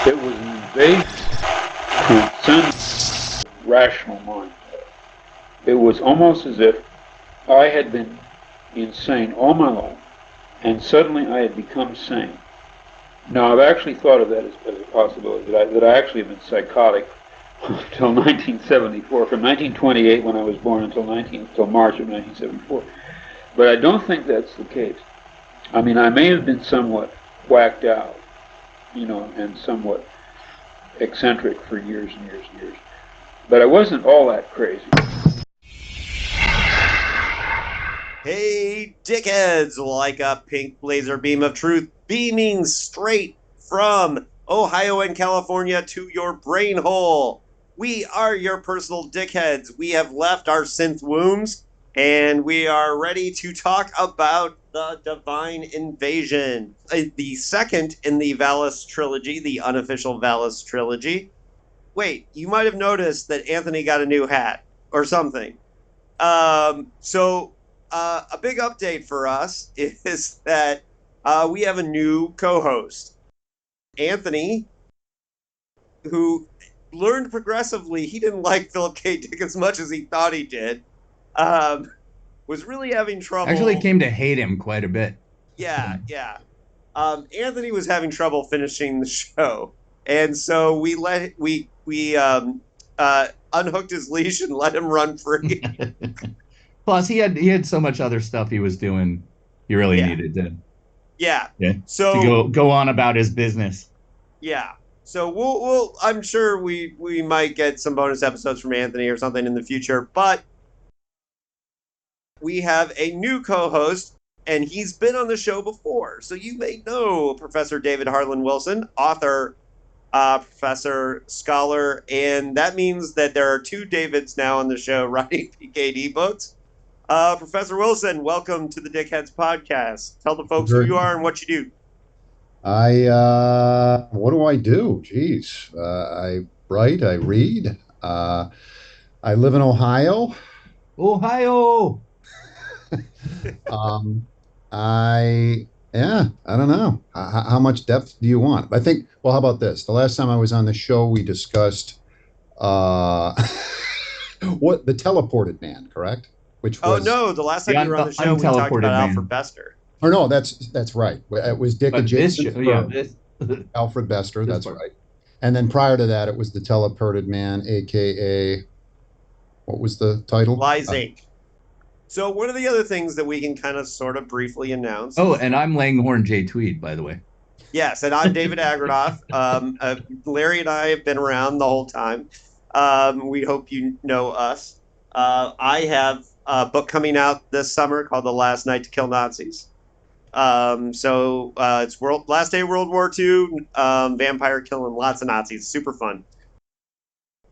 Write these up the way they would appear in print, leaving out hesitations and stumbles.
It was based transcendent rational mind. It was almost as if I had been insane all my life, and suddenly I had become sane. Now, I've actually thought of that as a possibility, that I actually have been psychotic until 1974, from 1928 when I was born until March of 1974. But I don't think that's the case. I mean, I may have been somewhat whacked out, and somewhat eccentric for years and years and years. But I wasn't all that crazy. Hey, dickheads! Like a pink laser beam of truth beaming straight from Ohio and California to your brain hole. We are your personal dickheads. We have left our synth wombs and we are ready to talk about the Divine Invasion, the second in the Valis trilogy, the unofficial Valis trilogy. Wait, you might have noticed that Anthony got a new hat or something. So a big update for us is that we have a new co-host, Anthony, who learned progressively he didn't like Philip K. Dick as much as he thought he did. Was really having trouble. Actually came to hate him quite a bit. Yeah. Anthony was having trouble finishing the show, and so we unhooked his leash and let him run free. Plus, he had so much other stuff he was doing. He really needed to. Yeah. So to go on about his business. Yeah. So we'll I'm sure we might get some bonus episodes from Anthony or something in the future, but we have a new co-host, and he's been on the show before. So you may know Professor David Harlan Wilson, author, professor, scholar, and that means that there are two Davids now on the show writing PKD books. Professor Wilson, welcome to the DickHeads podcast. Tell the folks who you are and what you do. What do I do? Geez. I write, I read. I live in Ohio. Ohio! I don't know. How much depth do you want? I think, well, how about this? The last time I was on the show, we discussed the teleported man, correct? Which was, no, the last time you were on the show, we talked about Alfred Bester. Oh, no, that's right. It was Dick and Jason. Alfred Bester, that's right. And then prior to that, it was the teleported man, a.k.a. what was the title? Lyzink. So one of the other things that we can kind of sort of briefly announce. Oh, and I'm Langhorne J. Tweed, by the way. Yes, and I'm David Agradoff. Larry and I have been around the whole time. We hope you know us. I have a book coming out this summer called The Last Night to Kill Nazis. It's last day of World War II, vampire killing lots of Nazis. Super fun.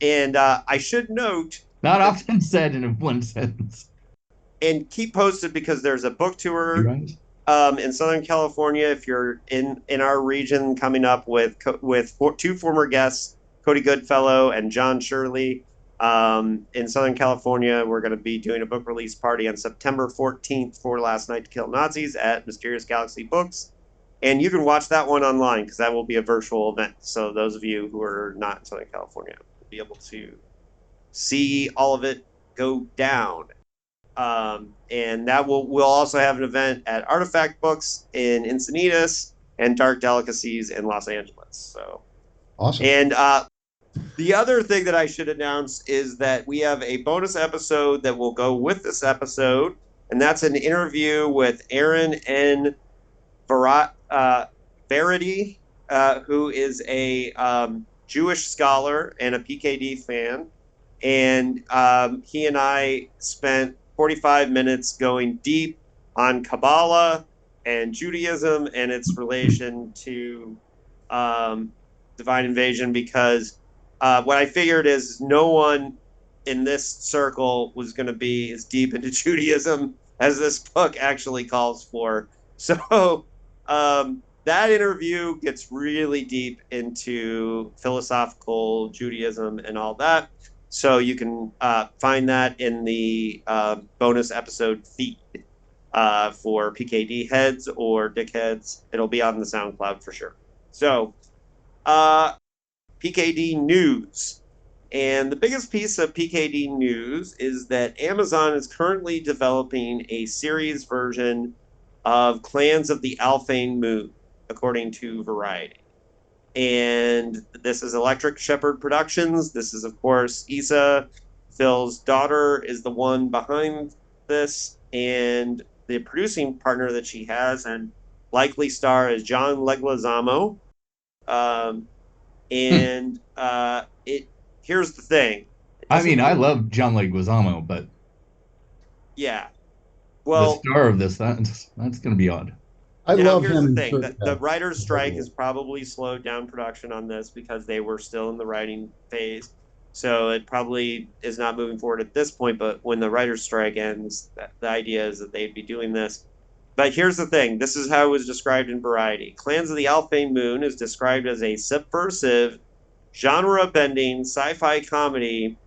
And I should note... Not often said in one sentence. And keep posted because there's a book tour in Southern California. If you're in our region, coming up with two former guests, Cody Goodfellow and John Shirley. In Southern California, we're going to be doing a book release party on September 14th for Last Night to Kill Nazis at Mysterious Galaxy Books. And you can watch that one online because that will be a virtual event. So those of you who are not in Southern California will be able to see all of it go down. And that we'll also have an event at Artifact Books in Encinitas and Dark Delicacies in Los Angeles. So awesome. And the other thing that I should announce is that we have a bonus episode that will go with this episode, and that's an interview with Aharon Varady, who is a Jewish scholar and a PKD fan. And he and I spent 45 minutes going deep on Kabbalah and Judaism and its relation to Divine Invasion, because what I figured is no one in this circle was going to be as deep into Judaism as this book actually calls for. So that interview gets really deep into philosophical Judaism and all that. So you can find that in the bonus episode feed for PKD heads or dickheads. It'll be on the SoundCloud for sure. So PKD news. And the biggest piece of PKD news is that Amazon is currently developing a series version of Clans of the Alphane Moon, according to Variety. And this is Electric Shepherd Productions. This is, of course, Issa. Phil's daughter is the one behind this, and the producing partner that she has and likely star is John Leguizamo. Here's the thing. I mean, I love John Leguizamo, but yeah, well, the star of this, that's going to be odd. I love here's him. The thing: the writer's strike has probably slowed down production on this because they were still in the writing phase. So it probably is not moving forward at this point. But when the writer's strike ends, the idea is that they'd be doing this. But here's the thing. This is how it was described in Variety. Clans of the Alphane Moon is described as a subversive, genre-bending sci-fi comedy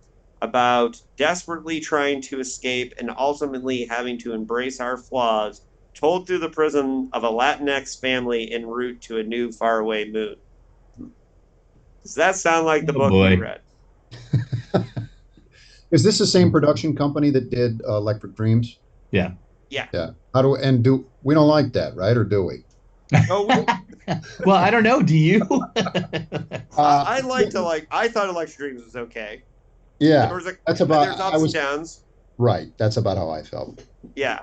about desperately trying to escape and ultimately having to embrace our flaws, told through the prism of a Latinx family en route to a new faraway moon. Does that sound like the book you read? Is this the same production company that did Electric Dreams? Yeah. Yeah. We don't like that, right? Or do we? Oh, well, I don't know. Do you? I thought Electric Dreams was okay. Yeah. There's ups and downs. Right. That's about how I felt. Yeah.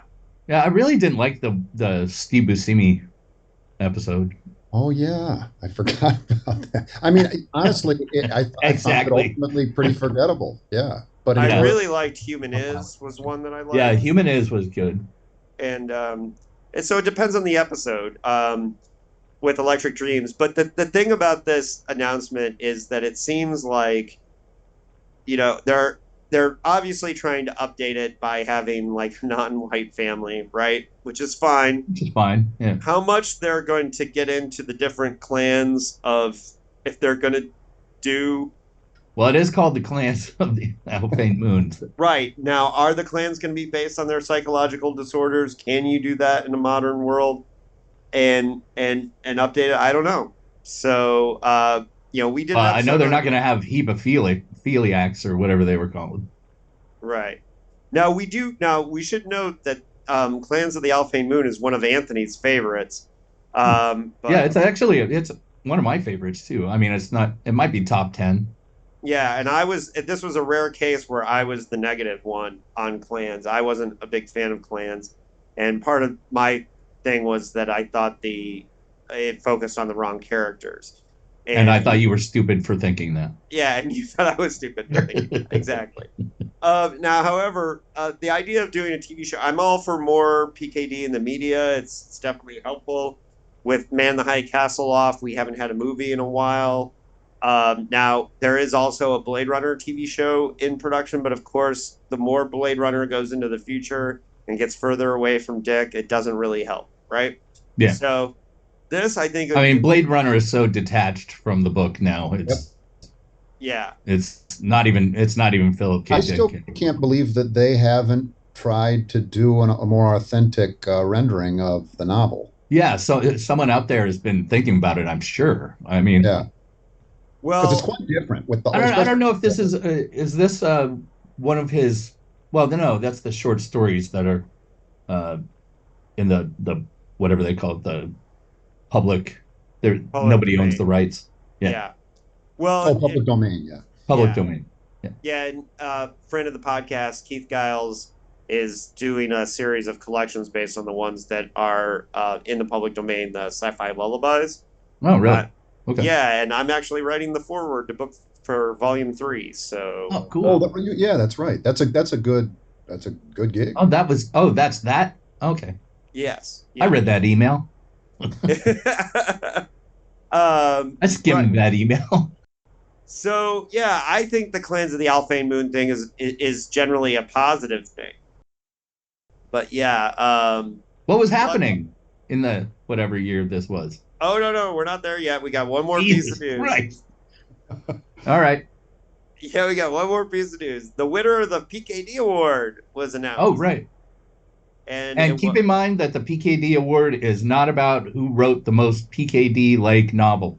Yeah, I really didn't like the Steve Buscemi episode. Oh yeah, I forgot about that. I mean, honestly, I found it ultimately pretty forgettable. Yeah, but I really liked Human Is was one that I liked. Yeah, Human Is was good. And so it depends on the episode with Electric Dreams. But the thing about this announcement is that it seems like, they're obviously trying to update it by having like non-white family, right? Which is fine. Yeah. How much they're going to get into the different clans of if they're going to do. Well, it is called the Clans of the Alphane Moon. Right. Now, are the clans going to be based on their psychological disorders? Can you do that in a modern world and update it? I don't know. So, we did. I know they're not going to have hemophiliacs or whatever they were called. Right. Now we should note that Clans of the Alphane Moon is one of Anthony's favorites. Yeah, it's one of my favorites too. I mean, it might be top 10. Yeah, and this was a rare case where I was the negative one on Clans. I wasn't a big fan of Clans, and part of my thing was that I thought it focused on the wrong characters. And I thought you were stupid for thinking that. Yeah, and you thought I was stupid for thinking that. Exactly. Now, however, the idea of doing a TV show, I'm all for more PKD in the media. It's definitely helpful. With Man the High Castle off, we haven't had a movie in a while. Now, there is also a Blade Runner TV show in production, but of course, the more Blade Runner goes into the future and gets further away from Dick, it doesn't really help, right? Yeah. So this, I think... Blade Runner is so detached from the book now. Yeah. It's not even Philip K. I still can't believe that they haven't tried to do a more authentic rendering of the novel. Yeah, so someone out there has been thinking about it, I'm sure. I mean... Yeah. Well, because it's quite different. I don't know if this is this one of his. Well, no, that's the short stories that are in the whatever they call it, the public. Nobody owns the rights. Yeah. Well, public domain. Yeah. Public domain. Yeah. Yeah, and friend of the podcast, Keith Giles, is doing a series of collections based on the ones that are in the public domain, the sci-fi lullabies. Oh, really? Okay. Yeah, and I'm actually writing the foreword to book for volume 3. So. Oh, cool. Yeah, that's right. That's a good gig. That's that. Okay. Yes. I read that email. I skimmed that email. So yeah, I think the Clans of the Alphane Moon thing is generally a positive thing. But yeah. What was happening in the whatever year this was? Oh, no, we're not there yet. We got one more piece of news. Right. All right. Yeah, we got one more piece of news. The winner of the PKD Award was announced. Oh, right. And keep in mind that the PKD Award is not about who wrote the most PKD-like novel.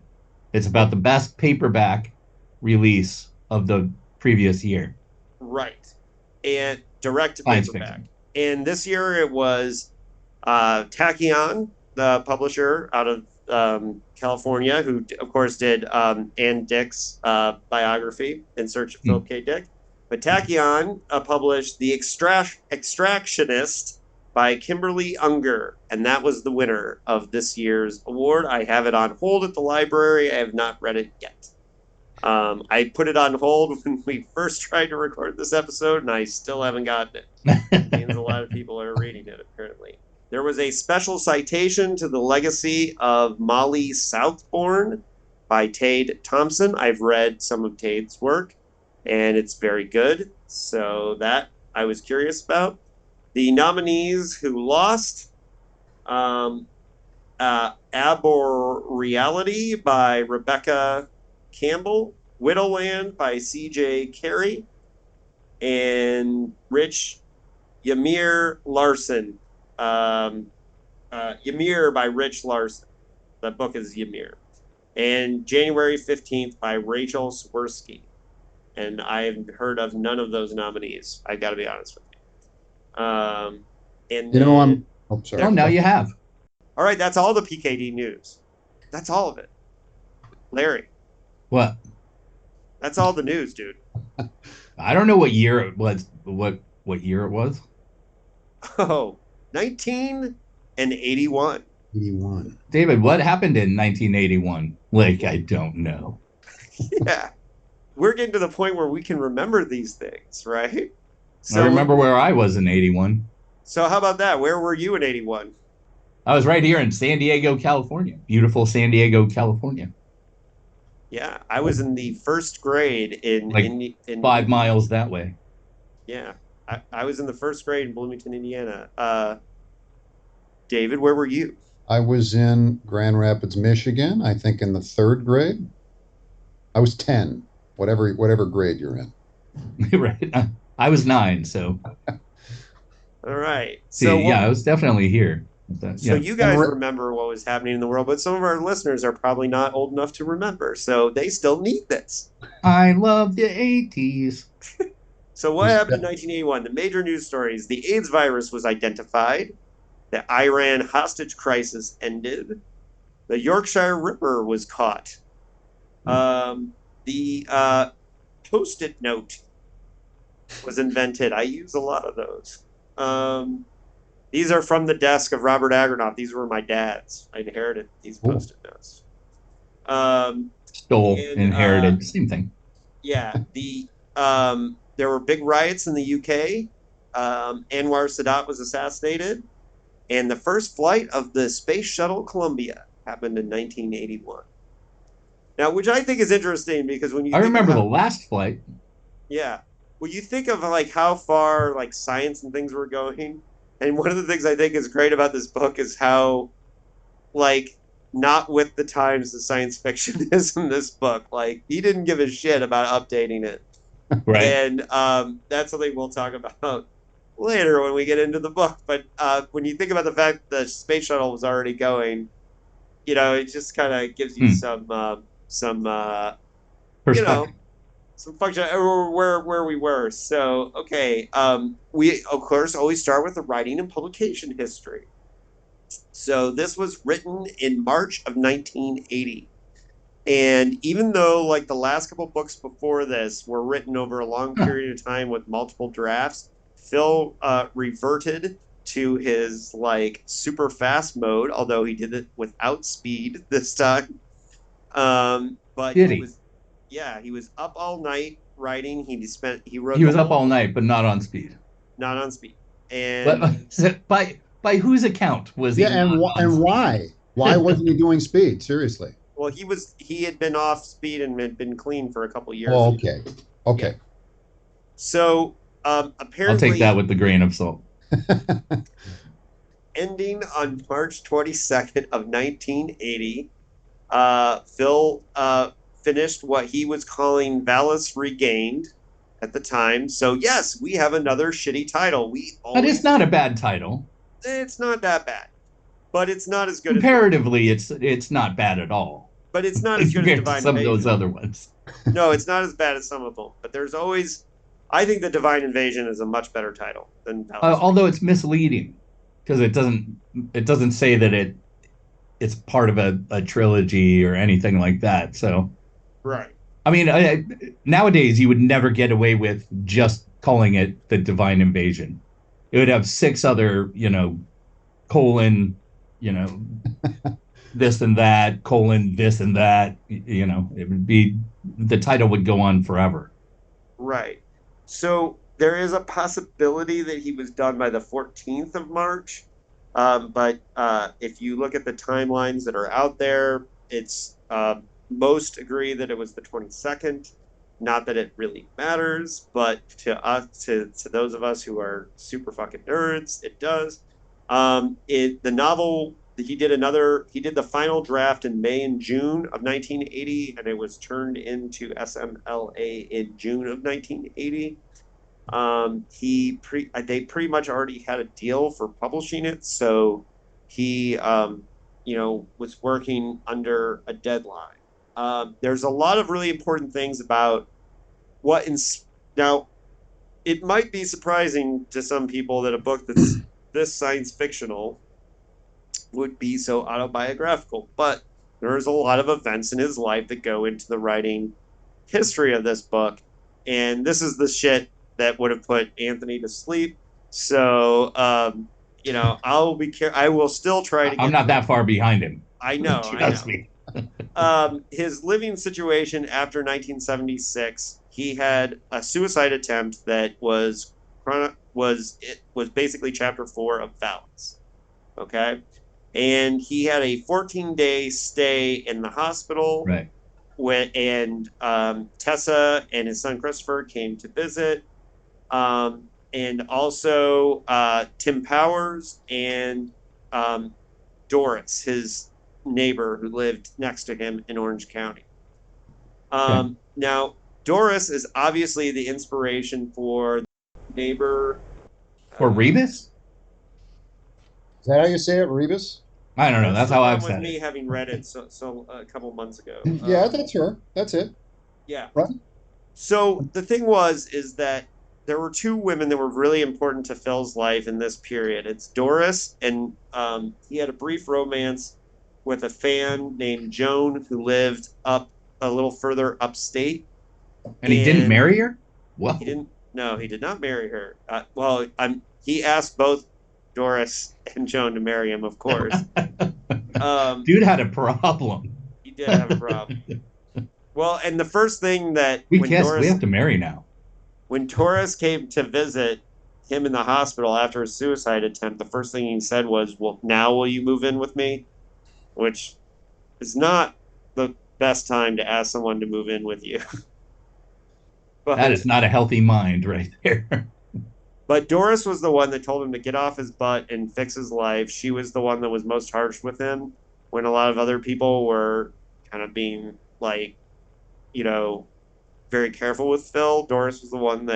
It's about the best paperback release of the previous year. Right. And direct to Science paperback. fiction. And this year it was Tachyon, the publisher out of California, who, of course, did Ann Dick's biography, In Search of Philip K. Dick. But Tachyon published The Extractionist by Kimberly Unger, and that was the winner of this year's award. I have it on hold at the library. I have not read it yet. I put it on hold when we first tried to record this episode, and I still haven't gotten it. It means a lot of people are reading it, apparently. There was a special citation to the legacy of Molly Southbourne by Tade Thompson. I've read some of Tade's work, and it's very good. So that I was curious about. The nominees who lost, Arboreality by Rebecca Campbell, Widowland by C.J. Carey, and Ymir Larson. Ymir by Rich Larson. The book is Ymir. And January 15th by Rachel Swirsky. And I've heard of none of those nominees. I got to be honest with you. And I'm sorry. Oh, now you have. All right, that's all the PKD news. That's all of it. Larry. What? That's all the news, dude. I don't know what year it was. What year it was? Oh, 1981. 81. David, what happened in 1981? Like, I don't know. Yeah. We're getting to the point where we can remember these things, right? I remember where I was in 81. So how about that? Where were you in 81? I was right here in San Diego, California. Beautiful San Diego, California. Yeah, I was in the first grade in 5 miles that way. Yeah, I was in the first grade in Bloomington, Indiana. David, where were you? I was in Grand Rapids, Michigan, I think in the 3rd grade. I was 10, whatever grade you're in. Right. I was 9, so. All right. So I was definitely here. So you guys remember what was happening in the world, but some of our listeners are probably not old enough to remember, so they still need this. I love the 80s. So what happened in 1981? The major news stories: the AIDS virus was identified, the Iran hostage crisis ended, the Yorkshire Ripper was caught, the Post-it note was invented. I use a lot of those. These are from the desk of Robert Agernoff. These were my dad's. I inherited these Post-it notes. Inherited, same thing. Yeah, there were big riots in the UK. Anwar Sadat was assassinated, and the first flight of the Space Shuttle Columbia happened in 1981. Now, which I think is interesting because when you I remember the last flight. Yeah. Well, you think of like how far like science and things were going. And one of the things I think is great about this book is how, like, not with the times the science fiction is in this book. Like, he didn't give a shit about updating it. Right. And that's something we'll talk about later when we get into the book. But when you think about the fact that the space shuttle was already going, you know, it just kind of gives you some perspective. Some function where we were. So, okay. We, of course, always start with the writing and publication history. So this was written in March of 1980. And even though, like, the last couple books before this were written over a long period of time with multiple drafts, Phil reverted to his, like, super fast mode, although he did it without speed this time. But did he? He was up all night writing. He wrote. He was up all night, but not on speed. Not on speed. And but by whose account was he? Yeah, and why? Why wasn't he doing speed? Seriously. Well, he had been off speed and had been clean for a couple years. Oh, okay. Yeah. So apparently, I'll take that with a grain of salt. Ending on March 22nd of 1980, Phil finished what he was calling Valis Regained at the time. So yes, we have another shitty title. But it's not a bad title. It's not that bad, but it's not as good. Comparatively, it's not bad at all. but it's not as good as compared to Divine some of Invasion. those other ones. No, it's not as bad as some of them, but there's always. I think the Divine Invasion is a much better title than Valis. Although it's misleading because it doesn't say that it's part of a trilogy or anything like that. So, right. I mean, nowadays you would never get away with just calling it the Divine Invasion. It would have 6 other, colon, this and that, colon, this and that. It would be, the title would go on forever. Right. So there is a possibility that he was done by the 14th of March. But if you look at the timelines that are out there, it's most agree that it was the 22nd. Not that it really matters, but to us, to those of us who are super fucking nerds, it does. The novel, he did the final draft in May and June of 1980, and it was turned into SMLA in June of 1980. They pretty much already had a deal for publishing it, so he was working under a deadline. There's a lot of really important things about now. It might be surprising to some people that a book that's this science fictional would be so autobiographical, but there's a lot of events in his life that go into the writing history of this book, and this is the shit that would have put Anthony to sleep. So, I will still try to get. I'm not that far behind him. I know. Trust me. His living situation after 1976, he had a suicide attempt that was basically chapter 4 of Valis. Okay, and he had a 14-day stay in the hospital. Right. And Tessa and his son Christopher came to visit, and also Tim Powers and Doris, his neighbor who lived next to him in Orange County. Okay. Now, Doris is obviously the inspiration for the neighbor. For Rebus? Is that how you say it, Rebus? I don't know. That's how I've said with me it. having read it so a couple months ago. Yeah, that's her. That's it. Yeah. Right. So the thing is that there were 2 women that were really important to Phil's life in this period. It's Doris, and he had a brief romance with a fan named Joan who lived up a little further upstate. And he didn't marry her? Well, he didn't. No, he did not marry her. He asked both Doris and Joan to marry him, of course. Dude had a problem. He did have a problem. Well, and the first thing that we have to marry now. When Doris came to visit him in the hospital after his suicide attempt, the first thing he said was, "Well, now will you move in with me?" Which is not the best time to ask someone to move in with you. But that is not a healthy mind right there. But Doris was the one that told him to get off his butt and fix his life. She was the one that was most harsh with him when a lot of other people were kind of being very careful with Phil. Doris was the one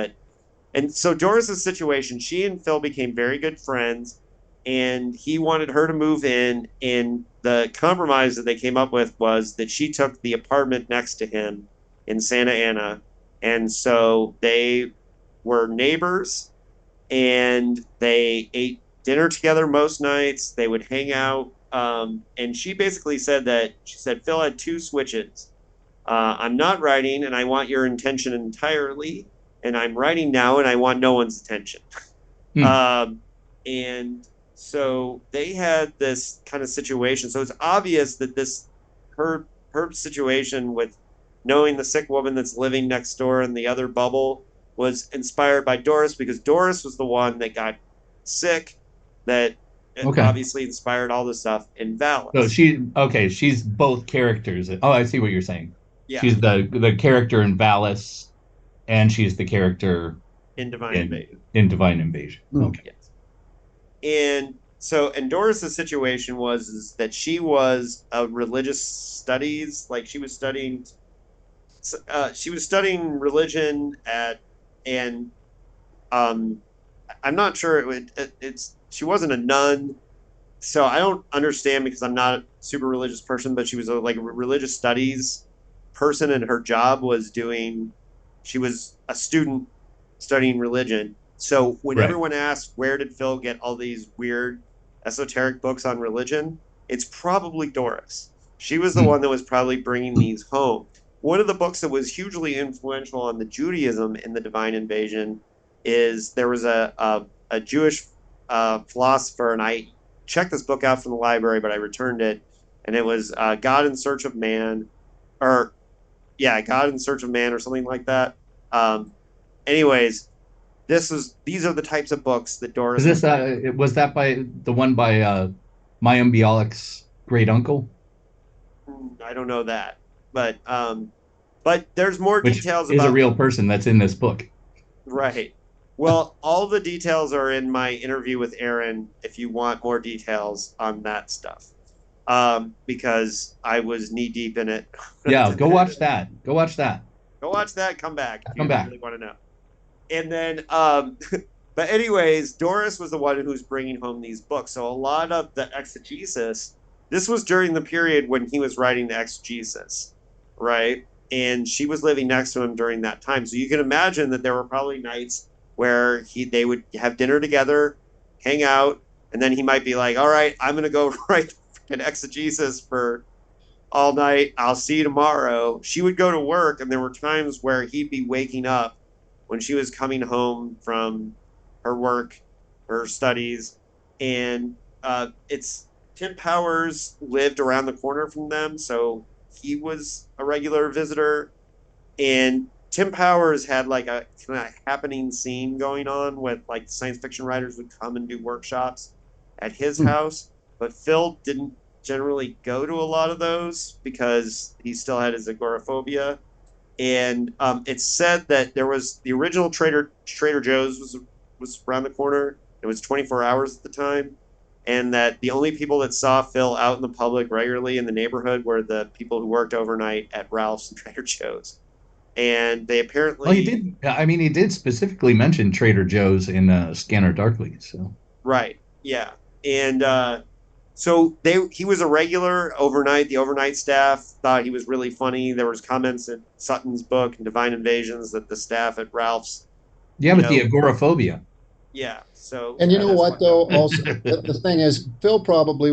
and so Doris's situation, she and Phil became very good friends, and he wanted her to move in, and the compromise that they came up with was that she took the apartment next to him in Santa Ana, and so they were neighbors, and they ate dinner together most nights. They would hang out, and she basically said Phil had 2 switches. I'm not writing, and I want your attention entirely, and I'm writing now, and I want no one's attention. And so they had this kind of situation. So it's obvious that her situation with knowing the sick woman that's living next door in the other bubble was inspired by Doris, because Doris was the one that got sick, that obviously inspired all the stuff in Valis. So she's both characters. Oh, I see what you're saying. Yeah. She's the character in Valis, and she's the character in Divine Invasion. In Divine Invasion. Okay. Yes. And Doris's situation was that she was a religious studies, like she was studying religion I'm not sure she wasn't a nun, so I don't understand because I'm not a super religious person, but she was a religious studies person, and her job was she was a student studying religion. So when Right. everyone asks where did Phil get all these weird esoteric books on religion, it's probably Doris. She was the one that was probably bringing these home. One of the books that was hugely influential on the Judaism in the Divine Invasion is there was a Jewish philosopher, and I checked this book out from the library, but I returned it, and it was God in Search of Man, or yeah, God in Search of Man, or something like that. Anyways, these are the types of books that Doris. Is this was that by the one by Mayim Bialik's great uncle? I don't know that, but there's more Which details is about a real person that's in this book. Right. Well, all the details are in my interview with Aaron if you want more details on that stuff. Because I was knee deep in it. Yeah, go watch that. Go watch that. Go watch that, come back if Come you back. really want to know. And then but anyways, Doris was the one who's bringing home these books. So a lot of the exegesis, this was during the period when he was writing the exegesis, right? And she was living next to him during that time. So you can imagine that there were probably nights where they would have dinner together, hang out, and then he might be like, all right, I'm going to go write an exegesis for all night. I'll see you tomorrow. She would go to work, and there were times where he'd be waking up when she was coming home from her work, her studies, and it's Tim Powers lived around the corner from them, so he was a regular visitor, and Tim Powers had like a kind of happening scene going on with like science fiction writers would come and do workshops at his house, but Phil didn't generally go to a lot of those because he still had his agoraphobia. And it's said that there was the original Trader Joe's was around the corner. It was 24 hours at the time, and that the only people that saw Phil out in the public regularly in the neighborhood were the people who worked overnight at Ralph's and Trader Joe's. And they apparently, well, he did. I mean, he did specifically mention Trader Joe's in Scanner Darkly. So right, yeah, and so he was a regular overnight. The overnight staff thought he was really funny. There was comments in Sutton's book and Divine Invasions that the staff at Ralph's, yeah, but the agoraphobia. Yeah. So. And you know what though? Also, the thing is, Phil probably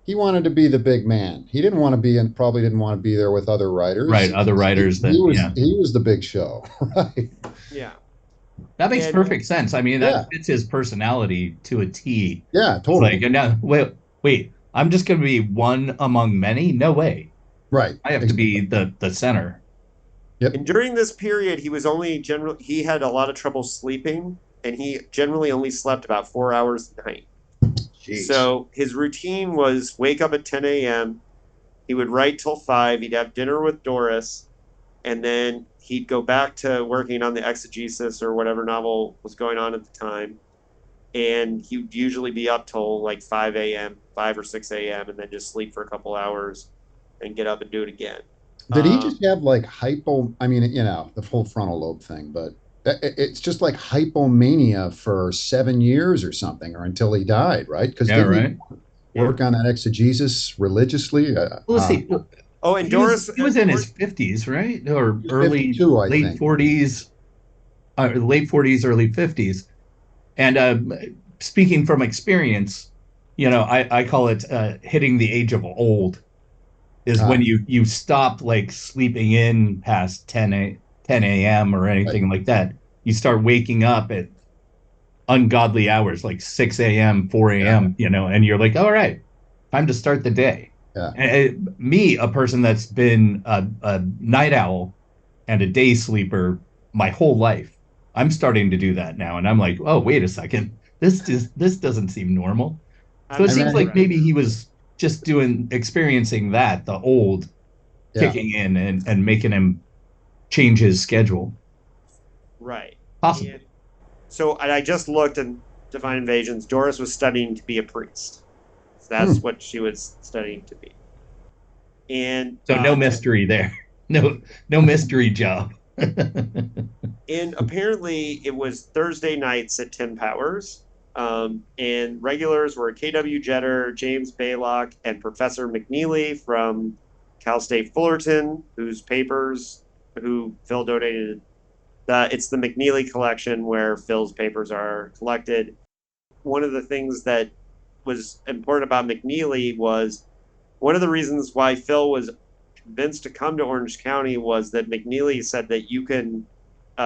he wanted to be the big man. He didn't want to be, and probably didn't want to be there with other writers. Right, other writers. He was the big show, right? Yeah. That makes perfect sense. I mean, that fits his personality to a T. Yeah, totally. It's like, now, wait, I'm just going to be one among many? No way. Right. I have to be the center. Yep. And during this period, he had a lot of trouble sleeping, and he generally only slept about 4 hours a night. Jeez. So his routine was wake up at 10 a.m. He would write till 5. He'd have dinner with Doris, and then he'd go back to working on the exegesis or whatever novel was going on at the time. And he would usually be up till like 5 a.m., 5 or 6 a.m., and then just sleep for a couple hours and get up and do it again. Did he just have like I mean, the full frontal lobe thing, but it's just like hypomania for 7 years or something, or until he died, right? Because work on that exegesis religiously. Let's see. Oh, and Doris, he was in his 50s, right? Or late 40s, early 50s. And speaking from experience, I call it hitting the age of old is when you stop like sleeping in past 10 a.m. or anything like that. You start waking up at ungodly hours, like 6 a.m., 4 a.m., and you're like, all right, time to start the day. Yeah. And me, a person that's been a night owl and a day sleeper my whole life, I'm starting to do that now. And I'm like, oh, wait a second. This doesn't seem normal. So it seems like maybe he was just experiencing that, the old kicking in and making him change his schedule. Right. Possibly. And so I just looked in Divine Invasions. Doris was studying to be a priest. So that's what she was studying to be. And so no mystery there. No mystery job. And apparently it was Thursday nights at Tim Powers. And regulars were KW Jeter, James Baylock, and Professor McNeely from Cal State Fullerton, who Phil donated. It's the McNeely collection where Phil's papers are collected. One of the things that was important about McNeely was one of the reasons why Phil was convinced to come to Orange County was that McNeely said that you can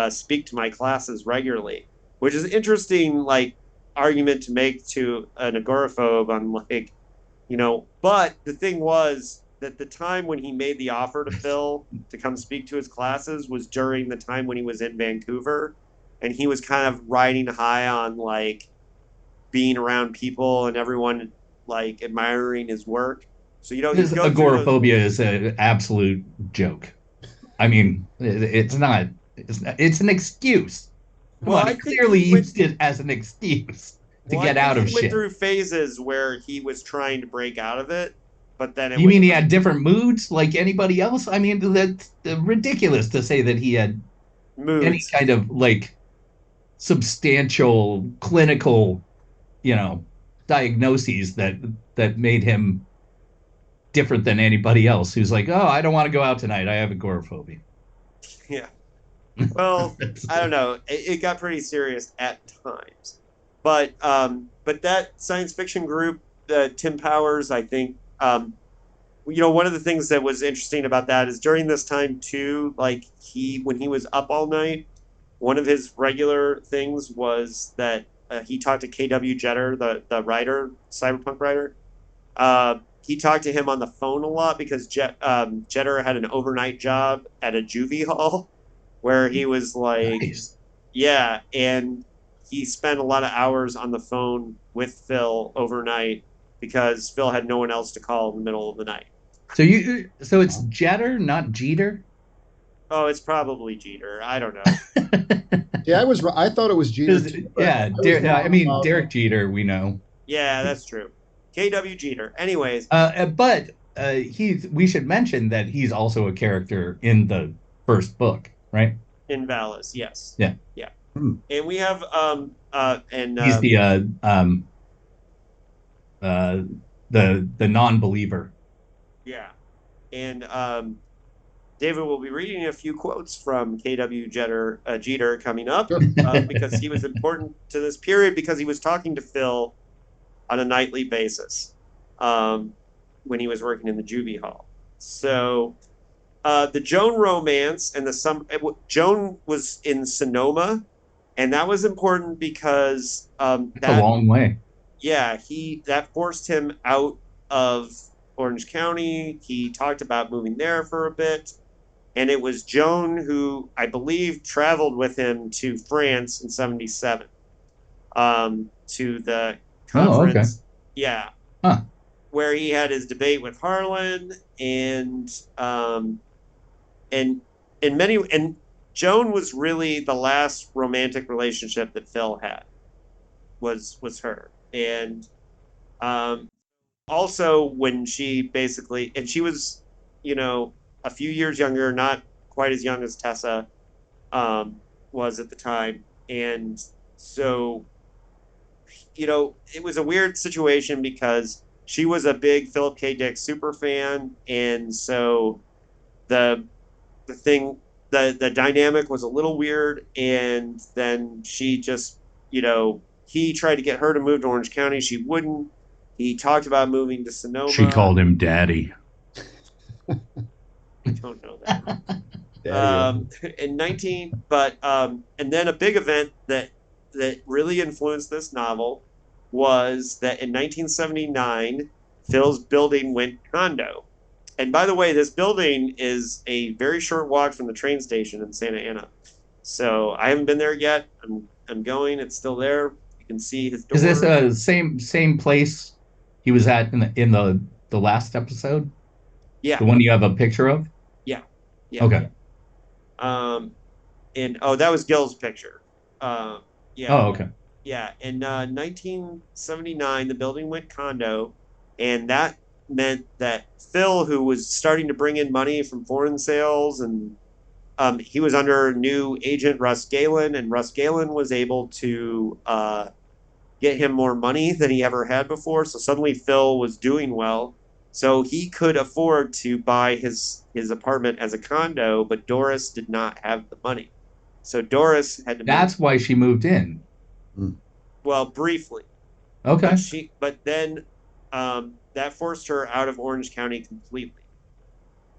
speak to my classes regularly, which is interesting, like, argument to make to an agoraphobe on, like, but the thing was that the time when he made the offer to Phil to come speak to his classes was during the time when he was in Vancouver, and he was kind of riding high on, like, being around people and everyone, like, admiring his work. So, His agoraphobia is an absolute joke. I mean, it's not. It's an excuse. Come on, he clearly used it as an excuse to get out of shit. He went through phases where he was trying to break out of it, but then you mean he had different moods like anybody else? I mean, that's ridiculous to say that he had moods. Any kind of, like, substantial clinical, diagnoses that made him different than anybody else who's like, oh, I don't want to go out tonight, I have agoraphobia. Yeah. Well, I don't know. It got pretty serious at times. But that science fiction group, Tim Powers, I think, one of the things that was interesting about that is during this time too, like, when he was up all night, one of his regular things was that he talked to KW Jeter, the writer, cyberpunk writer. He talked to him on the phone a lot because Jeter had an overnight job at a juvie hall where he was like, nice. Yeah, and he spent a lot of hours on the phone with Phil overnight because Phil had no one else to call in the middle of the night. So it's Jeter, not Jeter? Oh, it's probably Jeter. I don't know. Yeah, I thought it was Jeter. Yeah, Derek Jeter, we know. Yeah, that's true. KW Jeter. Anyways. But we should mention that he's also a character in the first book, right? In Valis, yes. Yeah. Yeah. And we have he's the non-believer. Yeah. And David will be reading a few quotes from KW Jeter coming up because he was important to this period because he was talking to Phil on a nightly basis when he was working in the juvie hall. So the Joan romance and Joan was in Sonoma, and that was important because that's a long way. Yeah, that forced him out of Orange County. He talked about moving there for a bit, and it was Joan who, I believe, traveled with him to France in '77 to the conference. Oh, okay. Yeah. Huh. Where he had his debate with Harlan and Joan was really the last romantic relationship that Phil had was her. And also when she basically, and she was, a few years younger, not quite as young as Tessa was at the time. And so, it was a weird situation because she was a big Philip K. Dick super fan. And so the dynamic was a little weird. And then she just, he tried to get her to move to Orange County. She wouldn't. He talked about moving to Sonoma. She called him daddy. I don't know that. And then a big event that really influenced this novel was that in 1979, Phil's building went condo. And by the way, this building is a very short walk from the train station in Santa Ana. So I haven't been there yet. I'm going. It's still there. You can see his door. Is this the same place he was at in the last episode? Yeah. The one you have a picture of? Yeah. Okay. And that was Gill's picture. Yeah. Oh, okay. Yeah. In 1979, the building went condo, and that meant that Phil, who was starting to bring in money from foreign sales, and he was under new agent Russ Galen, and Russ Galen was able to, get him more money than he ever had before. So suddenly Phil was doing well. So he could afford to buy his apartment as a condo, but Doris did not have the money. So Doris had to That's why she moved in. well, briefly. Okay. But then that forced her out of Orange County completely.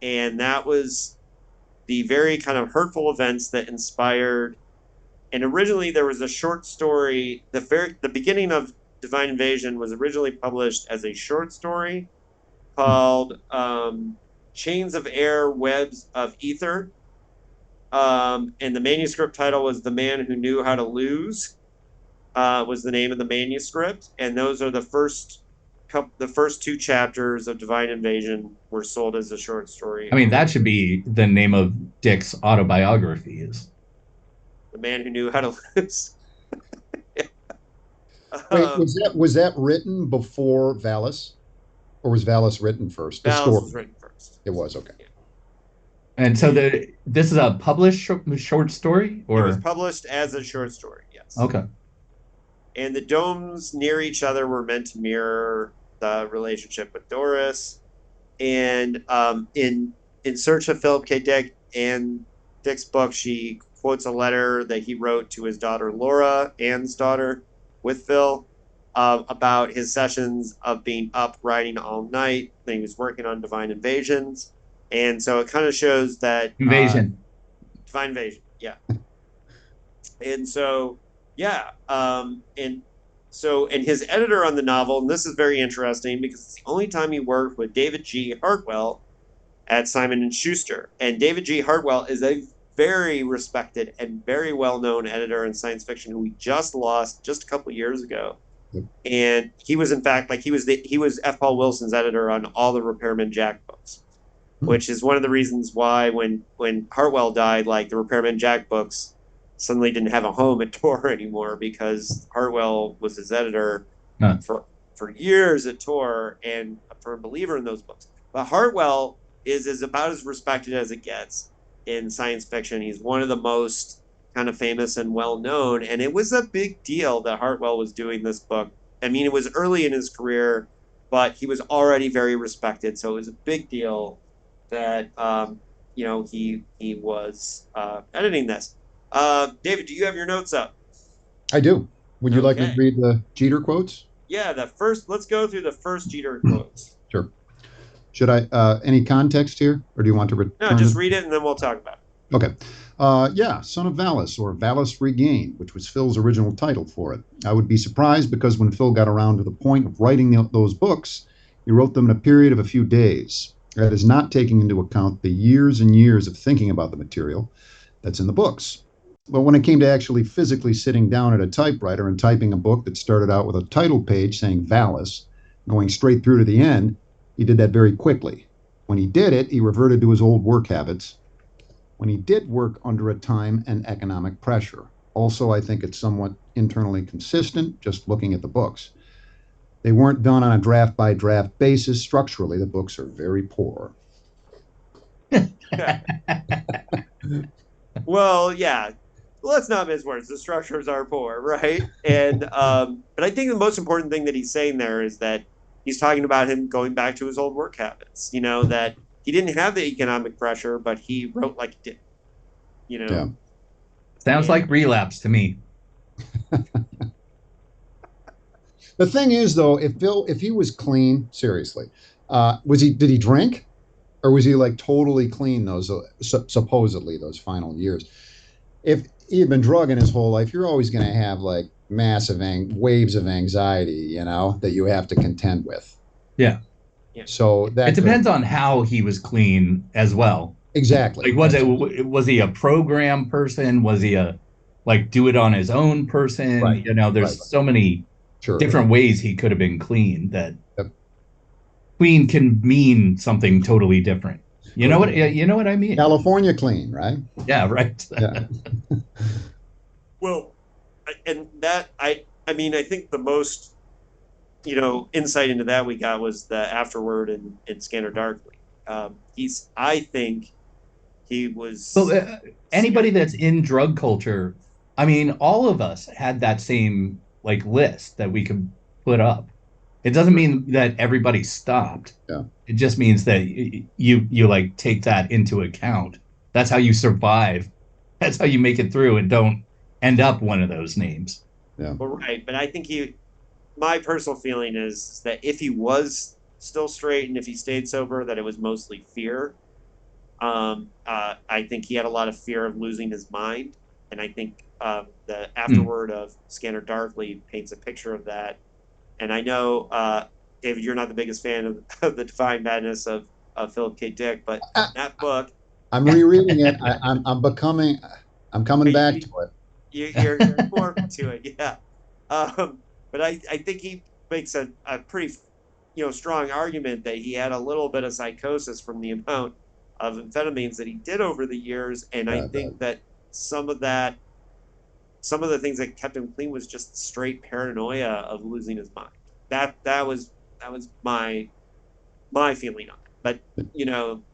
And that was the very kind of hurtful events that inspired. And originally there was a short story. The beginning of Divine Invasion was originally published as a short story called Chains of Air, Webs of Ether. And the manuscript title was The Man Who Knew How to Lose, was the name of the manuscript. And those are the first two chapters of Divine Invasion were sold as a short story. I mean, that should be the name of Dick's autobiography, is The Man Who Knew How to Lose. Wait, was that written before Valis? Or was Valis written first? Valis was written first. It was, okay. And so this is a published short story? Or? It was published as a short story, yes. Okay. And the domes near each other were meant to mirror the relationship with Doris. And in Search of Philip K. Dick and Dick's book, she quotes a letter that he wrote to his daughter Laura, Anne's daughter, with Phil, about his sessions of being up writing all night. Then he was working on Divine Invasions. And so it kind of shows that... Divine Invasion, yeah. And so... Yeah, and his editor on the novel, and this is very interesting because it's the only time he worked with David G. Hartwell at Simon & Schuster. And David G. Hartwell is a very respected and very well-known editor in science fiction who we just lost just a couple of years ago. Yep. And he was, in fact, he was F. Paul Wilson's editor on all the Repairman Jack books, which is one of the reasons why when Hartwell died, the Repairman Jack books suddenly didn't have a home at Tor anymore, because Hartwell was his editor for years at Tor and a believer in those books. But Hartwell is about as respected as it gets in science fiction. He's one of the most kind of famous and well-known, and it was a big deal that Hartwell was doing this book. I mean, it was early in his career, but he was already very respected, so it was a big deal that he was editing this. David, do you have your notes up? I do. Would you like me to read the Jeter quotes? Yeah, let's go through the first Jeter quotes. Sure. Should I, any context here, or do you want to return? No, just read it and then we'll talk about it. Okay. Son of Valis, or Valis Regained, which was Phil's original title for it. I would be surprised because when Phil got around to the point of writing those books, he wrote them in a period of a few days. That is not taking into account the years and years of thinking about the material that's in the books. But when it came to actually physically sitting down at a typewriter and typing a book that started out with a title page saying Valis, going straight through to the end, he did that very quickly. When he did it, he reverted to his old work habits. When he did work under a time and economic pressure. Also, I think it's somewhat internally consistent, just looking at the books. They weren't done on a draft-by-draft basis. Structurally, the books are very poor. Well, yeah. Let's not mince words. The structures are poor, right? And but I think the most important thing that he's saying there is that he's talking about him going back to his old work habits. That he didn't have the economic pressure, but he wrote like he did. Yeah. Sounds like relapse to me. The thing is, though, if he was clean, seriously, did he drink, or was he totally clean those supposedly those final years? If he had been drugging his whole life, you're always going to have massive waves of anxiety, that you have to contend with. Yeah. So it depends on how he was clean as well. Exactly. Was he a program person? Was he a do it on his own person? Right. There's so many different ways he could have been clean that clean can mean something totally different. You know what I mean? California clean, right? Yeah, right. Yeah. Well, and that I think the most insight into that we got was the afterword in Scanner Darkly. I think he was. So anybody that's in drug culture, all of us had that same like list that we could put up. It doesn't mean that everybody stopped. Yeah. It just means that you like take that into account. That's how you survive. That's how you make it through and don't end up one of those names. Yeah. Well, right, but I think my personal feeling is that if he was still straight and if he stayed sober, that it was mostly fear. I think he had a lot of fear of losing his mind, and I think the afterword of Scanner Darkly paints a picture of that. And I know, David, you're not the biggest fan of the Divine Madness of Philip K. Dick, but that book, I'm rereading it. I'm coming back to it. You're more to it, yeah. But I think he makes a pretty, strong argument that he had a little bit of psychosis from the amount of amphetamines that he did over the years, and I think that some of the things that kept him clean was just straight paranoia of losing his mind. That was my feeling on it. But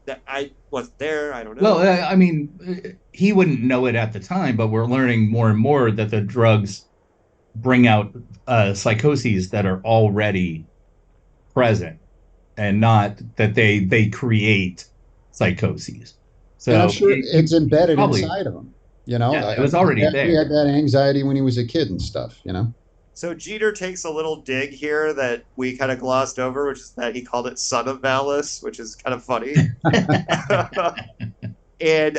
that I wasn't there. I don't know. Well, I mean, he wouldn't know it at the time, but we're learning more and more that the drugs bring out psychoses that are already present, and not that they create psychoses. So and I'm sure it's embedded probably, inside of him. Yeah, it was already there. He had that anxiety when he was a kid and stuff. So Jeter takes a little dig here that we kind of glossed over, which is that he called it Son of Valis, which is kind of funny. And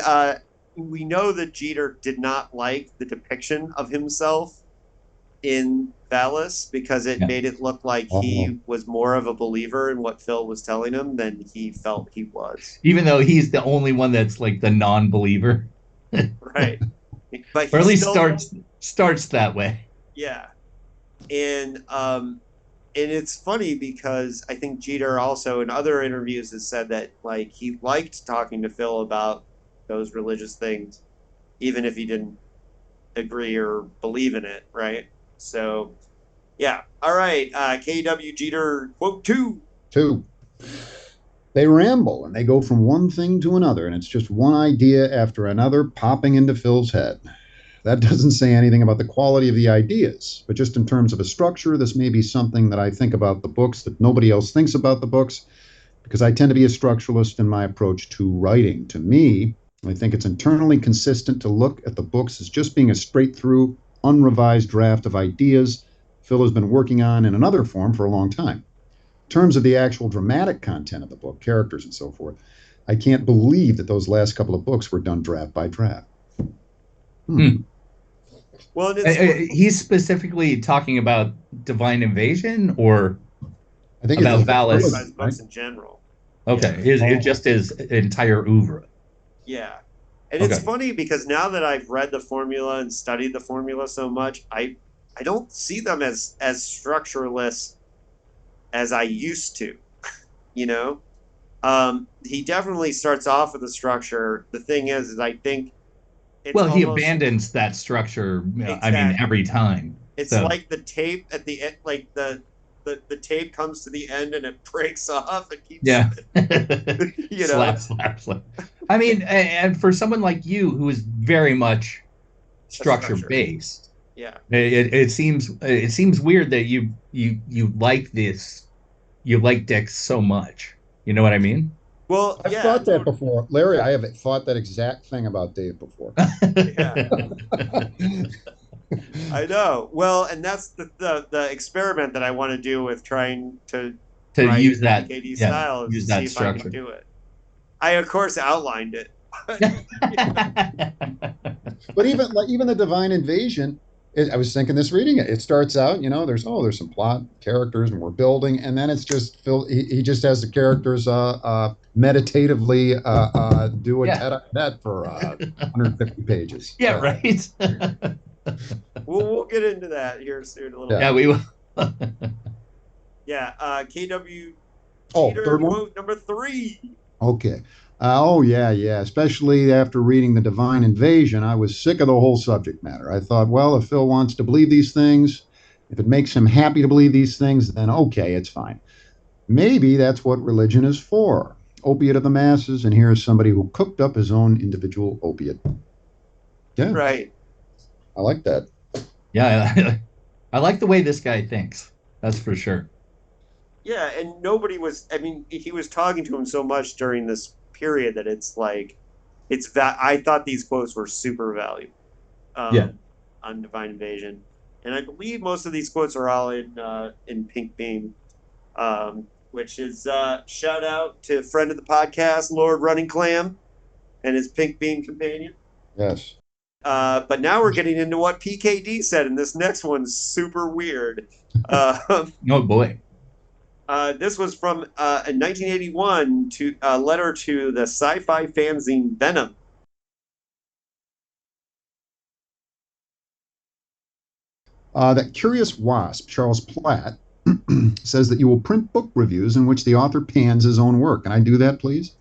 we know that Jeter did not like the depiction of himself in Valis because it made it look like he was more of a believer in what Phil was telling him than he felt he was. Even though he's the only one that's like the non-believer. Right. But or at least starts that way. Yeah. And it's funny because I think Jeter also in other interviews has said that like he liked talking to Phil about those religious things, even if he didn't agree or believe in it, right? So, yeah. All right. KW Jeter quote 2. They ramble and they go from one thing to another, and it's just one idea after another popping into Phil's head. That doesn't say anything about the quality of the ideas, but just in terms of a structure, this may be something that I think about the books that nobody else thinks about the books, because I tend to be a structuralist in my approach to writing. To me, I think it's internally consistent to look at the books as just being a straight-through, unrevised draft of ideas Phil has been working on in another form for a long time. In terms of the actual dramatic content of the book, characters and so forth, I can't believe that those last couple of books were done draft by draft. Well, he's specifically talking about Divine Invasion, or I think about Valis books in general. Okay, it's just his entire oeuvre. Yeah, and it's funny because now that I've read the formula and studied the formula so much, I don't see them as structureless as I used to. He definitely starts off with a structure. The thing is I think he abandons that structure. Exactly. I mean, every time. It's like the tape at the end, like the tape comes to the end and it breaks off and keeps slap. I mean, and for someone like you who is very much structure based, it seems weird that you like this, you like Dick so much. You know what I mean? Well, I've thought that before, Larry. I have thought that exact thing about Dave before. Yeah. I know. Well, and that's the experiment that I want to do with trying to use that KD style, use to that see structure. if I can do it. I of course outlined it. But even the Divine Invasion, I was thinking this reading it. It starts out, there's some plot, characters, and we're building, and then it's just Phil. He just has the characters meditatively do a tete-a-tete for 150 pages. Yeah, right. We'll get into that here soon a little bit. Yeah, we will. Yeah, KW. Third one? Quote number 3. Okay. Especially after reading The Divine Invasion, I was sick of the whole subject matter. I thought, well, if Phil wants to believe these things, if it makes him happy to believe these things, then okay, it's fine. Maybe that's what religion is for. Opiate of the masses, and here's somebody who cooked up his own individual opiate. Yeah. Right. I like that. Yeah. I like the way this guy thinks. That's for sure. Yeah, and nobody was. I mean, he was talking to him so much during this period that it's like, it's that I thought these quotes were super valuable. Yeah. On Divine Invasion, and I believe most of these quotes are all in Pink Beam, which is shout out to friend of the podcast, Lord Running Clam, and his Pink Beam companion. Yes. But now we're getting into what PKD said, and this next one's super weird. Oh boy. This was from a 1981 to a letter to the sci-fi fanzine Venom. That curious wasp, Charles Platt, says that you will print book reviews in which the author pans his own work. Can I do that, please?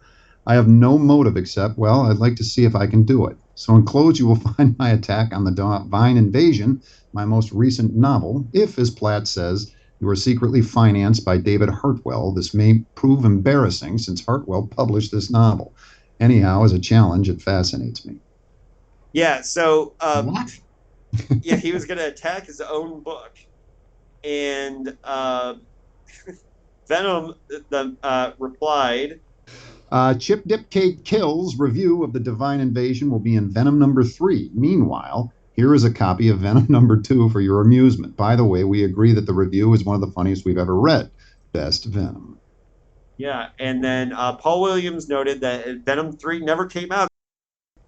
I have no motive except, well, I'd like to see if I can do it. So enclosed you will find my attack on the Divine Invasion, my most recent novel. If, as Platt says, you are secretly financed by David Hartwell, this may prove embarrassing since Hartwell published this novel. Anyhow, as a challenge, it fascinates me. Yeah, so What? yeah, he was going to attack his own book, and Venom replied, Chip Dip Cake Kills review of the Divine Invasion will be in Venom number 3. Meanwhile, here is a copy of Venom number 2 for your amusement. By the way, we agree that the review is one of the funniest we've ever read. Best Venom. Yeah, and then Paul Williams noted that Venom 3 never came out.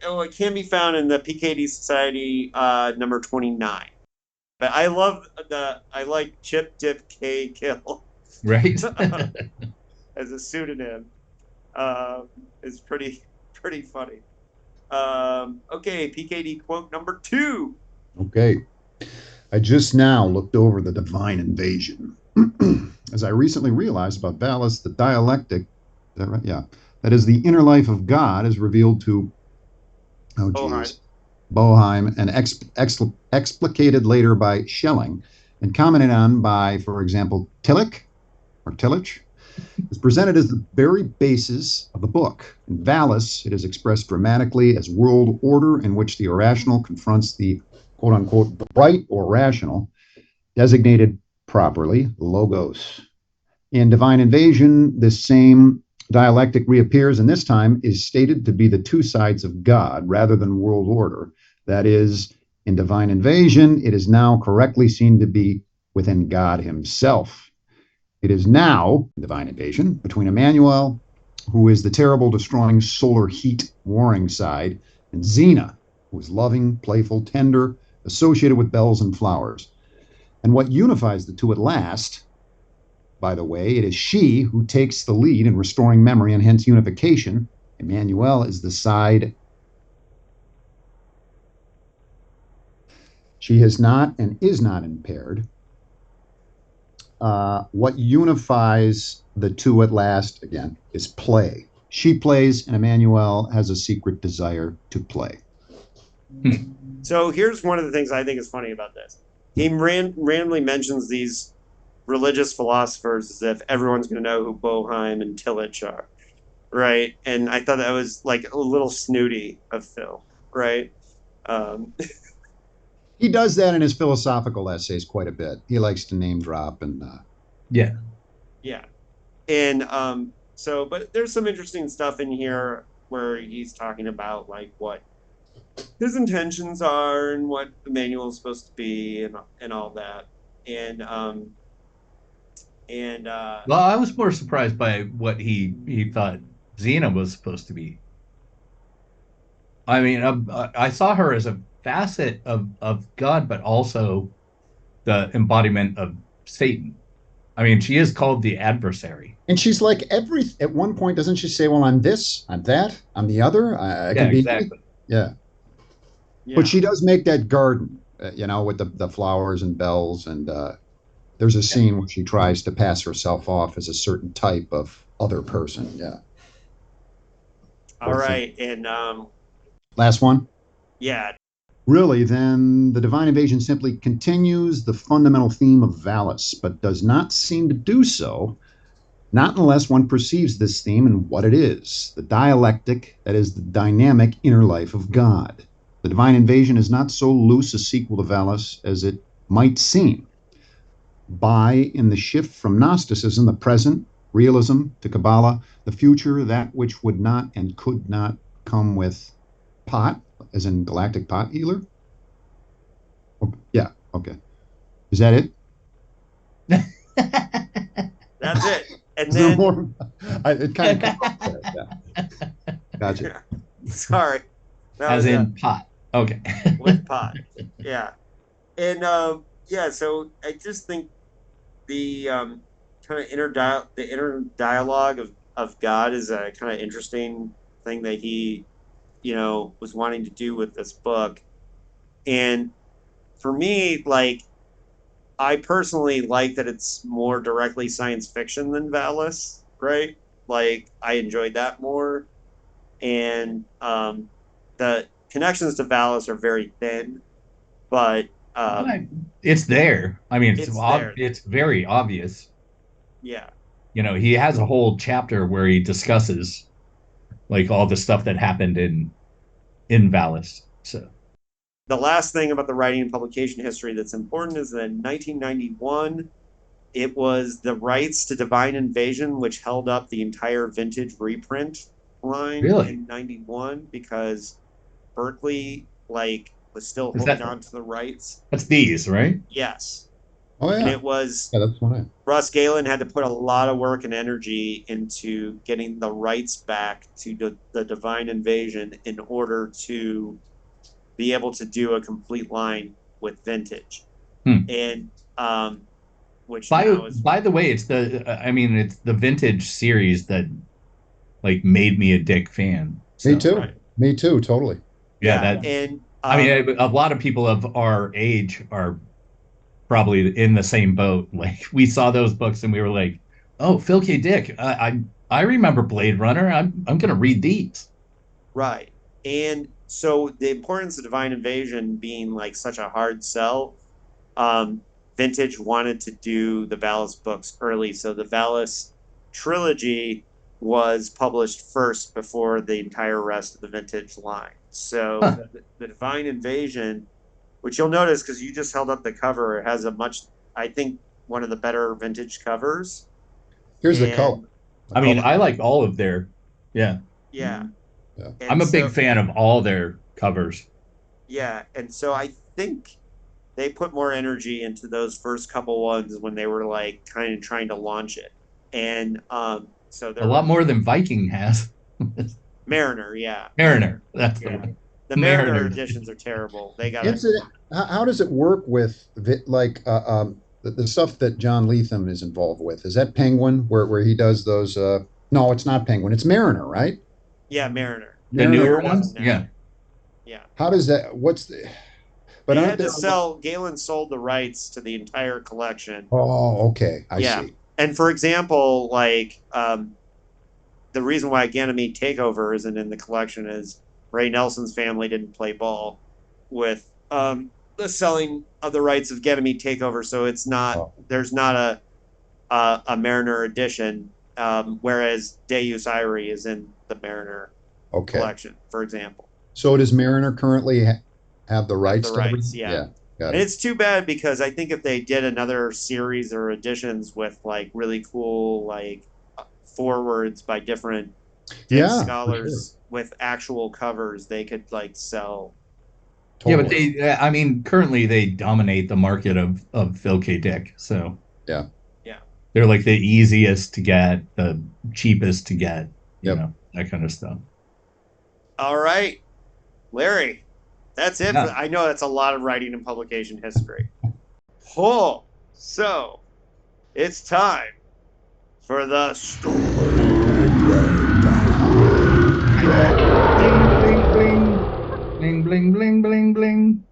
Oh, it can be found in the PKD Society number 29. But I like Chip Dip K Kill. Right? As a pseudonym. It's pretty funny. Okay, PKD quote number 2. Okay. I just now looked over the Divine Invasion. As I recently realized about Valis, the dialectic, is that right? Yeah. That is the inner life of God is revealed to, Boheim, and explicated later by Schelling, and commented on by, for example, Tillich, is presented as the very basis of the book. In Valis, it is expressed dramatically as world order in which the irrational confronts the quote-unquote right or rational, designated properly logos. In Divine Invasion, this same dialectic reappears, and this time is stated to be the two sides of God rather than world order. That is, in Divine Invasion, it is now correctly seen to be within God himself. It is now, Divine Invasion, between Emmanuel, who is the terrible, destroying solar heat warring side, and Xena, who is loving, playful, tender, associated with bells and flowers. And what unifies the two at last, by the way, it is she who takes the lead in restoring memory and hence unification. Emmanuel is the side she has not and is not impaired. What unifies the two at last, again, is play. She plays, and Emmanuel has a secret desire to play. So here's one of the things I think is funny about this. He randomly mentions these religious philosophers as if everyone's going to know who Boheim and Tillich are, right? And I thought that was like a little snooty of Phil, right? He does that in his philosophical essays quite a bit. He likes to name drop and Yeah. And so, but there's some interesting stuff in here where he's talking about like what his intentions are and what the manual is supposed to be and all that. Well, I was more surprised by what he thought Xena was supposed to be. I mean, I saw her as a facet of God, but also the embodiment of Satan. I mean, she is called the adversary. And she's like at one point, doesn't she say, well, I'm this, I'm that, I'm the other. I can be exactly. Yeah. But she does make that garden, with the flowers and bells. And there's a scene where she tries to pass herself off as a certain type of other person. Yeah. All right. And last one. Yeah. Really, then the Divine Invasion simply continues the fundamental theme of Valis, but does not seem to do so, not unless one perceives this theme in what it is, the dialectic, that is, the dynamic inner life of God. The Divine Invasion is not so loose a sequel to Valis as it might seem. by in the shift from Gnosticism, the present, realism, to Kabbalah, the future, that which would not and could not come with pot, as in galactic pot healer? Yeah, okay. Is that it? That's it. And Is there then more? It kind of yeah. Gotcha. sorry. That As was in pot. Okay. with pot. Yeah. And yeah, so I just think the kind of inner dialogue of God is a kind of interesting thing that he, was wanting to do with this book. And for me, like, I personally like that it's more directly science fiction than Valis, right? Like, I enjoyed that more. And the connections to Valis are very thin, but It's there. I mean, it's there. it's very obvious. Yeah. He has a whole chapter where he discusses like all the stuff that happened in Valis. So The last thing about the writing and publication history that's important is that in 1991, it was the rights to Divine Invasion which held up the entire vintage reprint line Really? in 91 because Berkeley was still Is holding that- on to the rights. that's these, right? Yes. Oh And yeah. it was Yeah, that's one. Russ Galen had to put a lot of work and energy into getting the rights back to the Divine Invasion in order to be able to do a complete line with vintage. And which now is By the way, it's it's the vintage series that like made me a Dick fan. Me too. Right. Me too. Totally. Yeah, and a lot of people of our age are probably in the same boat. Like we saw those books and we were like, "Oh, Phil K. Dick, I remember Blade Runner. I'm gonna read these." right. And so the importance of Divine Invasion being like such a hard sell, Vintage wanted to do the Valis books early, so the Valis trilogy was published first before the entire rest of the Vintage line. So the Divine Invasion, which you'll notice because you just held up the cover, it has I think, one of the better Vintage covers. Here's the color. I like all of their, yeah. Yeah. Yeah. I'm a big fan of all their covers. Yeah, and so I think they put more energy into those first couple ones when they were like kind of trying to launch it. And so a lot more than Viking has. Mariner, yeah. Mariner, that's the one. The Mariner editions are terrible. They got How does it work with the stuff that John Lethem is involved with? Is that Penguin where he does those? No, it's not Penguin. It's Mariner, right? Yeah, Mariner. The newer ones, yeah. Yeah. How does that? What's the? But they had to sell. Galen sold the rights to the entire collection. Oh, okay. I see. And for example, like the reason why Ganymede Takeover isn't in the collection is Ray Nelson's family didn't play ball with the selling of the rights of Ganymede Takeover, so it's not. Oh. There's not a Mariner edition, whereas Deus Irae is in the Mariner collection, for example. So does Mariner currently have the rights? The rights, yeah. And it's too bad because I think if they did another series or editions with like really cool like forewords by different scholars with actual covers, they could like sell. Totally. Yeah, but currently they dominate the market of Phil K. Dick. So yeah, they're like the easiest to get, the cheapest to get, you know, that kind of stuff. All right, Larry. That's it. Yeah. I know that's a lot of writing and publication history. Oh, so it's time for the story. Bling, bling, bling, bling, bling.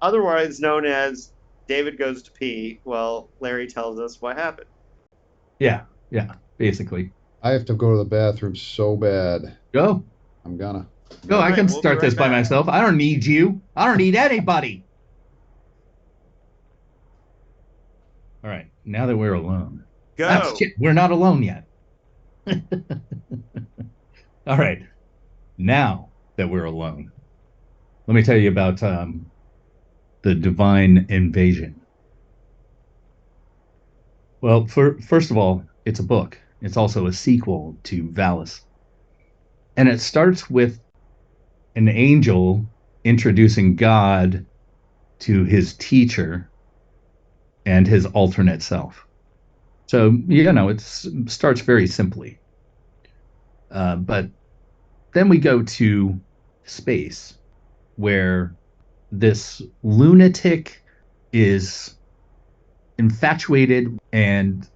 Otherwise known as David Goes to Pee. Well, Larry tells us what happened. Yeah, basically. I have to go to the bathroom so bad. Go. I'm gonna. No, I can start this by myself. I don't need you. I don't need anybody. All right. Now that we're alone. Go. We're not alone yet. All right. Now that we're alone, let me tell you about the Divine Invasion. Well, first of all, it's a book. It's also a sequel to Valis. And it starts with an angel introducing God to his teacher and his alternate self. So, it starts very simply. But then we go to space, where this lunatic is infatuated and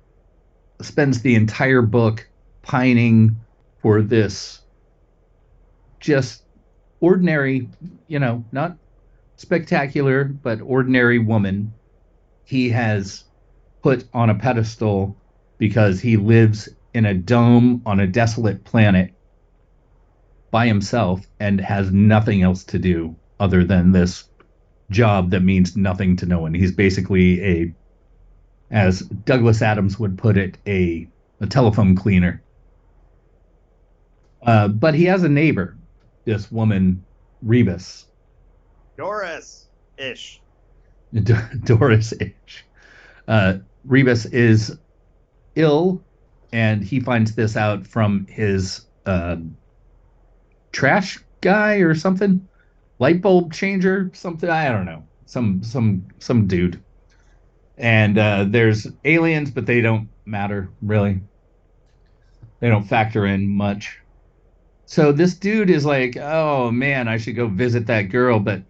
spends the entire book pining for this just ordinary, not spectacular, but ordinary woman he has put on a pedestal because he lives in a dome on a desolate planet by himself and has nothing else to do other than this job that means nothing to no one. He's basically as Douglas Adams would put it, a telephone cleaner. But he has a neighbor, this woman, Rebus. Doris-ish. Doris-ish. Rebus is ill, and he finds this out from his trash guy or something, light bulb changer, something. I don't know, some dude. And there's aliens, but they don't matter really. They don't factor in much. So this dude is like, oh man, I should go visit that girl, but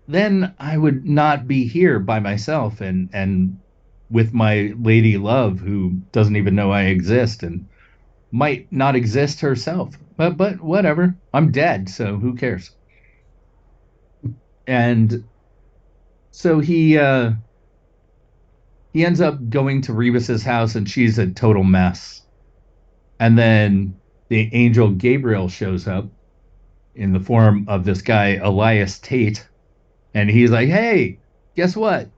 then I would not be here by myself and with my lady love who doesn't even know I exist and might not exist herself. But whatever. I'm dead, so who cares? And so he ends up going to Rebus's house and she's a total mess. And then the angel Gabriel shows up in the form of this guy Elias Tate, and he's like, hey, guess what?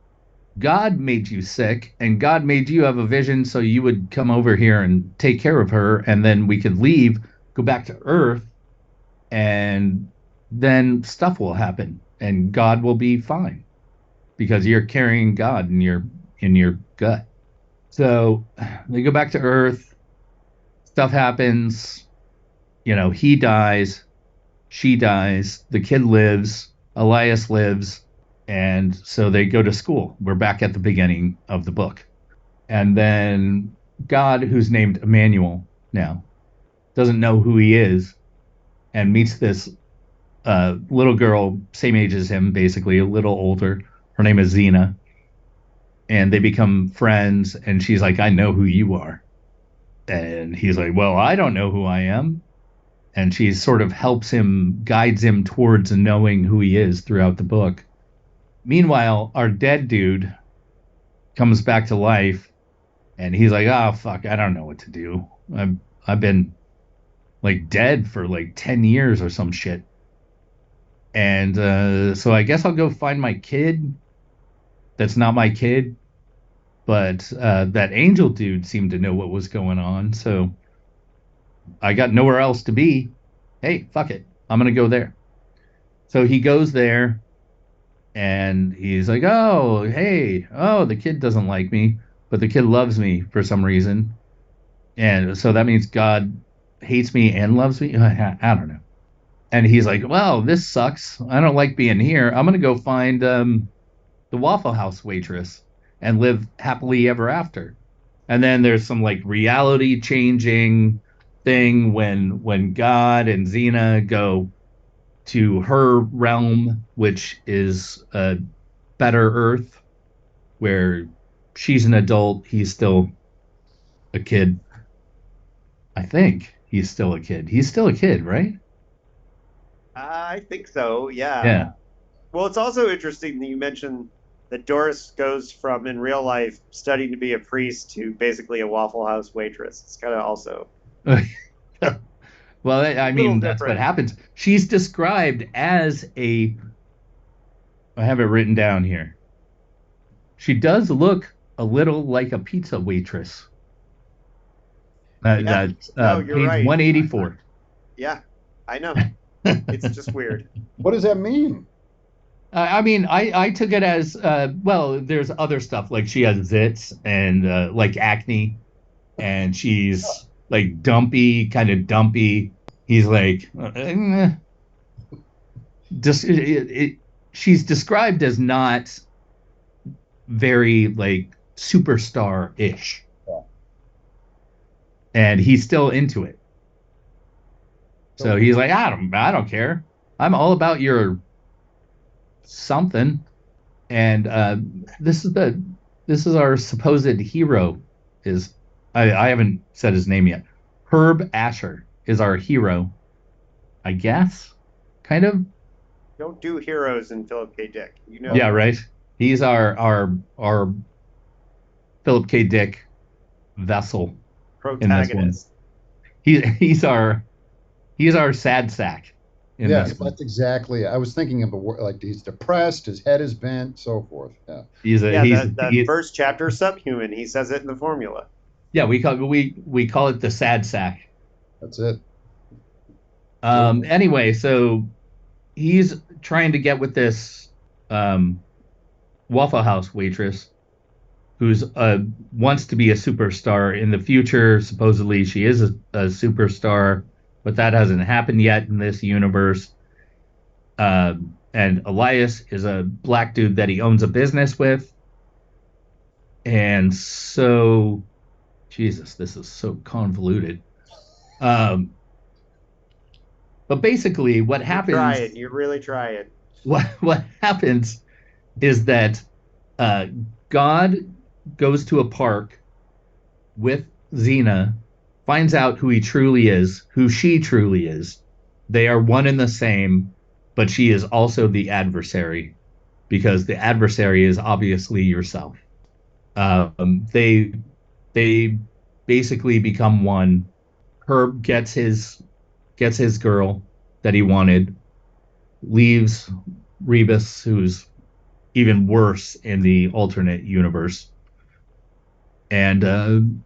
God made you sick, and God made you have a vision so you would come over here and take care of her, and then we could leave, go back to Earth, and then stuff will happen, and God will be fine because you're carrying God in your gut. So they go back to Earth. Stuff happens. He dies. She dies. The kid lives. Elias lives. And so they go to school. We're back at the beginning of the book. And then God, who's named Emmanuel now, doesn't know who he is and meets this little girl, same age as him, basically, a little older. Her name is Xena. And they become friends. And she's like, I know who you are. And he's like, well, I don't know who I am. And she sort of helps him, guides him towards knowing who he is throughout the book. Meanwhile, our dead dude comes back to life, and he's like, oh, fuck, I don't know what to do. I've been, like, dead for, like, 10 years or some shit. And so I guess I'll go find my kid. That's not my kid. But that angel dude seemed to know what was going on, so I got nowhere else to be. Hey, fuck it. I'm going to go there. So he goes there, and he's like, oh, hey, oh, the kid doesn't like me, but the kid loves me for some reason. And so that means God hates me and loves me? I don't know. And he's like, well, this sucks. I don't like being here. I'm going to go find the Waffle House waitress and live happily ever after. And then there's some like reality changing thing when God and Xena go to her realm, which is a better Earth, where she's an adult, he's still a kid. I think he's still a kid. He's still a kid, right? I think so, yeah. Yeah. Well, it's also interesting that you mentioned that Doris goes from, in real life, studying to be a priest to basically a Waffle House waitress. It's kind of also... Well, I mean, that's what happens. She's described as I have it written down here. She does look a little like a pizza waitress. That's no, page right. 184. Yeah, I know. It's just weird. What does that mean? I mean, I took it as well. There's other stuff like she has zits and like acne, and she's like dumpy, kind of dumpy. He's like, just she's described as not very like superstar ish, Yeah. and he's still into it. So So he's like, I don't care. I'm all about your something. And this is our supposed hero. Is I haven't said his name yet. Herb Asher is our hero, I guess, kind of. Don't do heroes in Philip K. Dick. You know. Yeah, right. He's our Philip K. Dick vessel in this one. Protagonist. He's our sad sack in yeah, this one. that's exactly. I was thinking of a word like he's depressed, his head is bent, so forth. Yeah. That first chapter, subhuman. He says it in the formula. Yeah, we call it the sad sack. That's it. Anyway, so he's trying to get with this Waffle House waitress who's wants to be a superstar in the future. Supposedly, she is a superstar, but that hasn't happened yet in this universe. And Elias is a black dude that he owns a business with, and so, Jesus, this is so convoluted. But basically, what happens? Try it. You really try it. What happens is that God goes to a park with Xena, finds out who he truly is, who she truly is. They are one and the same, but she is also the adversary, because the adversary is obviously yourself. They basically become one. Herb gets his girl that he wanted, leaves Rebus, who's even worse in the alternate universe, and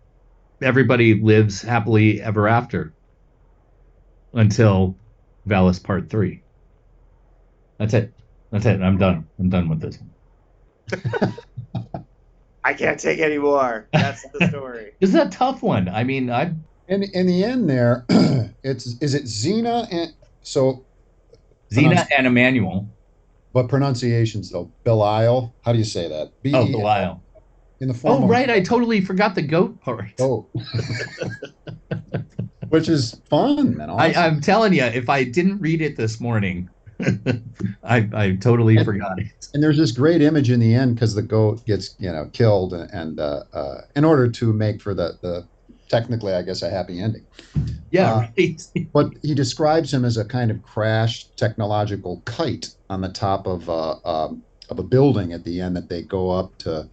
everybody lives happily ever after until Valis Part 3. That's it. I'm done with this. I can't take any more. That's the story. This is a tough one. I mean, In the end, there, is it Xena and so Xena and Emmanuel. But pronunciations though, Belial. How do you say that? Oh, Belial. In the form. Oh, right. I totally forgot the goat part. Oh. Which is fun and awesome. I'm telling you, if I didn't read it this morning, I totally forgot it. And there's this great image in the end because the goat gets killed and in order to make for the technically, I guess, a happy ending. Yeah, right. But he describes him as a kind of crashed technological kite on the top of a building at the end that they go up to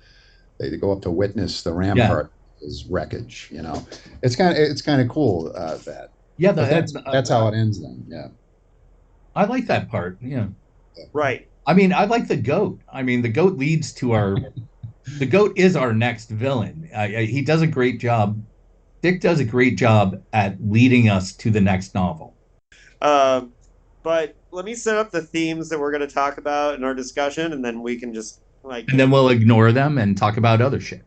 witness the rampart is wreckage. It's kind of cool that. Yeah, that's how it ends then. Yeah. I like that part. Yeah. Right. I mean, I like the goat. I mean, the goat leads to the goat is our next villain. He does a great job. Dick does a great job at leading us to the next novel. But let me set up the themes that we're going to talk about in our discussion, and then we can just and then we'll ignore them and talk about other shit.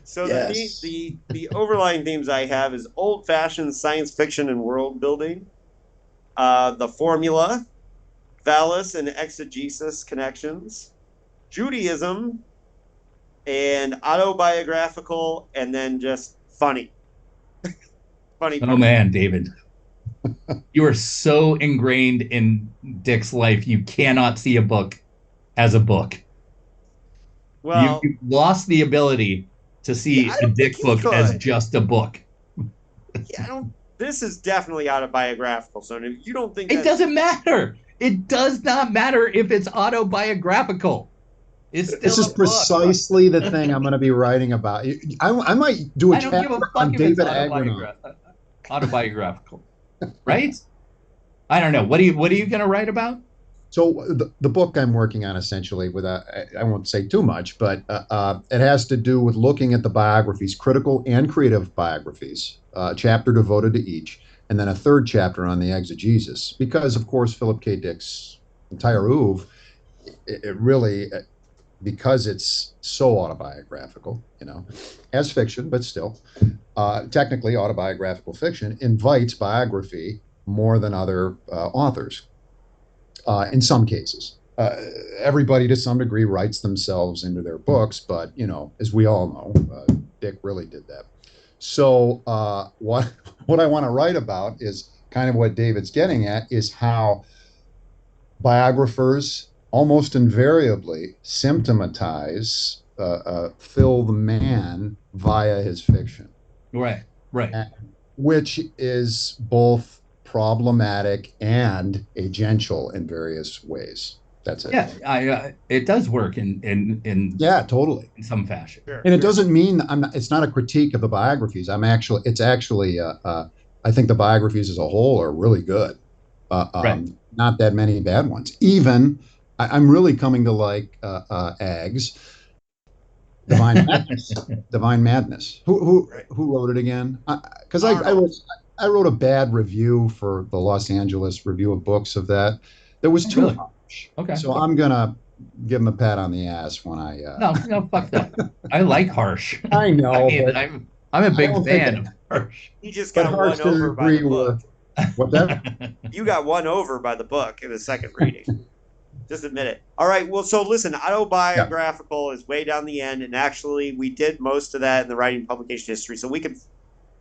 So the overlying themes I have is old-fashioned science fiction and world building, the formula, Valis and exegesis connections, Judaism, and autobiographical, and then just funny. Funny. Oh man, David. You are so ingrained in Dick's life, you cannot see a book as a book. Well, you've lost the ability to see a Dick book as just a book. Yeah, this is definitely autobiographical, so if you don't think it doesn't matter. It does not matter if it's autobiographical. This is precisely the thing I'm going to be writing about. I might do a chapter on David Agron. Autobiographical, right? I don't know. What are you going to write about? So the book I'm working on essentially, I won't say too much, but it has to do with looking at the biographies, critical and creative biographies, a chapter devoted to each, and then a third chapter on the exegesis, because of course Philip K. Dick's entire oeuvre, it really, because it's so autobiographical, as fiction, but still, technically autobiographical fiction, invites biography more than other authors in some cases. Everybody to some degree writes themselves into their books, but as we all know, Dick really did that. So what I want to write about is kind of what David's getting at, is how biographers almost invariably symptomatize Phil the man via his fiction. Right. Which is both problematic and agential in various ways. That's it. Yeah, it does work in yeah, totally, in some fashion. Sure, and it doesn't mean it's not a critique of the biographies. It's actually I think the biographies as a whole are really good. Right. Not that many bad ones. Even I'm really coming to like Ag's Divine Madness. Divine Madness. Who wrote it again? Because I wrote a bad review for the Los Angeles Review of Books of that. That was too harsh. Okay. So I'm gonna give him a pat on the ass when I. No, fuck that. I like harsh. I know. I mean, I'm a big fan of harsh. You just got won over by the book. What that? You got won over by the book in the second reading. Just admit it. All right. Well, so listen, autobiographical is way down the end, and actually, we did most of that in the writing publication history, so can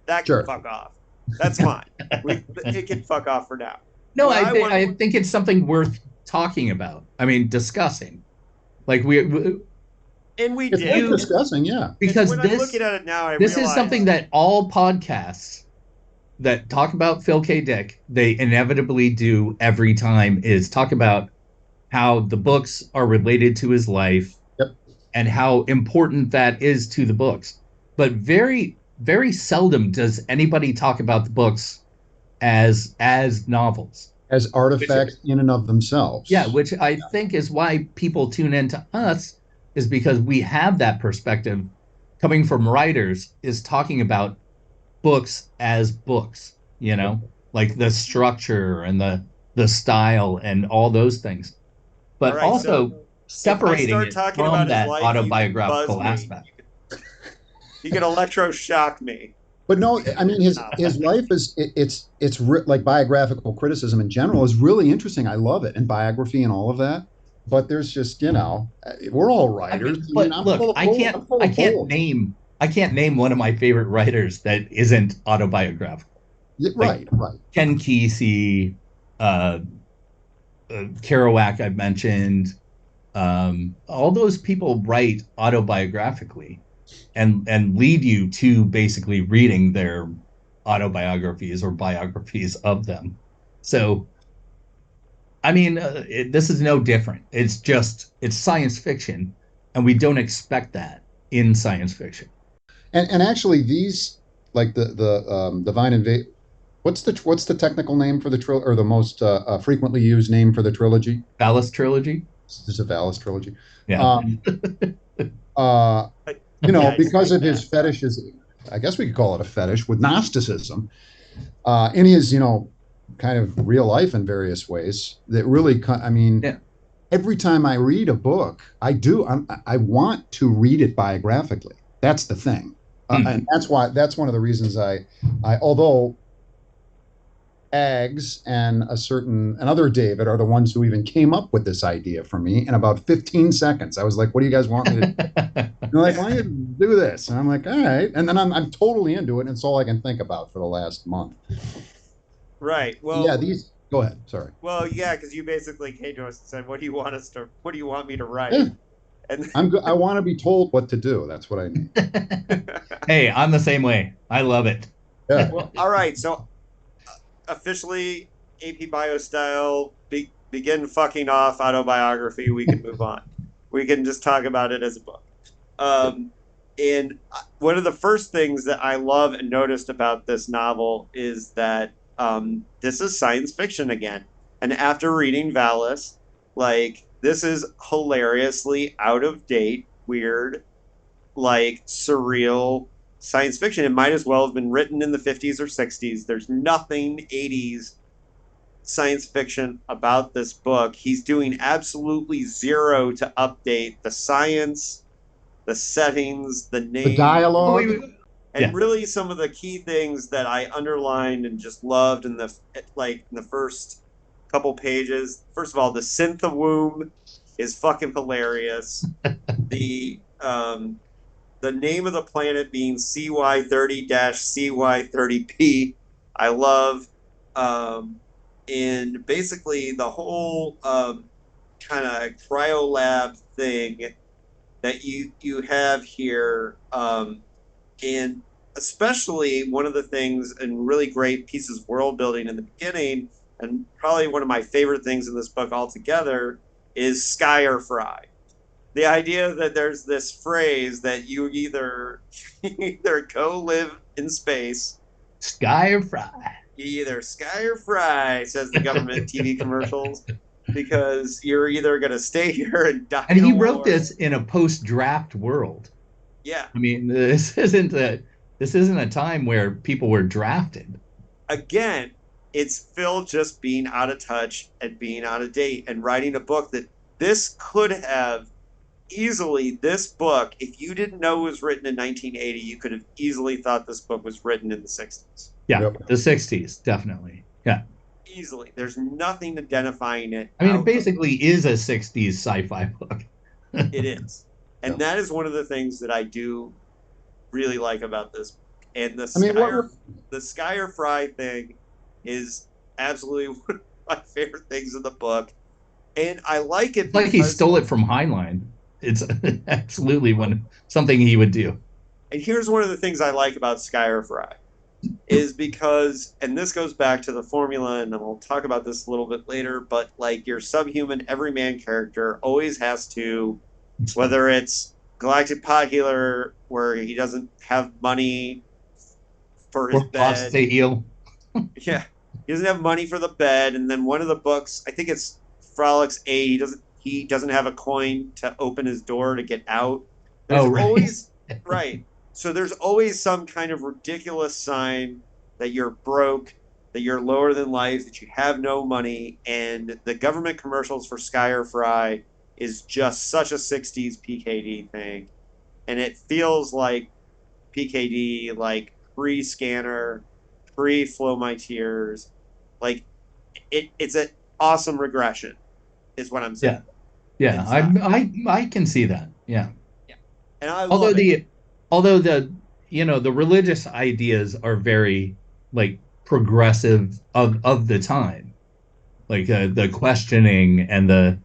fuck off. That's fine. It can fuck off for now. No, I think it's something worth talking about. I mean, discussing. Like we did discussing, yeah. Because when I'm looking at it now, this is something that all podcasts that talk about Phil K. Dick, they inevitably do every time, is talk about how the books are related to his life. Yep. And how important that is to the books. But very, very seldom does anybody talk about the books as novels. As artifacts in and of themselves. Yeah, which I think is why people tune into us, is because we have that perspective coming from writers, is talking about books as books, like the structure and the style and all those things. But also separating it from that autobiographical aspect. You can electroshock me. But no, I mean his life is like biographical criticism in general is really interesting. I love it, and biography and all of that. But there's just we're all writers. I can't name one of my favorite writers that isn't autobiographical. Right. Ken Kesey, Kerouac, I've mentioned. All those people write autobiographically. And lead you to basically reading their autobiographies or biographies of them. So, I mean, this is no different. It's science fiction, and we don't expect that in science fiction. And actually, these, like the Divine Invasion, what's the technical name for the trilogy, or the most frequently used name for the trilogy? Valis trilogy. This is a Valis trilogy. Yeah. Because of his fetishes, I guess we could call it a fetish with Gnosticism, in his, kind of real life in various ways, that really, every time I read a book, I want to read it biographically. That's the thing. And that's one of the reasons I although Aggs and another David are the ones who even came up with this idea for me in about 15 seconds. I was like, what do you guys want me to do? They're like, why don't you do this? And I'm like, all right. And then I'm totally into it. And it's all I can think about for the last month. Right. Well, yeah, go ahead. Sorry. Well, yeah, because you basically came to us and said, what do you want me to write? Yeah. And I want to be told what to do. That's what I need. Hey, I'm the same way. I love it. Yeah. Well, all right. So officially AP Bio style, begin fucking off autobiography. We can move on. We can just talk about it as a book. And one of the first things that I love and noticed about this novel is that this is science fiction again. And after reading Valis, this is hilariously out of date, weird, surreal science fiction. It might as well have been written in the 50s or 60s. There's nothing 80s science fiction about this book. He's doing absolutely zero to update the science, the settings, the The name, dialogue. and really some of the key things that I underlined and just loved in the first couple pages. First of all, the synth womb is fucking hilarious. The name of the planet being CY30-CY30P, I love. And basically the whole kind of cryolab thing that you have here, and especially one of the things and really great pieces of world building in the beginning, and probably one of my favorite things in this book altogether, is sky or fry. The idea that there's this phrase that you either go live in space, sky or fry. You either sky or fry, says the government TV commercials, because you're either going to stay here and die. And he wrote this in a post-draft world. Yeah. I mean, this isn't a time where people were drafted. Again, it's Phil just being out of touch and being out of date and writing a book that this could have easily, this book, if you didn't know it was written in 1980, you could have easily thought this book was written in the 60s. Yeah, yep. The 60s, definitely. Yeah. Easily. There's nothing identifying it. I mean, it basically is a 60s sci-fi book. It is. And that is one of the things that I do really like about this. And the sky or fry thing is absolutely one of my favorite things in the book. And I like it. It's like he stole it from Heinlein. It's absolutely something he would do. And here's one of the things I like about Sky or Fry is because, and this goes back to the formula, and we'll talk about this a little bit later, but like your subhuman everyman character always has to, whether it's Galactic Pot Healer, where he doesn't have money for his bed. To heal. Yeah. He doesn't have money for the bed, and then one of the books, I think it's Frolic's 8, he doesn't have a coin to open his door to get out. There's always right. So there's always some kind of ridiculous sign that you're broke, that you're lower than life, that you have no money, and the government commercials for Sky or Fry is just such a 60s PKD thing. And it feels like PKD, like pre-scanner, pre-Flow My Tears. Like it's an awesome regression, is what I'm saying. Yeah, I can see that. Yeah. And I although the religious ideas are very like progressive of the time, like the questioning and the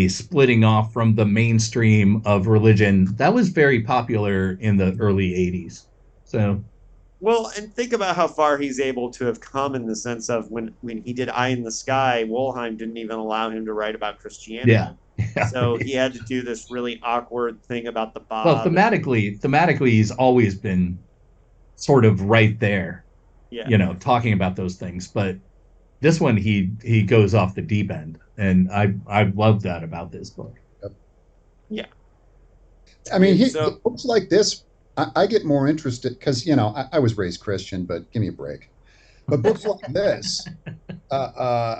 splitting off from the mainstream of religion, that was very popular in the early 80s. So well, and think about how far he's able to have come in the sense of when he did Eye in the Sky, Wollheim didn't even allow him to write about Christianity. Yeah. So he had to do this really awkward thing about the Bob. Well, thematically, he's always been sort of right there, talking about those things. But this one, he goes off the deep end, and I love that about this book. Yep. Yeah. I mean, books like this, I get more interested because, I was raised Christian, but give me a break. But books like this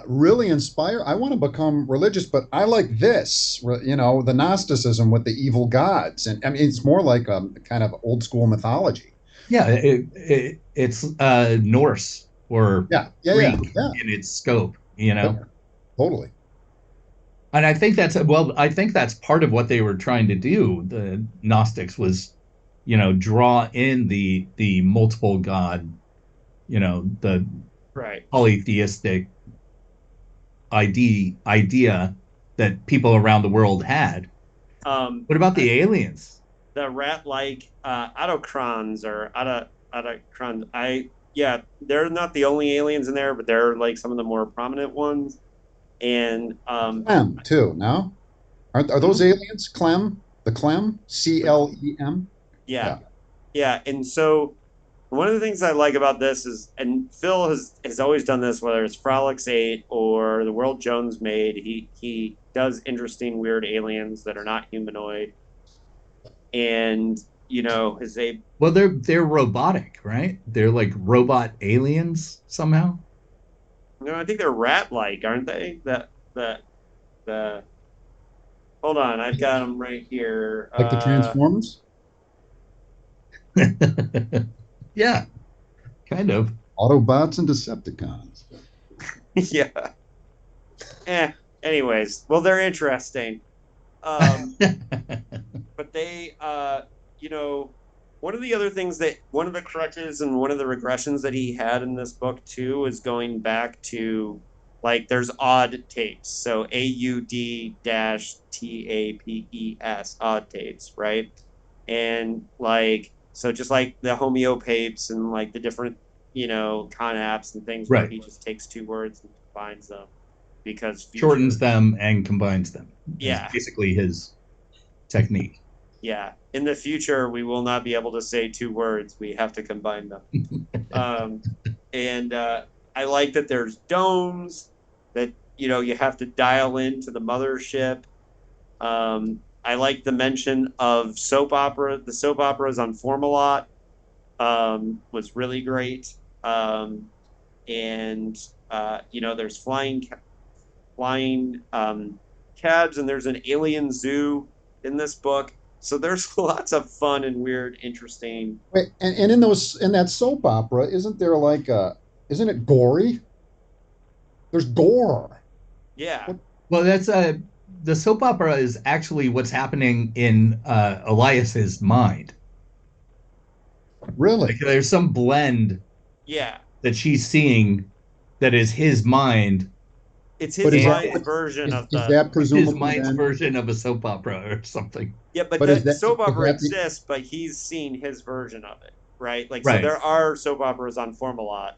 really inspire. I want to become religious, but I like this, the Gnosticism with the evil gods. And I mean, it's more like a kind of old school mythology. Yeah, it's Norse or Greek in its scope, Totally. And I think that's part of what they were trying to do. The Gnostics was, draw in the multiple god, the polytheistic idea that people around the world had. What about the aliens? The rat-like autocrons or autocrons. They're not the only aliens in there, but they're like some of the more prominent ones. And Clem too. No, are those aliens? Clem, the Clem, CLEM. Yeah. And so one of the things I like about this is, and Phil has always done this, whether it's Frolic's 8 or the world Jones made, he does interesting, weird aliens that are not humanoid. And, they're robotic, right? They're like robot aliens somehow. No, I think they're rat-like, aren't they? The hold on, I've got them right here. Like the Transformers? Yeah, kind of. Autobots and Decepticons. Yeah. Anyways, well, they're interesting. But they, you know, one of the other things that one of the crutches and one of the regressions that he had in this book too is going back to like there's odd tapes. So AUD-TAPES, odd tapes, right? And like so just like the homeopapes and like the different, con apps and things where Right. he just takes two words and combines them because Shortens them and combines them. Yeah. Is basically his technique. Yeah. In the future, we will not be able to say two words. We have to combine them. And I like that there's domes that, you have to dial into the mothership. I like the mention of soap opera. The soap operas on Formalot was really great. And, there's flying cabs, and there's an alien zoo in this book. So there's lots of fun and weird, interesting. Wait, and in that soap opera, isn't it gory? There's gore. Yeah. Well, that's the soap opera is actually what's happening in Elias's mind. Really? Like, there's some blend Yeah. that she's seeing that is his mind. It's his mind's version of is that presumably his mind's then, version of a soap opera or something. Yeah, but is the that, soap is opera that the- exists, but he's seen his version of it, right? Like, so Right. there are soap operas on Formalot.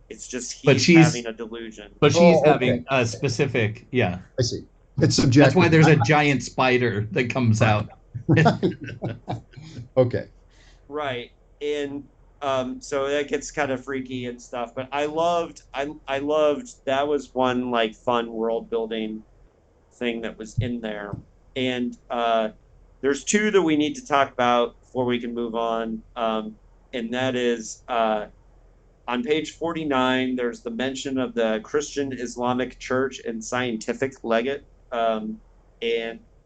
It's just But he's she's- having a delusion. But she's Oh, okay. having a specific, yeah. I see. It's subjective. That's why there's a giant spider that comes out. Okay. Right. And so that gets kind of freaky and stuff. But I loved that was one like fun world building thing that was in there. And there's two that we need to talk about before we can move on. And that is on page 49, there's the mention of the Christian Islamic Church and Scientific Legate. And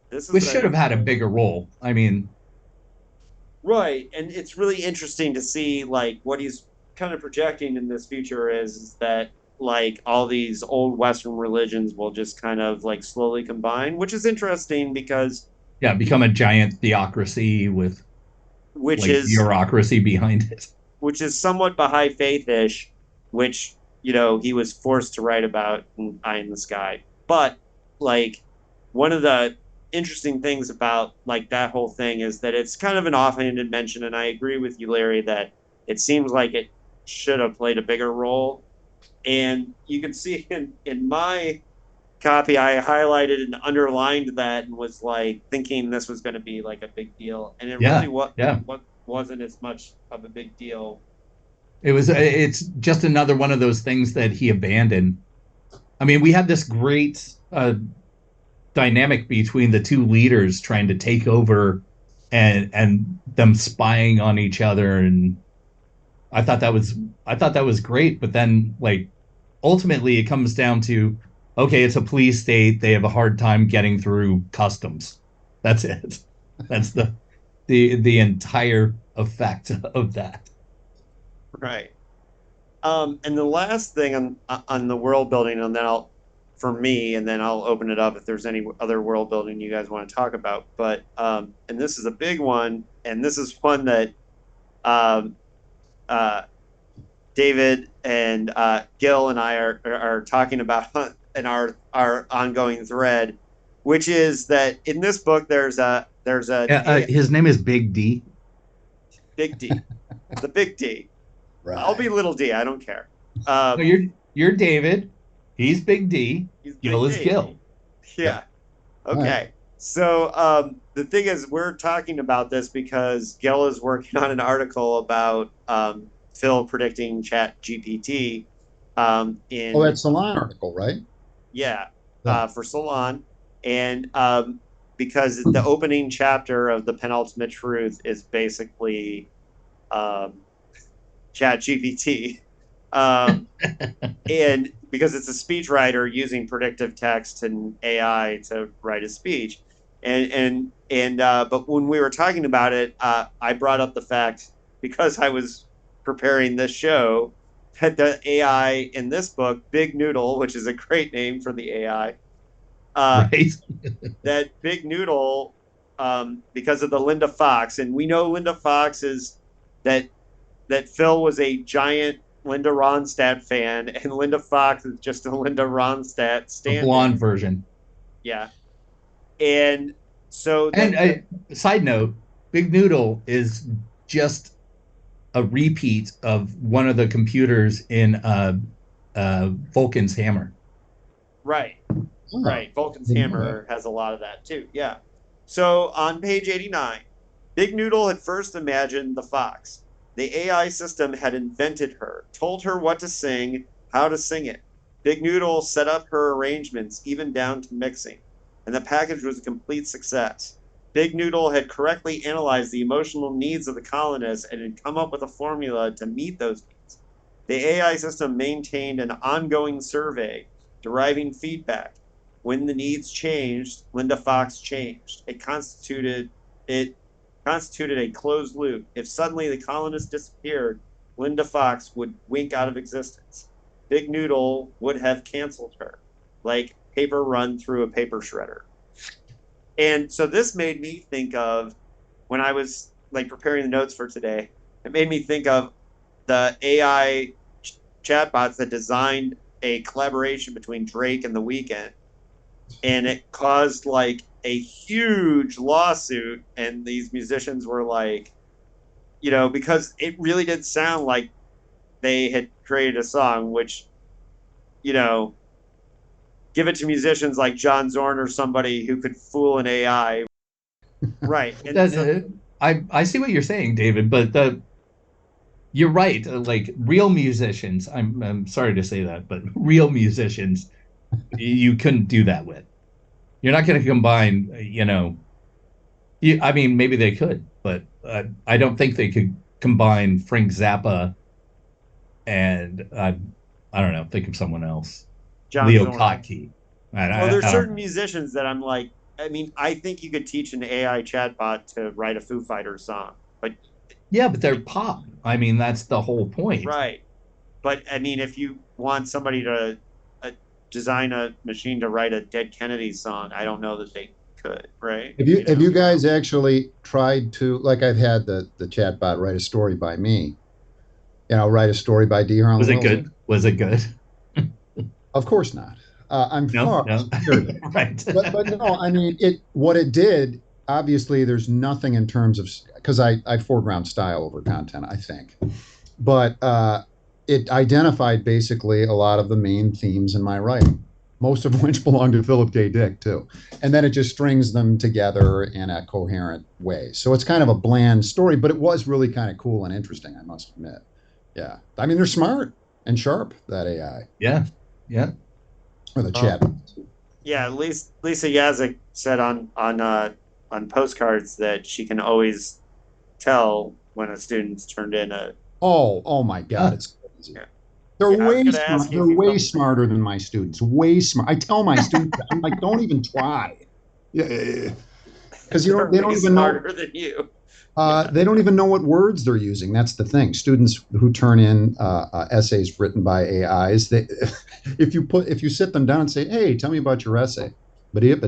this is Which should have had a bigger role. I mean, right. And it's really interesting to see like what he's kind of projecting in this future is that like all these old Western religions will just kind of like slowly combine, which is interesting because yeah, become a giant theocracy with which like is bureaucracy behind it. which is somewhat Baha'i faith-ish, which he was forced to write about in Eye in the Sky. But like one of the interesting things about like that whole thing is that it's kind of an offhanded mention, and I agree with you, Larry, that it seems like it should have played a bigger role. And you can see in my copy, I highlighted and underlined that and was like thinking this was going to be like a big deal, and it really wasn't as much of a big deal. It's just another one of those things that he abandoned. I mean, we had this great dynamic between the two leaders trying to take over and them spying on each other, and I thought that was great. But then like ultimately it comes down to, okay, it's a police state, they have a hard time getting through customs. That's it. That's the entire effect of that. Right. And the last thing on the world building, and then I'll open it up if there's any other world building you guys want to talk about. But and this is a big one, and this is one that David and Gill and I are talking about in our ongoing thread, which is that in this book there's a his name is Big D. Big D, the Big D. Right. I'll be Little D. I don't care. No, you're David. He's Big D. Gill is Gill. Yeah. Okay. Right. So the thing is, we're talking about this because Gill is working on an article about Phil predicting Chat GPT. That Salon article, right? Yeah, for Salon. And because the opening chapter of the penultimate truth is basically Chat GPT. And because it's a speech writer using predictive text and AI to write a speech. But when we were talking about it, I brought up the fact, because I was preparing this show, that the AI in this book, Big Noodle, which is a great name for the AI, Right. that Big Noodle, because of the Linda Fox, and we know Linda Fox is that Phil was a giant Linda Ronstadt fan, and Linda Fox is just a Linda Ronstadt A stand-in. blonde version. Yeah. And so And side note, Big Noodle is just a repeat of one of the computers in Vulcan's Hammer. right. Oh, Right. Vulcan's didn't know Hammer has a lot of that too. Yeah. So on page 89, Big Noodle had first imagined the fox. The AI system had invented her, told her what to sing, how to sing it. Big Noodle set up her arrangements, even down to mixing, and the package was a complete success. Big Noodle had correctly analyzed the emotional needs of the colonists and had come up with a formula to meet those needs. The AI system maintained an ongoing survey, deriving feedback. When the needs changed, Linda Fox changed. It constituted a closed loop. If suddenly the colonists disappeared, Linda Fox would wink out of existence. Big Noodle would have canceled her, like paper run through a paper shredder. And so this made me think of, when I was like preparing the notes for today, it made me think of the AI chatbots that designed a collaboration between Drake and The Weeknd, and it caused like a huge lawsuit, and these musicians were like, because it really did sound like they had created a song, which, give it to musicians like John Zorn or somebody who could fool an AI. Right. And I see what you're saying, David, but you're right. Like real musicians, I'm sorry to say that, but real musicians, you couldn't do that with. You're not going to combine, I mean, maybe they could, but I don't think they could combine Frank Zappa and I don't know, think of someone else. John Leo Zorn. Kottke. Well, there's certain musicians that I'm like, I mean, I think you could teach an AI chatbot to write a Foo Fighters song, but yeah, but they're pop. I mean, that's the whole point. right. But I mean, if you want somebody to design a machine to write a Dead Kennedy song, I don't know that they could, right? Have you guys actually tried to, like, I've had the chatbot write a story by me, write a story by Harlan Was it Wilson. good? Was it good? Of course not. I'm No. scared. Right. But no, I mean, what it did, obviously there's nothing in terms of, because I foreground style over content, I think. But it identified basically a lot of the main themes in my writing, most of which belong to Philip K. Dick too. And then it just strings them together in a coherent way. So it's kind of a bland story, but it was really kind of cool and interesting, I must admit. Yeah. I mean, they're smart and sharp, that AI. Yeah. Yeah. Or the chat. Yeah, Lisa Yazik said on postcards that she can always tell when a student's turned in a. Oh my God, it's crazy. Yeah. They're Yeah, way smart. They're way smarter than my students. Way smart. I tell my students, I'm like, don't even try. Yeah, because they don't even know. Smarter than you. They don't even know what words they're using. That's the thing. Students who turn in essays written by AIs, if you sit them down and say, "Hey, tell me about your essay," but they don't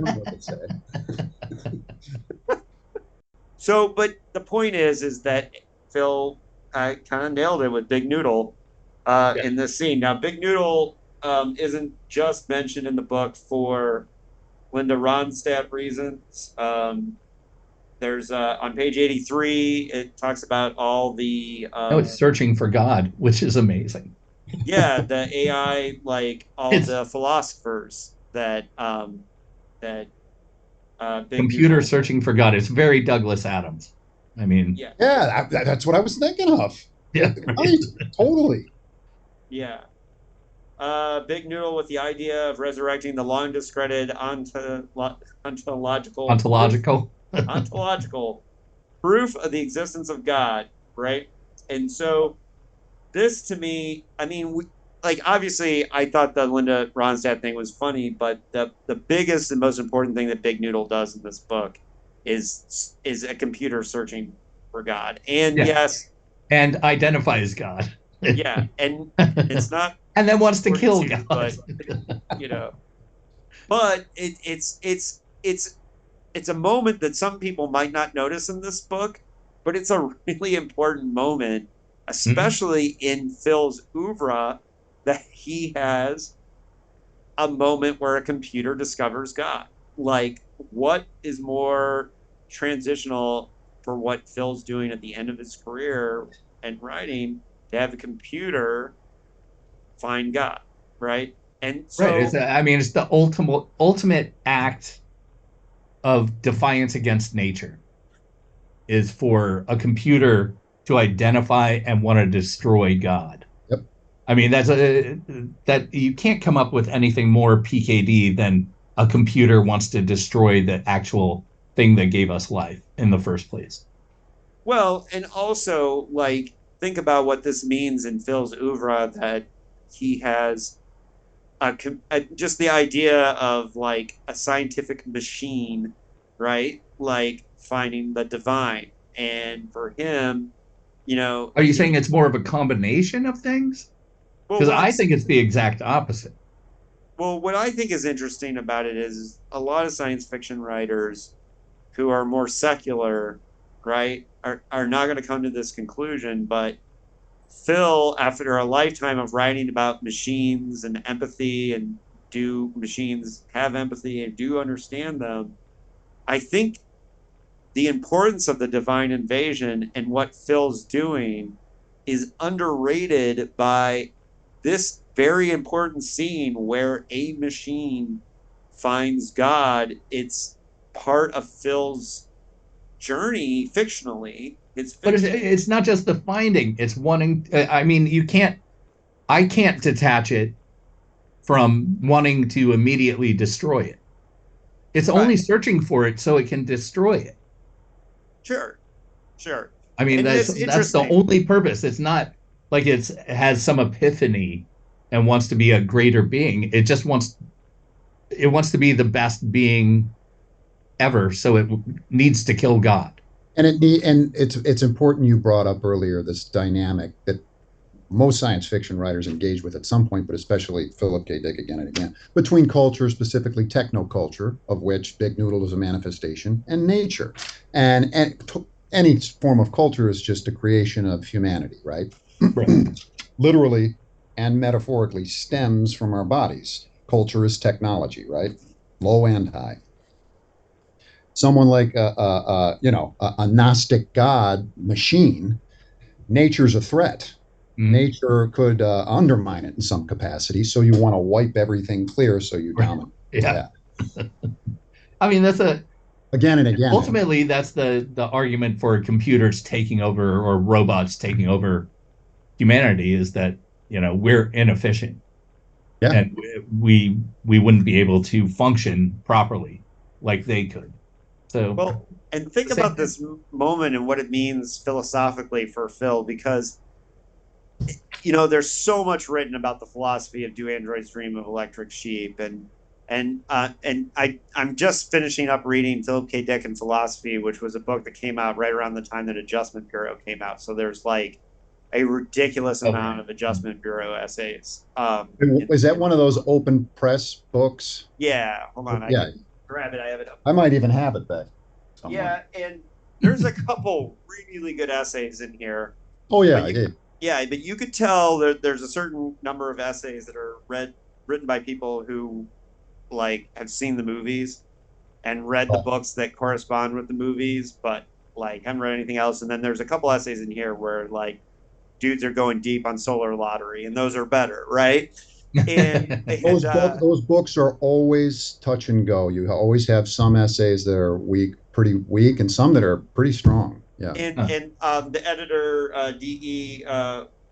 know what to say. So, but the point is that Phil kind of nailed it with Big Noodle in this scene. Now, Big Noodle isn't just mentioned in the book for Linda Ronstadt reasons. There's on page 83, it talks about all the. It's searching for God, which is amazing. Yeah, the AI, like all the philosophers that Big computer Noodle. searching for God. It's very Douglas Adams. I mean, yeah, that's what I was thinking of. Yeah, right. Totally. Yeah. Big Noodle with the idea of resurrecting the long discredited ontological proof of the existence of God, right? And so this to me, I mean, like, obviously, I thought the Linda Ronstadt thing was funny, but the biggest and most important thing that Big Noodle does in this book is a computer searching for God. And Yeah. yes, And identifies God. yeah, and it's not And then wants to kill important God. but you know, but it's a moment that some people might not notice in this book, but it's a really important moment, especially in Phil's oeuvre, that he has a moment where a computer discovers God. Like, what is more transitional for what Phil's doing at the end of his career and writing to have a computer find God, right? And Right. so, I mean, it's the ultimate act of defiance against nature is for a computer to identify and want to destroy God. Yep. I mean, that you can't come up with anything more PKD than a computer wants to destroy the actual thing that gave us life in the first place. well, and also, like, think about what this means in Phil's oeuvre, that he has just the idea of like a scientific machine, right? Like finding the divine. And for him, you know, Are you saying it's more of a combination of things? well, Because I think it's the exact opposite. what I think is interesting about it is a lot of science fiction writers who are more secular, right, are not going to come to this conclusion. But Phil, after a lifetime of writing about machines and empathy, and do machines have empathy and do understand them, I think the importance of the divine invasion and what Phil's doing is underrated by this very important scene where a machine finds God. It's part of Phil's journey fictionally. It's But fiction. it's not just the finding; it's wanting. I mean, you can't. I can't detach it from wanting to immediately destroy it. It's only Right. searching for it so it can destroy it. Sure. Sure. I mean, And it's that's the interesting. only purpose. It's not like it has some epiphany and wants to be a greater being. It wants to be the best being ever, so it needs to kill God. And it's important you brought up earlier this dynamic that most science fiction writers engage with at some point, but especially Philip K. Dick again and again, between culture, specifically technoculture, of which Big Noodle is a manifestation, and nature. And any form of culture is just a creation of humanity, right? Right. Literally and metaphorically stems from our bodies. Culture is technology, right? Low and high. Someone like a Gnostic god machine, nature's a threat. Mhm. Nature could undermine it in some capacity. So you want to wipe everything clear so you Right. dominate. Yeah. Yeah. I mean, that's a Again and again. ultimately that's the argument for computers taking over or robots taking over humanity is that, we're inefficient Yeah. and we wouldn't be able to function properly like they could. So Well, and think the same about thing. this moment and what it means philosophically for Phil, because there's so much written about the philosophy of "Do Androids Dream of Electric Sheep?" and I'm just finishing up reading Philip K. Dick and Philosophy, which was a book that came out right around the time that Adjustment Bureau came out. So there's like a ridiculous Oh amount yeah. of Adjustment Bureau essays. Is that one of those open press books? Yeah, hold on, I Yeah. can grab it. I have it up. I might even have it back somewhere. Yeah, and there's a couple really good essays in here. Oh, But yeah. you, Yeah. yeah, but you could tell there's a certain number of essays that are written by people who like have seen the movies and read the books that correspond with the movies, but like haven't read anything else. And then there's a couple essays in here where like dudes are going deep on solar lottery, and those are better, right? And and Those books are always touch and go. You always have some essays that are weak, pretty weak, and some that are pretty strong. Yeah. and the editor De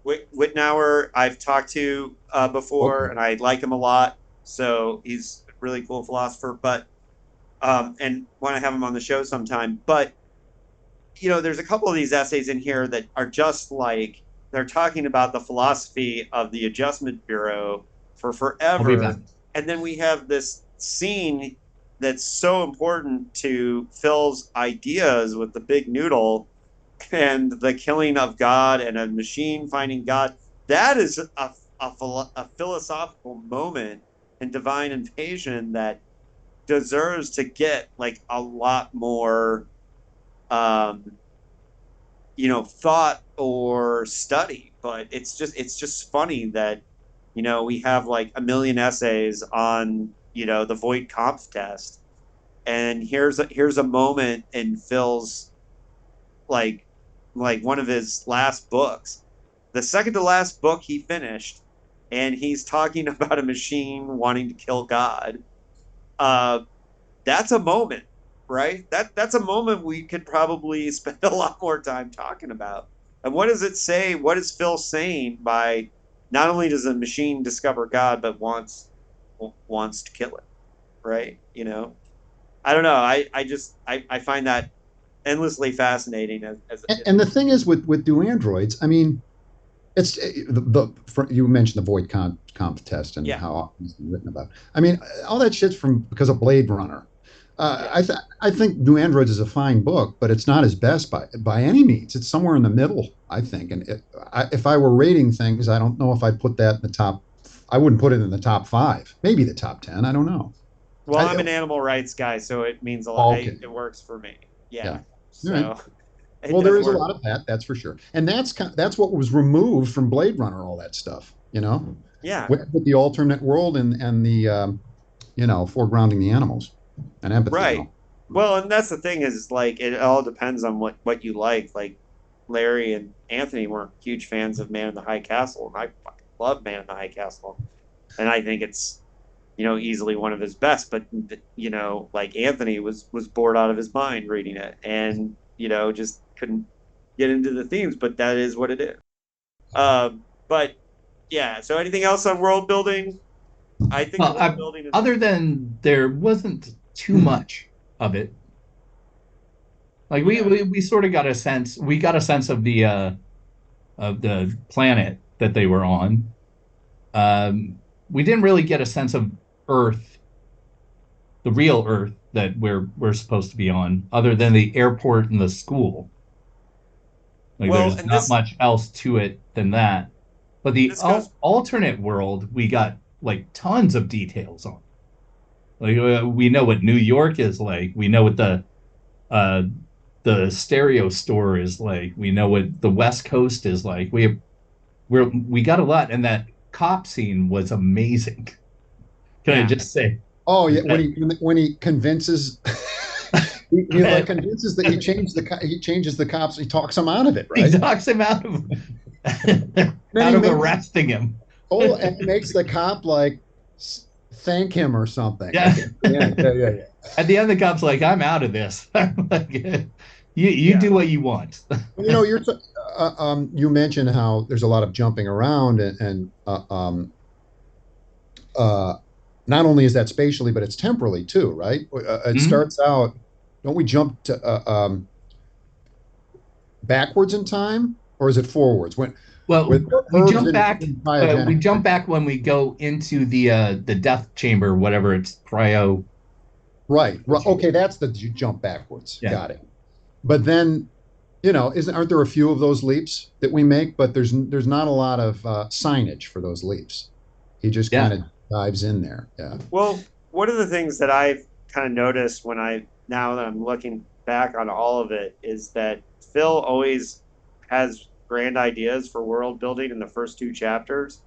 Wittenauer I've talked to before, Okay. and I like him a lot. So he's a really cool philosopher, but and want to have him on the show sometime. But there's a couple of these essays in here that are just like they're talking about the philosophy of the Adjustment Bureau for I'll be forever. back. And then we have this scene that's so important to Phil's ideas with the big noodle and the killing of God and a machine finding God. That is a philosophical moment in Divine Invasion that deserves to get like a lot more thought or study. But it's just funny that we have like a million essays on the Voight-Kampff test, and here's a moment in Phil's like one of his last books, the second to last book he finished, and he's talking about a machine wanting to kill God. That's a moment, right? That's a moment we could probably spend a lot more time talking about. And what does it say? What is Phil saying by not only does the machine discover God, but wants to kill it, right? I don't know. I find that endlessly fascinating. And the thing is with Do Androids, I mean, it's you mentioned the Voight-Kampff test and how often it's been written about. I mean, all that shit's because of Blade Runner. I think Do Androids is a fine book, but it's not his best by any means. It's somewhere in the middle, I think. And if I were rating things, I don't know if I'd put that in the top. I wouldn't put it in the top 5, maybe the top 10. I don't know. Well, I'm an animal rights guy, so it means a lot. Okay. It works for me. Yeah. So. Right. Well, there is a lot of that, that's for sure, and that's what was removed from Blade Runner, all that stuff, Yeah. with the alternate world and the foregrounding the animals and empathy. Right. Well, and that's the thing is like it all depends on what you like. Like Larry and Anthony weren't huge fans of Man in the High Castle, and I fucking love Man in the High Castle, and I think it's easily one of his best. But like Anthony was bored out of his mind reading it, and just couldn't get into the themes. But that is what it is. But yeah. So anything else on world building? I think world building is other than there wasn't too much of it. Like we sort of got a sense. We got a sense of the planet that they were on. We didn't really get a sense of Earth, the real Earth that we're supposed to be on, other than the airport and the school. Like there's not much else to it than that. But the alternate world, we got like tons of details on. Like we know what New York is like. We know what the stereo store is like. We know what the West Coast is like. We got a lot, and that cop scene was amazing. Can I just say? Oh yeah, when he convinces. He convinces that he changes the cops. He talks him out of it, right? He talks him out of arresting him. Oh, and he makes the cop like thank him or something. Yeah. Yeah. At the end, the cop's like, "I'm out of this." Like, you do what you want. You mentioned how there's a lot of jumping around and not only is that spatially, but it's temporally too, right? It starts out. Don't we jump to backwards in time, or is it forwards? We jump back. We jump back when we go into the death chamber, whatever it's cryo. Right. Okay, that's the jump backwards. Yeah. Got it. But then, aren't there a few of those leaps that we make? But there's not a lot of signage for those leaps. He just kind of dives in there. Yeah. Well, one of the things that I've kind of noticed now that I'm looking back on all of it is that Phil always has grand ideas for world building in the first 2 chapters,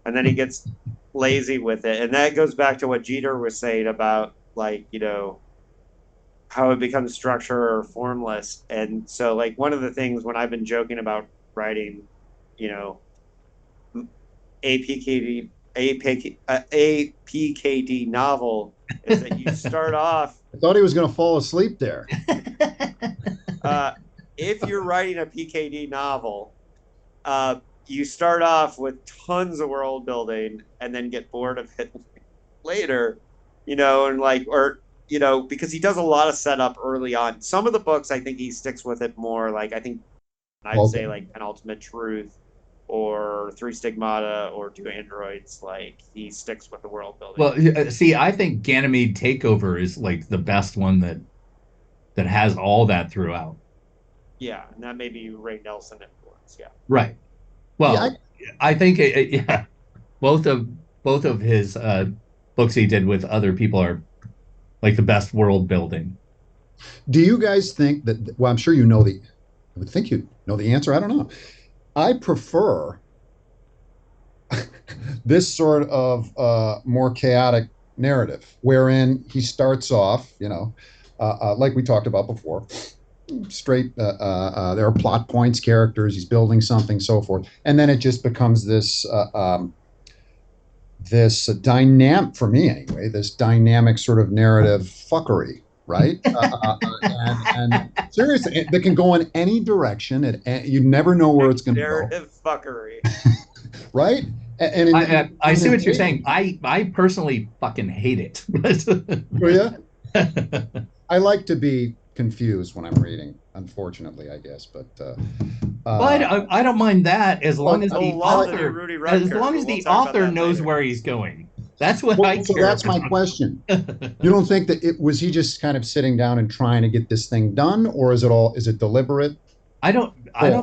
and then he gets lazy with it. And that goes back to what Jeter was saying about how it becomes structure or formless. And so like one of the things when I've been joking about writing, APKD novel is that you start off. I thought he was going to fall asleep there. If you're writing a PKD novel, you start off with tons of world building and then get bored of it later, because he does a lot of setup early on. Some of the books, I think he sticks with it more. Like I think I'd say like Penultimate Truth or Three Stigmata or Two Androids. Like, he sticks with the world building. Well, see, I think Ganymede Takeover is like the best one that has all that throughout. Yeah, and that may be Ray Nelson influence. Yeah. Right. Well, Yeah, I think yeah, both of his books he did with other people are like the best world building. Do you guys think that? Well, I'm sure you know the. I would think you know the answer. I don't know. I prefer this sort of more chaotic narrative, wherein he starts off, like we talked about before, straight. There are plot points, characters. He's building something, so forth, and then it just becomes this dynamic, for me anyway, this dynamic sort of narrative fuckery, right? And seriously, that can go in any direction, and you never know where it's going to go, Narrative fuckery. right? I see what you're saying. I personally fucking hate it. Oh, yeah? I like to be confused when I'm reading, unfortunately, I guess. But well, I don't mind that as long as the author knows where he's going. That's what I care. So that's my question. You don't think that was he just kind of sitting down and trying to get this thing done, or is it deliberate? I don't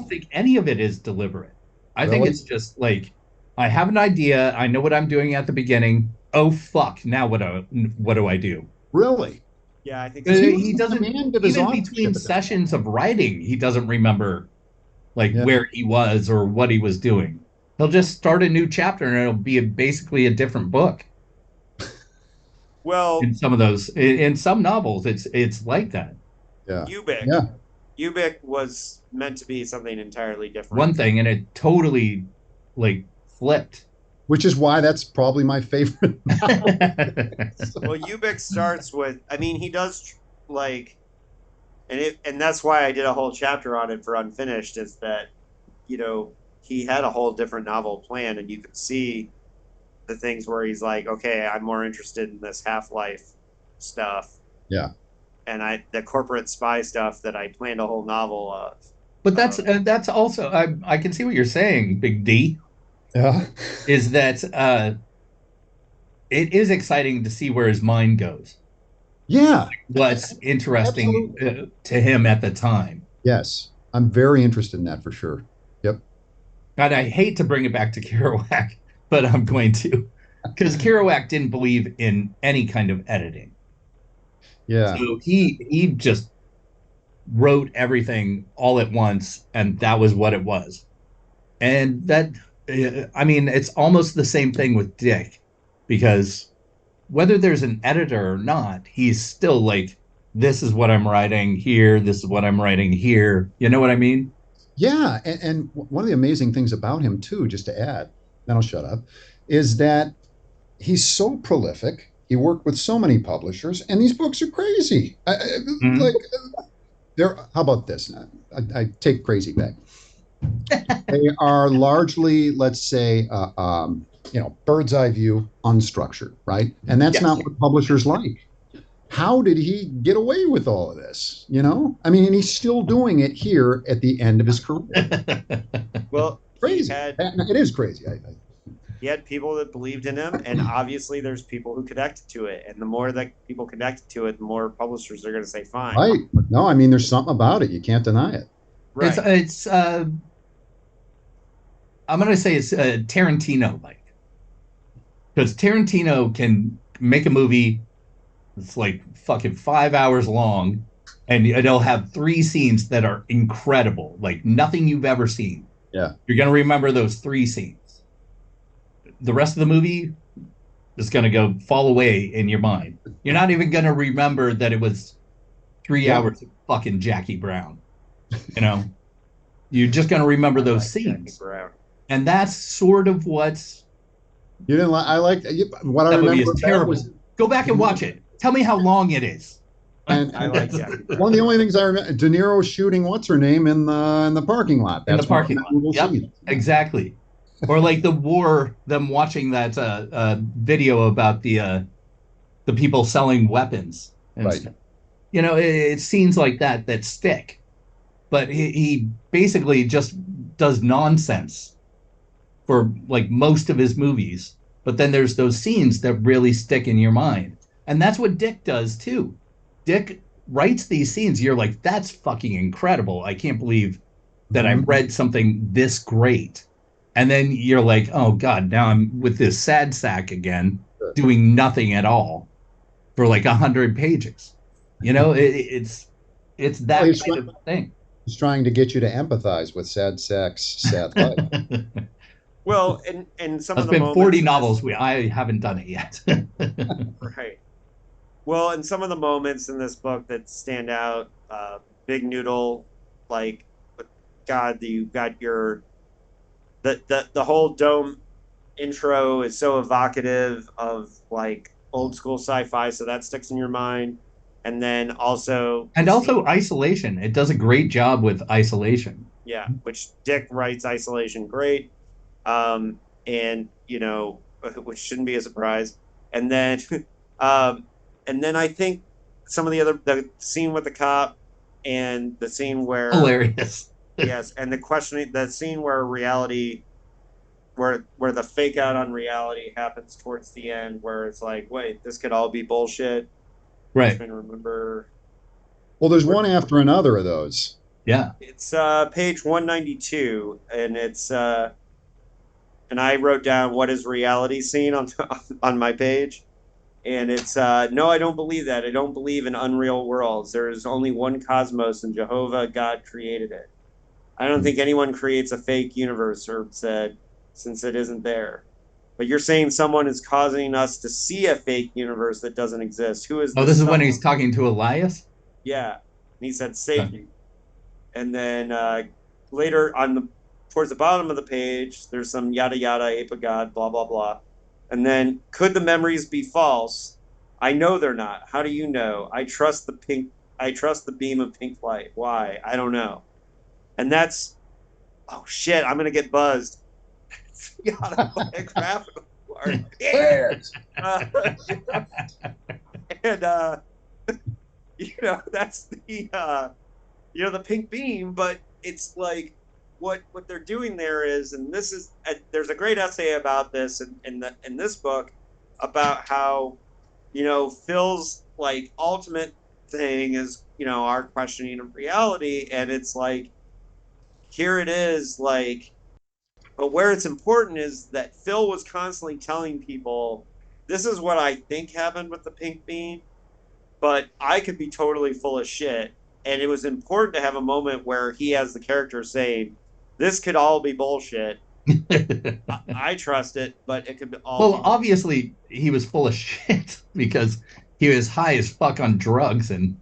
think any of it is deliberate. I think it's just like, I have an idea. I know what I'm doing at the beginning. Oh fuck! Now what do I do? Really? Yeah, I think he doesn't. Even between sessions of writing, he doesn't remember where he was or what he was doing. He'll just start a new chapter and it'll be basically a different book. Well, in some novels, it's like that. Yeah. Ubik was meant to be something entirely different. One thing, and it totally flipped. Which is why that's probably my favorite novel. Well, Ubik starts with, he does and that's why I did a whole chapter on it for Unfinished, is that, he had a whole different novel plan, and you could see the things where he's like, okay, I'm more interested in this Half-Life stuff. Yeah. And the corporate spy stuff that I planned a whole novel of. But that's also, I can see what you're saying, Big D. Yeah. Is that it is exciting to see where his mind goes. Yeah. What's interesting to him at the time. Yes. I'm very interested in that for sure. Yep. And I hate to bring it back to Kerouac, but I'm going to. Because Kerouac didn't believe in any kind of editing. Yeah. So he just wrote everything all at once, and that was what it was. And that, it's almost the same thing with Dick, because whether there's an editor or not, he's still like, this is what I'm writing here, this is what I'm writing here. You know what I mean? Yeah. And one of the amazing things about him, too, just to add, then I'll shut up, is that he's so prolific. He worked with so many publishers, and these books are crazy. How about this? I take crazy back. They are largely, let's say, bird's eye view, unstructured, right? And that's not what publishers like. How did he get away with all of this? And he's still doing it here at the end of his career. Well, crazy. It is crazy. He had people that believed in him, and obviously there's people who connected to it. And the more that people connected to it, the more publishers are going to say, fine. Right. No, there's something about it. You can't deny it. Right. It's I'm going to say it's Tarantino-like. Because Tarantino can make a movie that's like fucking 5 hours long, and it'll have 3 scenes that are incredible, like nothing you've ever seen. Yeah. You're going to remember those 3 scenes. The rest of the movie is going to fall away in your mind. You're not even going to remember that it was 3 hours of fucking Jackie Brown. You're just going to remember those scenes. And that's sort of what's... You didn't like... I like... What I remember... Movie is terrible. Go back and watch it. Tell me how long it is. And I like Jackie Brown. One of the only things I remember... De Niro shooting what's-her-name in the parking lot. That's in the parking lot. Yep, exactly. Or like the war, them watching that video about the people selling weapons and stuff. It's scenes like that stick. But he basically just does nonsense for like most of his movies. But then there's those scenes that really stick in your mind. And that's what Dick does too. Dick writes these scenes. You're like, that's fucking incredible. I can't believe that I read something this great. And then you're like, oh God, now I'm with this sad sack again, doing nothing at all for like 100 pages. It's that kind of thing. He's trying to get you to empathize with sad sack's sad life. Well, and some It's of the been moments 40 novels. I haven't done it yet. Right. Well, and some of the moments in this book that stand out, Big Noodle, like, God, you got your the whole dome intro is so evocative of like old school sci-fi, so that sticks in your mind. And then also isolation. It does a great job with isolation. Yeah, which Dick writes isolation great. And which shouldn't be a surprise. And then I think some of the scene with the cop and the scene where hilarious. Yes, and the scene where reality, where the fake out on reality happens towards the end, where it's like, wait, this could all be bullshit. Right. I'm trying to remember. Well, there's one after another of those. Yeah. It's page 192, and it's and I wrote down what is reality scene on my page. And it's, no, I don't believe that. I don't believe in unreal worlds. There is only one cosmos, and Jehovah, God, created it. I don't think anyone creates a fake universe, Herb said, since it isn't there. But you're saying someone is causing us to see a fake universe that doesn't exist. Who is this? Oh, this is when he's talking to Elias? Yeah. And he said, safety. And then later towards the bottom of the page, there's some yada yada, ape of God, blah, blah, blah. And then, could the memories be false? I know they're not. How do you know? I trust the beam of pink light. Why? I don't know. And that's, oh shit, I'm gonna get buzzed. It's the autobiographical part. Yes. And that's the pink beam, but it's like what they're doing there is, and this is there's a great essay about this in this book about how Phil's like ultimate thing is our questioning of reality, and it's like here it is like, but where it's important is that Phil was constantly telling people this is what I think happened with the pink beam, but I could be totally full of shit. And it was important to have a moment where he has the character saying, this could all be bullshit. I trust it, but it could be all. Well, obviously he was full of shit because he was high as fuck on drugs and.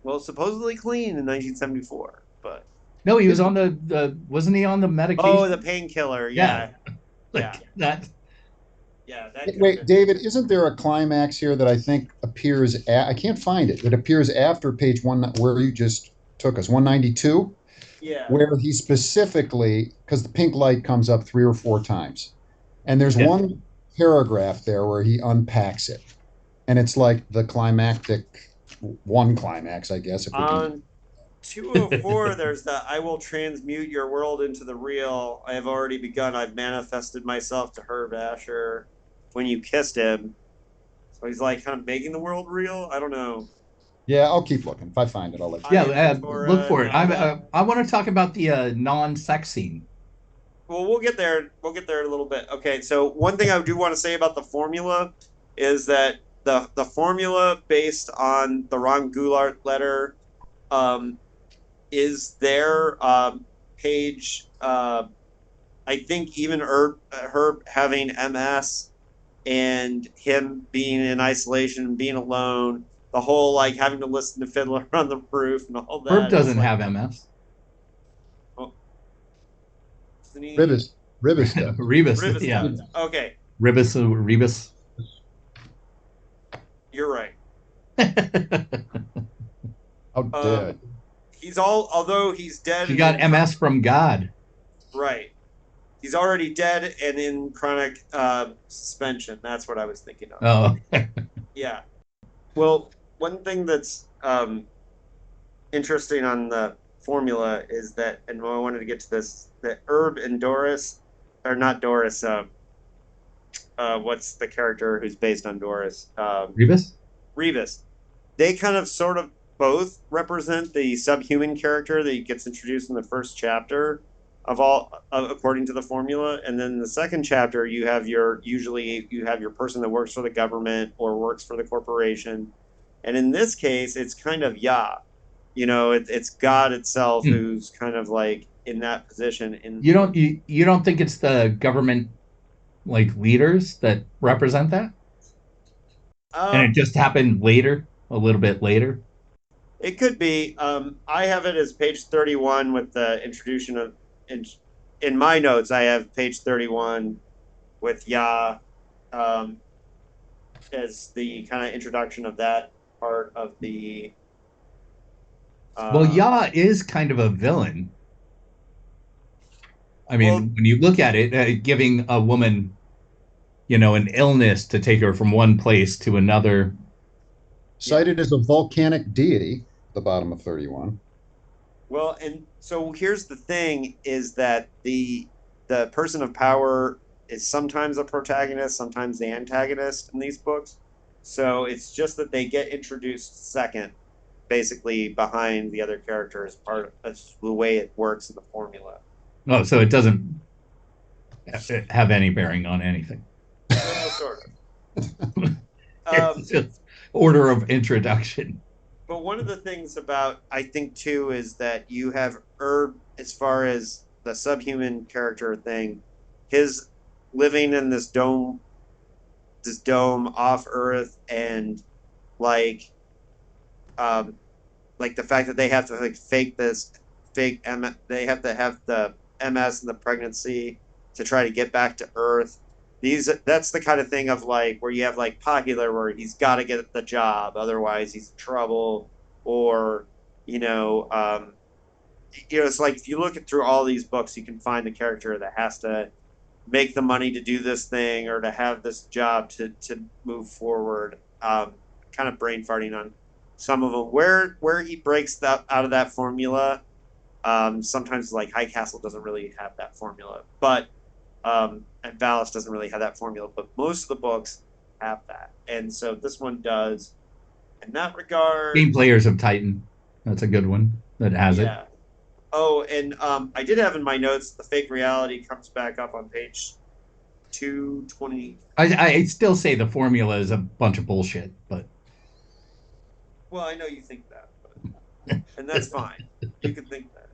Well, supposedly clean in 1974, but. No, he was on the wasn't he on the medication? Oh, the painkiller, yeah. Like that. Yeah. Wait, David, isn't there a climax here that I think appears I can't find it. It appears after page one where you just took us, 192? Yeah. Where he specifically, because the pink light comes up 3 or 4 times. And there's one paragraph there where he unpacks it. And it's like the climactic climax, I guess. If we can. 204, there's the I will transmute your world into the real. I have already begun. I've manifested myself to Herb Asher when you kissed him. So he's like kind of making the world real. I don't know. Yeah, I'll keep looking. If I find it, I'll let you. Yeah, look for it. I want to talk about the non-sex scene. Well, we'll get there. We'll get there in a little bit. Okay, so one thing I do want to say about the formula is that the formula based on the Ron Goulart letter is there. Page, I think even Herb having MS and him being in isolation, being alone, the whole like having to listen to Fiddler on the Roof and all that. Herb doesn't have MS. Oh. Ribis. Rebus, yeah. Okay. Rebus. You're right. How dare although he's dead. He got MS from God. Right. He's already dead and in chronic suspension. That's what I was thinking of. Oh. Yeah. Well, one thing that's interesting on the formula is that, and I wanted to get to this, that Herb and Doris or not Doris. What's the character who's based on Doris? Rebus? Rebus. They kind of sort of both represent the subhuman character that gets introduced in the first chapter of all, according to the formula, and then the second chapter you have your person that works for the government or works for the corporation, and in this case it's kind of Yah. It's God itself who's kind of like in that position. You don't think it's the government like leaders that represent that? And it just happened later, a little bit later? It could be. I have it as page 31 with the introduction of, in my notes, I have page 31 with Yah as the kind of introduction of that part of the... well, Yah is kind of a villain. I mean, when you look at it, giving a woman, an illness to take her from one place to another. Cited as a volcanic deity, the bottom of 31. Well, and so here's the thing, is that the person of power is sometimes a protagonist, sometimes the antagonist in these books. So it's just that they get introduced second, basically behind the other character, as part of the way it works in the formula. Oh, so it doesn't have any bearing on anything. Well, sort of. It's just order of introduction. But one of the things about, I think, too, is that you have Herb, as far as the subhuman character thing, his living in this dome off Earth, and like the fact that they have to like fake they have to have the MS and the pregnancy to try to get back to Earth. That's the kind of thing of like where you have like Popular, where he's got to get the job, otherwise he's in trouble, or it's like if you look through all these books, you can find the character that has to make the money to do this thing or to have this job to move forward. Kind of brain farting on some of them. Where he breaks out of that formula, sometimes like High Castle doesn't really have that formula, but and Valis doesn't really have that formula, but most of the books have that, and so this one does. In that regard, Game Players of Titan, that's a good one that has it. Oh, and I did have in my notes the fake reality comes back up on page 220. I still say the formula is a bunch of bullshit, but well, I know you think that, and that's fine. You can think that.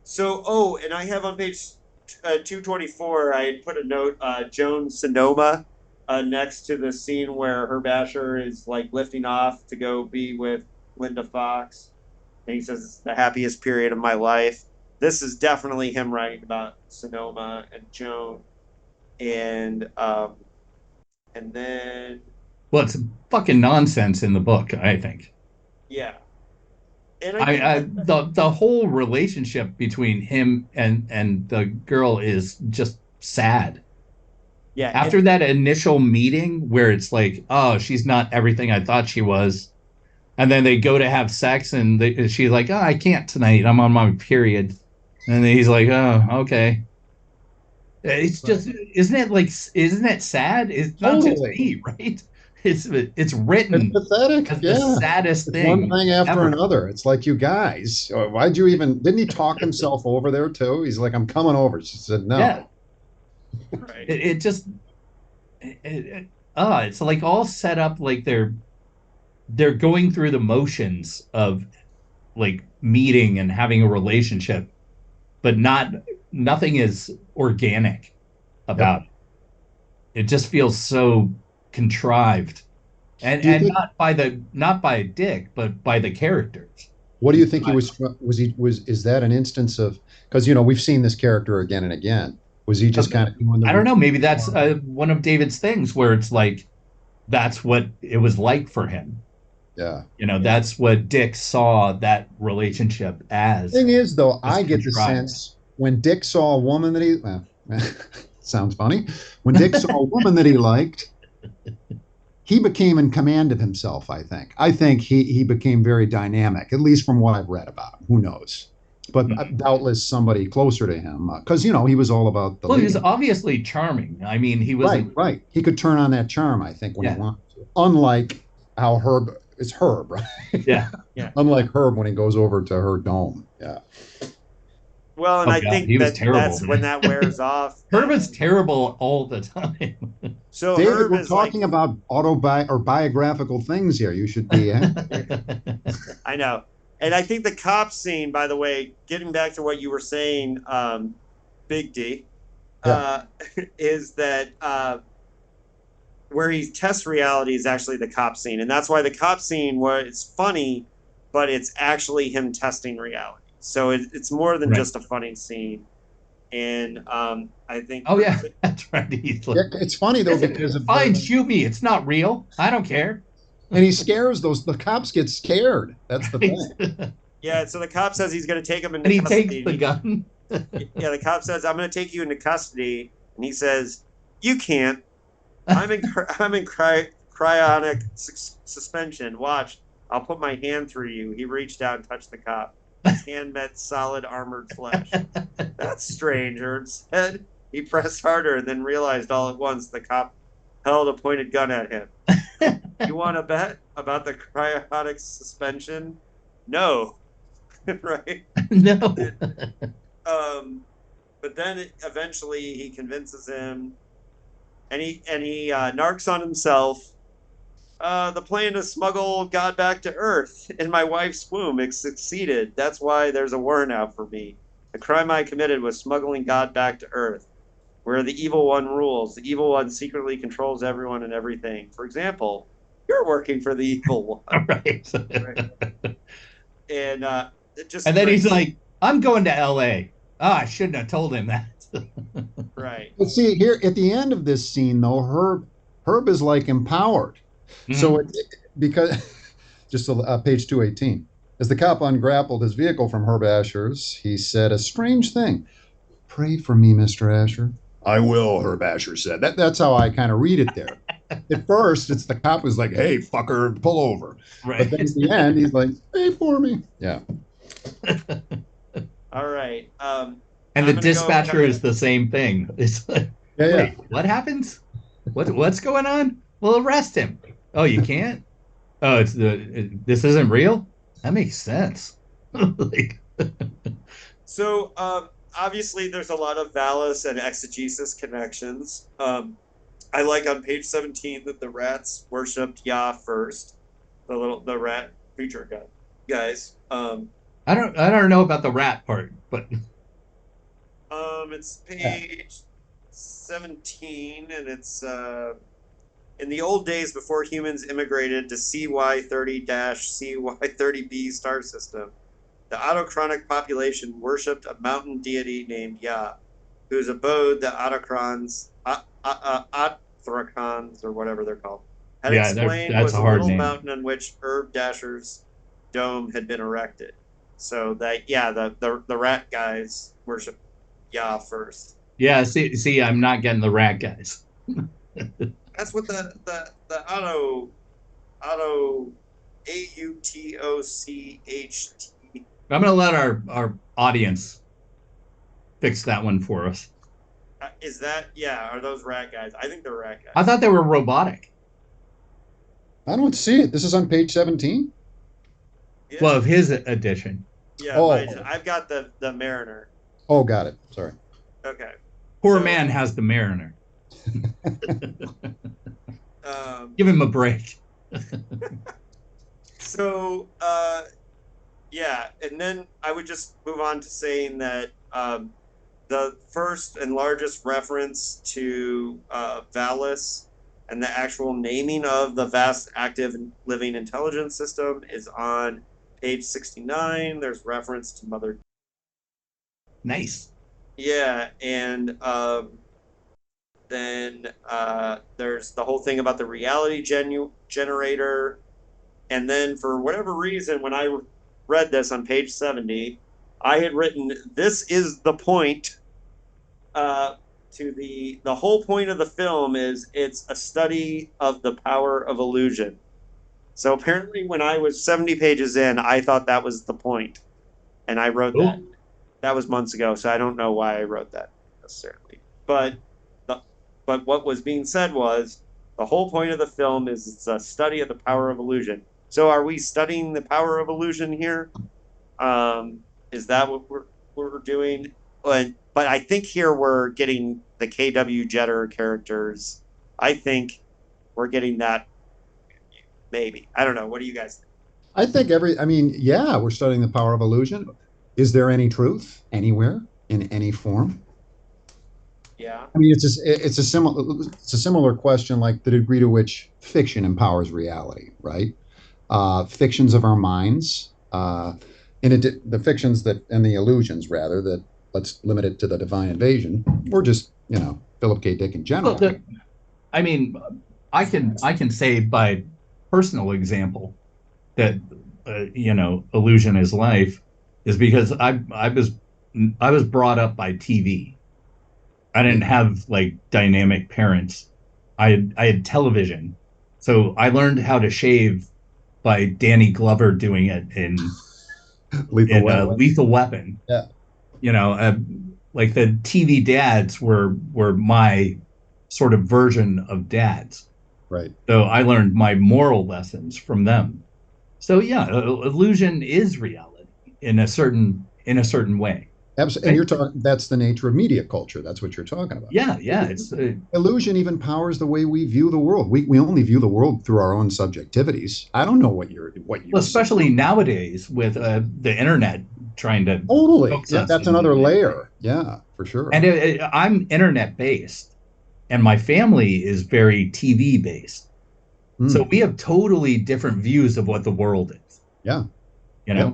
And I have on page 224, I had put a note, Joan Sonoma, next to the scene where Herb Asher is like lifting off to go be with Linda Fox, and he says it's the happiest period of my life. This is definitely him writing about Sonoma and Joan, and then well, it's fucking nonsense in the book, I think. Yeah. And the whole relationship between him and the girl is just sad. Yeah. After that initial meeting where it's like, oh, she's not everything I thought she was, and then they go to have sex, and she's like, oh, I can't tonight, I'm on my period, and then he's like, oh, okay. It's just, isn't it sad? It's not just me, right? It's written. It's pathetic. As the saddest thing. One thing after ever. another. It's like, you guys, didn't he talk himself over there too? He's like, I'm coming over. She said no. Yeah. Right. It's like all set up like they're going through the motions of like meeting and having a relationship, but nothing is organic about it. It just feels so contrived, and not by Dick, but by the characters. What do you think he was? Is that an instance of, because we've seen this character again and again? Was he just kind of doing the? I don't know. Maybe that's one of David's things where it's like that's what it was like for him. Yeah. That's what Dick saw that relationship as. The thing is, though, I get the sense when Dick saw a woman that he sounds funny. When Dick saw a woman that he liked, he became in command of himself, I think. I think he became very dynamic, at least from what I've read about him. Who knows? but doubtless somebody closer to him, because he was all about the. Well, he was obviously charming. I mean, he was right. He could turn on that charm, I think, when he wanted to. Unlike how Herb is Herb, right? Yeah. Unlike Herb when he goes over to her dome. Yeah. Well, and I think that's when that wears off. Herb is terrible all the time. So David, Herb we're talking about biographical things here. You should be. I know. And I think the cop scene, by the way, getting back to what you were saying, Big D, is that where he tests reality is actually the cop scene. And that's why the cop scene was funny, but it's actually him testing reality. So it's more than just a funny scene. And I think... Oh, yeah, that's right. It's funny, though, because of... Fine, shoot me. It's not real. I don't care. And he scares the cops get scared. That's the thing. Yeah, so the cop says he's going to take him into custody. And he takes the gun. Yeah, the cop says, I'm going to take you into custody. And he says, you can't. I'm in cryonic suspension. Watch. I'll put my hand through you. He reached out and touched the cop. His hand met solid armored flesh. That's strange, Herb said. He pressed harder and then realized all at once the cop held a pointed gun at him. You want to bet about the cryonic suspension? No. Right? No. But then eventually he convinces him, and he narcs on himself. The plan to smuggle God back to Earth in my wife's womb. It succeeded. That's why there's a warrant out for me. The crime I committed was smuggling God back to Earth, where the evil one rules. The evil one secretly controls everyone and everything. For example, you're working for the evil one. Right. And and then he's like, I'm going to L.A. Oh, I shouldn't have told him that. Right. But see, here at the end of this scene, though, Herb is like empowered. Mm-hmm. So because just page 218, as the cop ungrappled his vehicle from Herb Asher's, he said a strange thing. Pray for me, Mr. Asher. I will, Herb Asher said. That's how I kind of read it there. At first, it's the cop who's like, hey, fucker, pull over. Right. But then at the end, he's like, pray for me. Yeah. All right. And the dispatcher is the same thing. It's like, wait, what happens? What's going on? Well, arrest him. Oh, you can't? Oh, this isn't real? That makes sense. So, obviously, there's a lot of Valis and exegesis connections. I like on page 17 that the rats worshipped Yah first. The rat creature guys. I don't know about the rat part, but it's page 17, and it's in the old days before humans immigrated to CY30-CY30b star system. The autochronic population worshipped a mountain deity named Yah, whose abode the Autochrons, or whatever they're called, had explained was a little mountain on which Herb Dasher's dome had been erected. So that the rat guys worship Yah first. Yeah, see, I'm not getting the rat guys. That's what the auto AUTOCHT. I'm gonna let our audience fix that one for us. Is that are those rat guys? I think they're rat guys. I thought they were robotic. I don't see it. This is on page 17. Yeah. Well, of his edition. Yeah, I've got the Mariner. Oh, got it. Sorry. Okay. Poor man has the Mariner. Give him a break. So, and then I would just move on to saying that the first and largest reference to Valis and the actual naming of the vast active living intelligence system is on page 69. There's reference to Mother. Nice. Yeah, and then there's the whole thing about the reality generator. And then for whatever reason, when I read this on page 70, I had written, this is the point to the whole point of the film is it's a study of the power of illusion. So apparently when I was 70 pages in, I thought that was the point. And I wrote that. that was months ago, so I don't know why I wrote that necessarily. But what was being said was the whole point of the film is it's a study of the power of illusion. So are we studying the power of illusion here? Is that what we're doing? But I think here we're getting the KW Jetter characters. I think we're getting that. Maybe, I don't know. What do you guys think? I think yeah, we're studying the power of illusion. Is there any truth anywhere in any form? Yeah. I mean, it's a similar question, like the degree to which fiction empowers reality, right? Fictions of our minds, the fictions that and the illusions rather that let's limit it to the divine invasion, or just Philip K. Dick in general. Well, I mean, I can say by personal example that illusion is life is because I was brought up by TV. I didn't have like dynamic parents. I had television, so I learned how to shave by Danny Glover doing it in Lethal Weapon. Yeah, like the TV dads were my sort of version of dads. right. So I learned my moral lessons from them. So yeah, illusion is reality in a certain way. Absolutely. And you're talking, that's the nature of media culture. That's what you're talking about. Yeah. It's illusion even powers the way we view the world. We only view the world through our own subjectivities. I don't know what you well, especially nowadays with the internet trying to totally. Yeah, that's another layer. Yeah, for sure. And I'm internet based, and my family is very TV based. So we have totally different views of what the world is. Yeah. Yeah.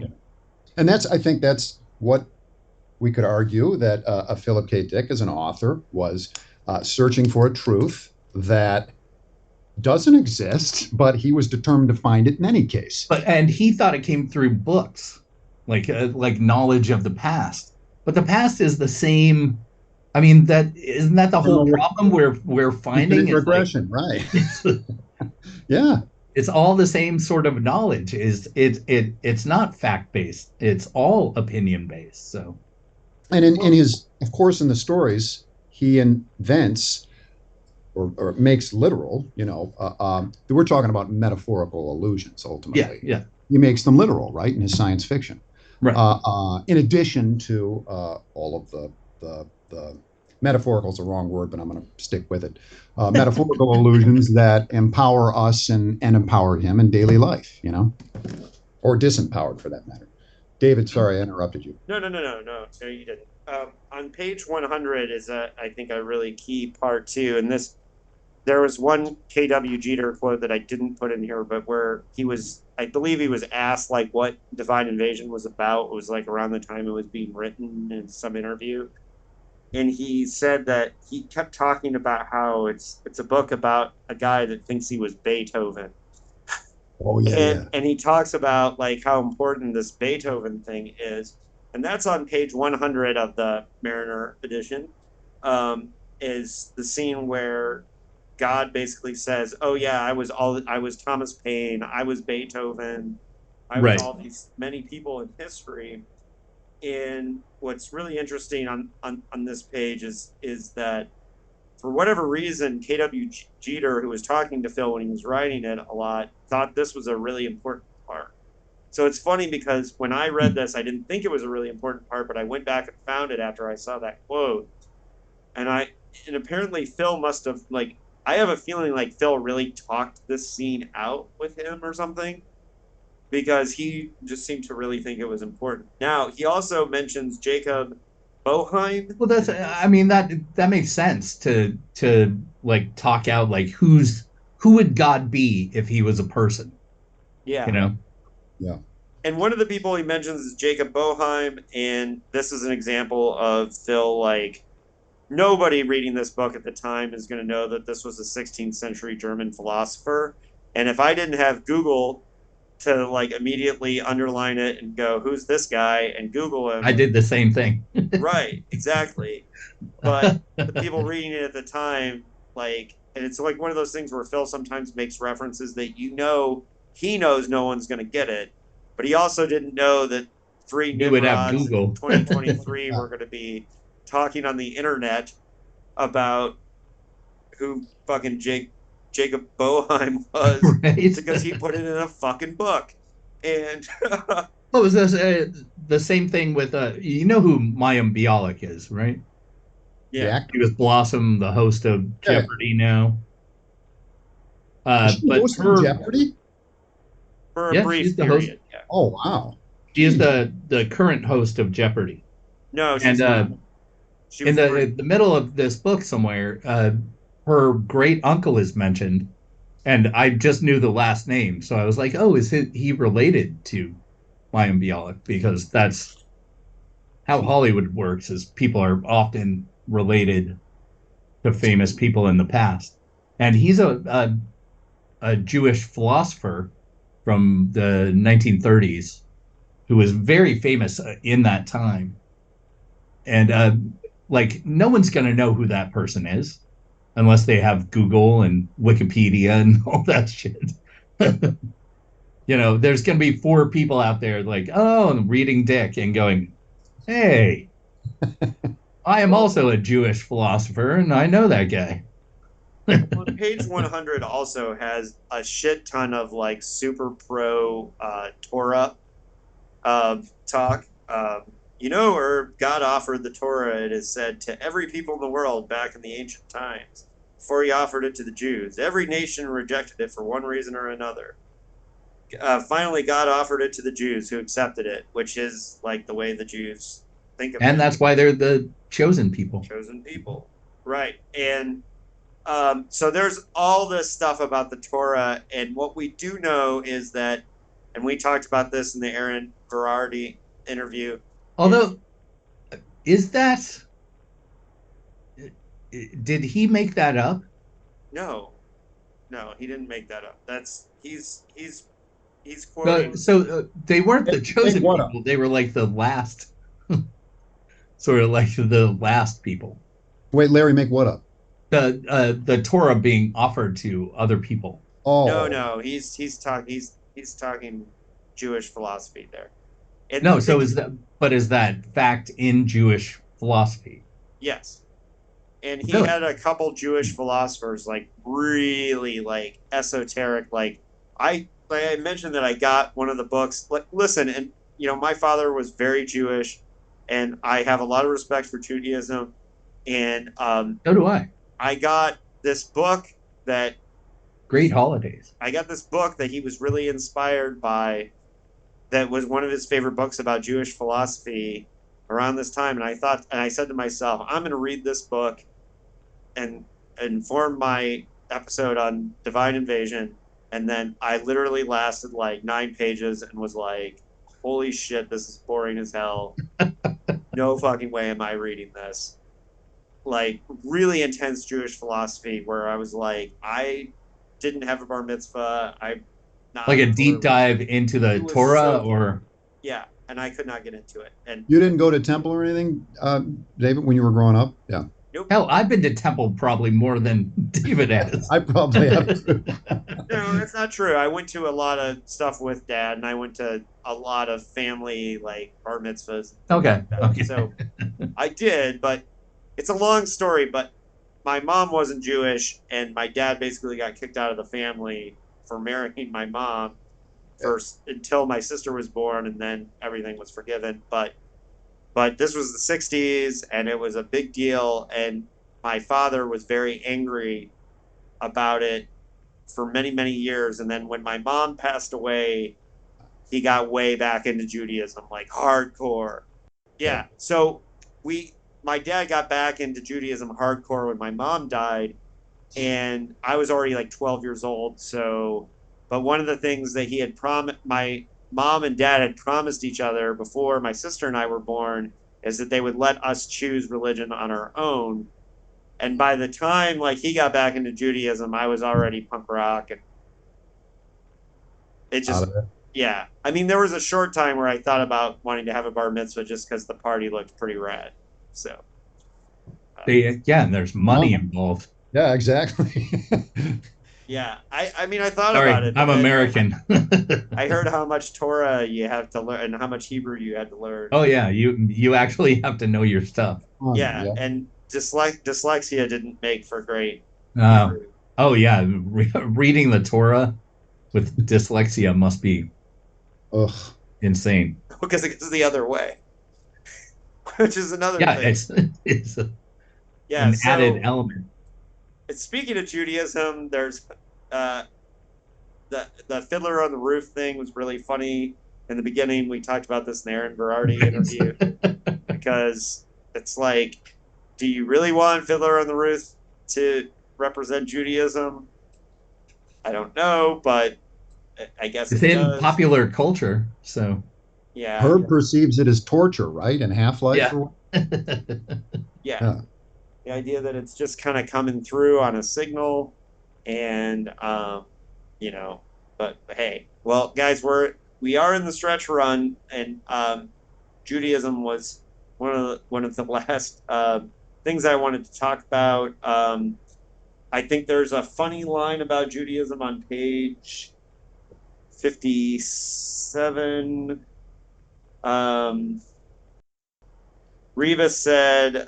And I think that's what we could argue that Philip K. Dick as an author was searching for a truth that doesn't exist, but he was determined to find it in any case. And he thought it came through books, like knowledge of the past. But the past is the same. I mean, isn't that the whole problem we're finding? Regression, right? Yeah. It's all the same sort of knowledge. It's not fact based. It's all opinion based. So, and in his, of course, in the stories, he invents or makes literal. We're talking about metaphorical illusions ultimately. Yeah. He makes them literal, right? In his science fiction, right? In addition to all of the metaphorical is the wrong word, but I'm going to stick with it. Metaphorical illusions that empower us and empowered him in daily life, or disempowered for that matter. David, sorry, I interrupted you. No, you didn't. On page 100 is I think a really key part too, and there was one KW Jeter quote that I didn't put in here, but where I believe he was asked like what Divine Invasion was about. It was like around the time it was being written in some interview. And he said that he kept talking about how it's a book about a guy that thinks he was Beethoven. Oh yeah. And he talks about like how important this Beethoven thing is, and that's on page 100 of the Mariner edition. Is the scene where God basically says, "Oh yeah, I was Thomas Paine, I was Beethoven, I was all these many people in history." And what's really interesting on this page is that for whatever reason, KW Jeter, who was talking to Phil when he was writing it a lot, thought this was a really important part. So it's funny because when I read this, I didn't think it was a really important part, but I went back and found it after I saw that quote. And apparently Phil must have, I have a feeling like Phil really talked this scene out with him or something, because he just seemed to really think it was important. Now, he also mentions Jacob Boheim. Well, that makes sense to like talk out like who would God be if he was a person? Yeah. Yeah. And one of the people he mentions is Jacob Boheim, and this is an example of Phil, nobody reading this book at the time is going to know that this was a 16th century German philosopher. And if I didn't have Google to immediately underline it and go, who's this guy, and Google him. I did the same thing. Right, exactly. But the people reading it at the time, and it's one of those things where Phil sometimes makes references that he knows no one's going to get it, but he also didn't know that three You would have Nimrods Google. in 2023 we're going to be talking on the internet about who fucking Jacob Boheim was Right? because he put it in a fucking book. And What was this? The same thing with you know who Mayim Bialik is, right? yeah, The actor. He was Blossom, the host of Jeopardy now. Is she But hosting her, Jeopardy? for a yeah, brief she's the host. period. Yeah. Oh wow. She is Jeez. the current host of Jeopardy. No, And she's not. She in was the middle of this book somewhere, her great uncle is mentioned, and I just knew the last name, so I was like, "Oh, is he related to Mayim Bialik?" Because that's how Hollywood works: is people are often related to famous people in the past. And he's a Jewish philosopher from the 1930s who was very famous in that time. And like, no one's going to know who that person is unless they have Google and Wikipedia and all that shit. You know, there's going to be four people out there like, oh, and reading Dick and going, hey, I am also a Jewish philosopher and I know that guy. well, page 100 also has a shit ton of like super pro Torah talk. You know, or God offered the Torah, it is said, to every people in the world back in the ancient times before he offered it to the Jews. Every nation rejected it for one reason or another. Finally, God offered it to the Jews who accepted it, which is like the way the Jews think of it. And that's why they're the chosen people. Chosen people. Right. And so there's all this stuff about the Torah. And what we do know is that, and we talked about this in the Aharon Varady interview. Although, is that, did he make that up? No, he didn't make that up. He's quoting. So they weren't the chosen what up? people. They were like the last, sort of like the last people. Wait, Larry, make what up? The Torah being offered to other people. Oh No, he's talking Jewish philosophy there. And No, so is that fact in Jewish philosophy? yes. And he Really? had a couple Jewish philosophers, like really like esoteric. Like I mentioned that I got one of the books. Like, listen, and you know, my father was very Jewish, and I have a lot of respect for Judaism. And So do I. I got this book that Great holidays. I got this book that he was really inspired by. That was one of his favorite books about Jewish philosophy around this time. And I said to myself, I'm going to read this book and inform my episode on Divine Invasion. And then I literally lasted like 9 pages and was like, holy shit, this is boring as hell. No fucking way am I reading this. Like, really intense Jewish philosophy where I was like, I didn't have a bar mitzvah. Like a deep dive into the Torah, or yeah, and I could not get into it. And you didn't go to temple or anything, David, when you were growing up? Yeah. nope. Hell, I've been to temple probably more than David has. I probably have too. No, that's not true. I went to a lot of stuff with Dad, and I went to a lot of family like bar mitzvahs. Okay. Okay. So I did, but it's a long story. But my mom wasn't Jewish, and my dad basically got kicked out of the family for marrying my mom first until my sister was born, and then everything was forgiven. But this was the 60s, and it was a big deal, and my father was very angry about it for many, many years. And then when my mom passed away, he got way back into Judaism, like hardcore. Yeah. So my dad got back into Judaism hardcore when my mom died, and I was already like 12 years old. So, but one of the things that he had promised, my mom and dad had promised each other before my sister and I were born, is that they would let us choose religion on our own. And by the time like he got back into Judaism, I was already punk rock, and it just, yeah. I mean, there was a short time where I thought about wanting to have a bar mitzvah just because the party looked pretty rad. So, Yeah, and there's money involved. Yeah, exactly. Yeah, I mean, I thought Sorry, about it, but I'm then American. I heard how much Torah you have to learn and how much Hebrew you had to learn. Oh yeah, you actually have to know your stuff. Yeah, Yeah. and dyslexia didn't make for great Uh, Hebrew. oh yeah, reading the Torah with dyslexia must be Ugh. insane. Because it goes the other way, which is another Yeah, thing. it's Yeah, an added so element. speaking of Judaism, there's uh, the Fiddler on the Roof thing was really funny in the beginning. We talked about this in the Aharon Varady interview because it's like, do you really want Fiddler on the Roof to represent Judaism? I don't know, but I guess It's it in does. popular culture, so Yeah, Herb perceives it as torture, right? And Half-Life yeah. or yeah. yeah. The idea that it's just kind of coming through on a signal, and you know, but hey, well, guys, we are in the stretch run, and Judaism was one of the last things I wanted to talk about. I think there's a funny line about Judaism on page 57. Um, Reva said,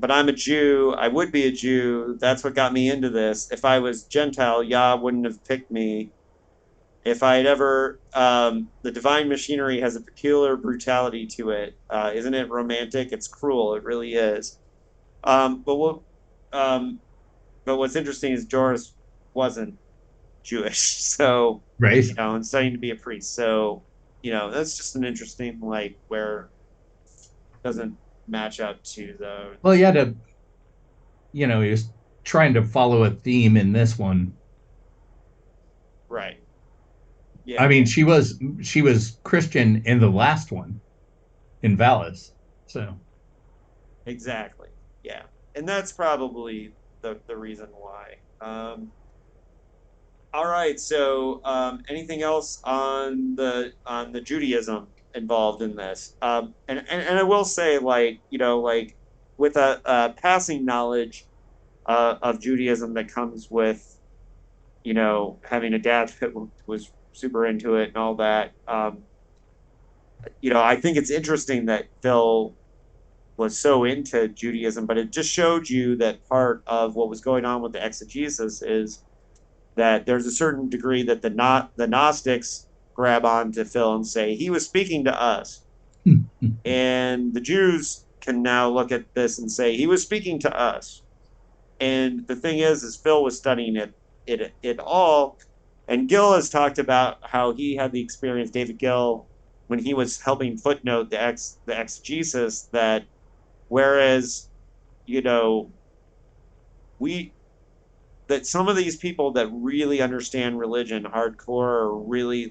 but I'm a Jew. I would be a Jew. That's what got me into this. If I was Gentile, Yah wouldn't have picked me. If I had ever, the divine machinery has a peculiar brutality to it. Isn't it romantic? It's cruel. It really is. Um, but what, um, but what's interesting is Joris wasn't Jewish, so Right. and studying to be a priest. So that's just an interesting where it doesn't match up to the Well, you had to, he was trying to follow a theme in this one. right. I Yeah, mean, she was Christian in the last one in Valis, so exactly. Yeah, and that's probably the reason why. All right. So, anything else on the Judaism involved in this? And I will say, with a passing knowledge of Judaism that comes with having a dad that was super into it and all that. I think it's interesting that Phil was so into Judaism, but it just showed you that part of what was going on with the exegesis is that there's a certain degree that the Gnostics grab onto Phil and say he was speaking to us, and the Jews can now look at this and say he was speaking to us. And the thing is Phil was studying it all, and Gill has talked about how he had the experience, David Gill, when he was helping footnote the exegesis, that whereas you know we that some of these people that really understand religion hardcore, or really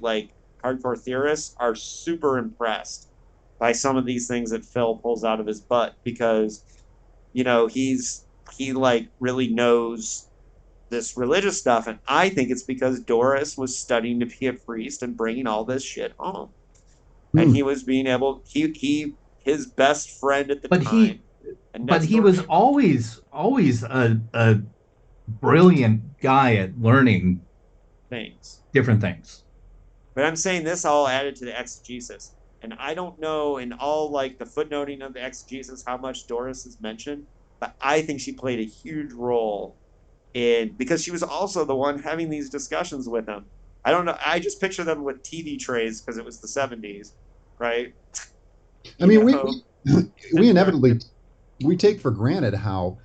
hardcore theorists, are super impressed by some of these things that Phil pulls out of his butt, because he really knows this religious stuff. And I think it's because Doris was studying to be a priest and bringing all this shit home, and Hmm. he was being able he his best friend at the but time, he and but next he door was neighbor. always a brilliant guy at learning Things. different things. But I'm saying this all added to the exegesis. And I don't know in all the footnoting of the exegesis how much Doris is mentioned, but I think she played a huge role in, because she was also the one having these discussions with him. I don't know. I just picture them with TV trays because it was the 70s, right? I You mean, know, we inevitably we take for granted how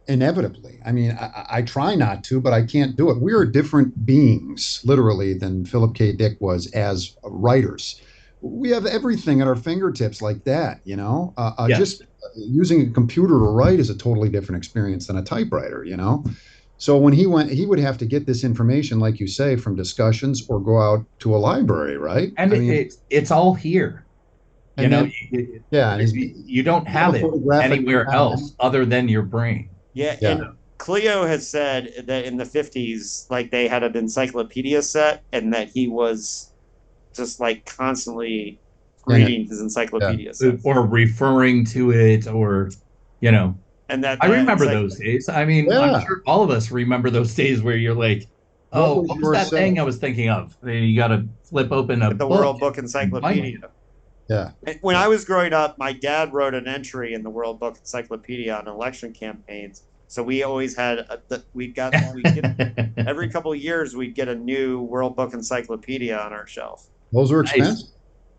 inevitably. I mean, I try not to, but I can't do it. We are different beings, literally, than Philip K. Dick was as writers. We have everything at our fingertips like that, Yes. just using a computer to write is a totally different experience than a typewriter. So when he went, he would have to get this information, like you say, from discussions or go out to a library, right? And I mean, it's all here. You and know, then, yeah, and you don't you have have a it photographic anywhere else other than your brain. yeah. yeah. And Cleo has said that in the 50s, they had an encyclopedia set, and that he was just constantly In it. reading his Yeah. encyclopedia sets. Or referring to it, or you know And that I remember it's like, those days. I mean, I'm Yeah. sure all of us remember those days where you're like, What "Oh, was what was your that self? thing I was thinking of?" And you got to flip open a the book World Book and find Encyclopedia. it. Yeah. When Yeah. I was growing up, my dad wrote an entry in the World Book Encyclopedia on election campaigns. So we always had we'd get every couple of years we'd get a new World Book Encyclopedia on our shelf. Those are Nice. expensive.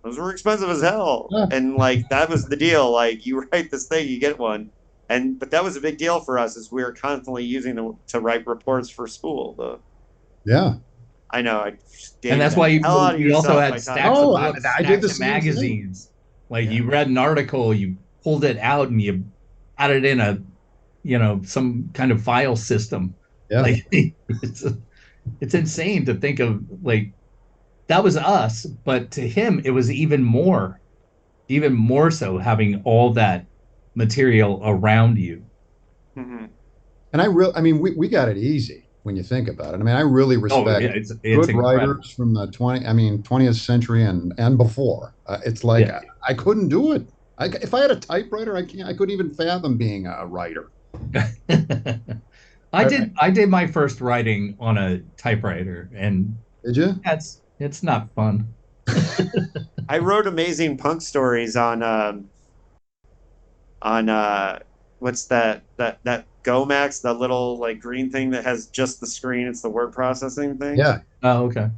Those were expensive as hell, Yeah. and like that was the deal. Like you write this thing, you get one, but that was a big deal for us, as we were constantly using them to write reports for school. Yeah. I know I And dated that's the why hell out of we also yourself had by talking stacks of Oh, about books, I did stacks the of same thing. magazines. Like Yeah. you read an article, you pulled it out and you had it in a, some kind of file system. Yeah. Like it's insane to think of, like, that was us, but to him it was even more so having all that material around you. Mhm. And I mean, we got it easy when you think about it. I mean, I really Oh respect yeah, it's good incredible. writers from the 20th century and before. It's like Yeah. I couldn't do it. If I had a typewriter, I couldn't even fathom being a writer. I did my first writing on a typewriter, and Did you? it's not fun. I wrote amazing punk stories on what's that Gomax, the little like green thing that has just the screen. It's the word processing thing. Yeah. Oh, okay.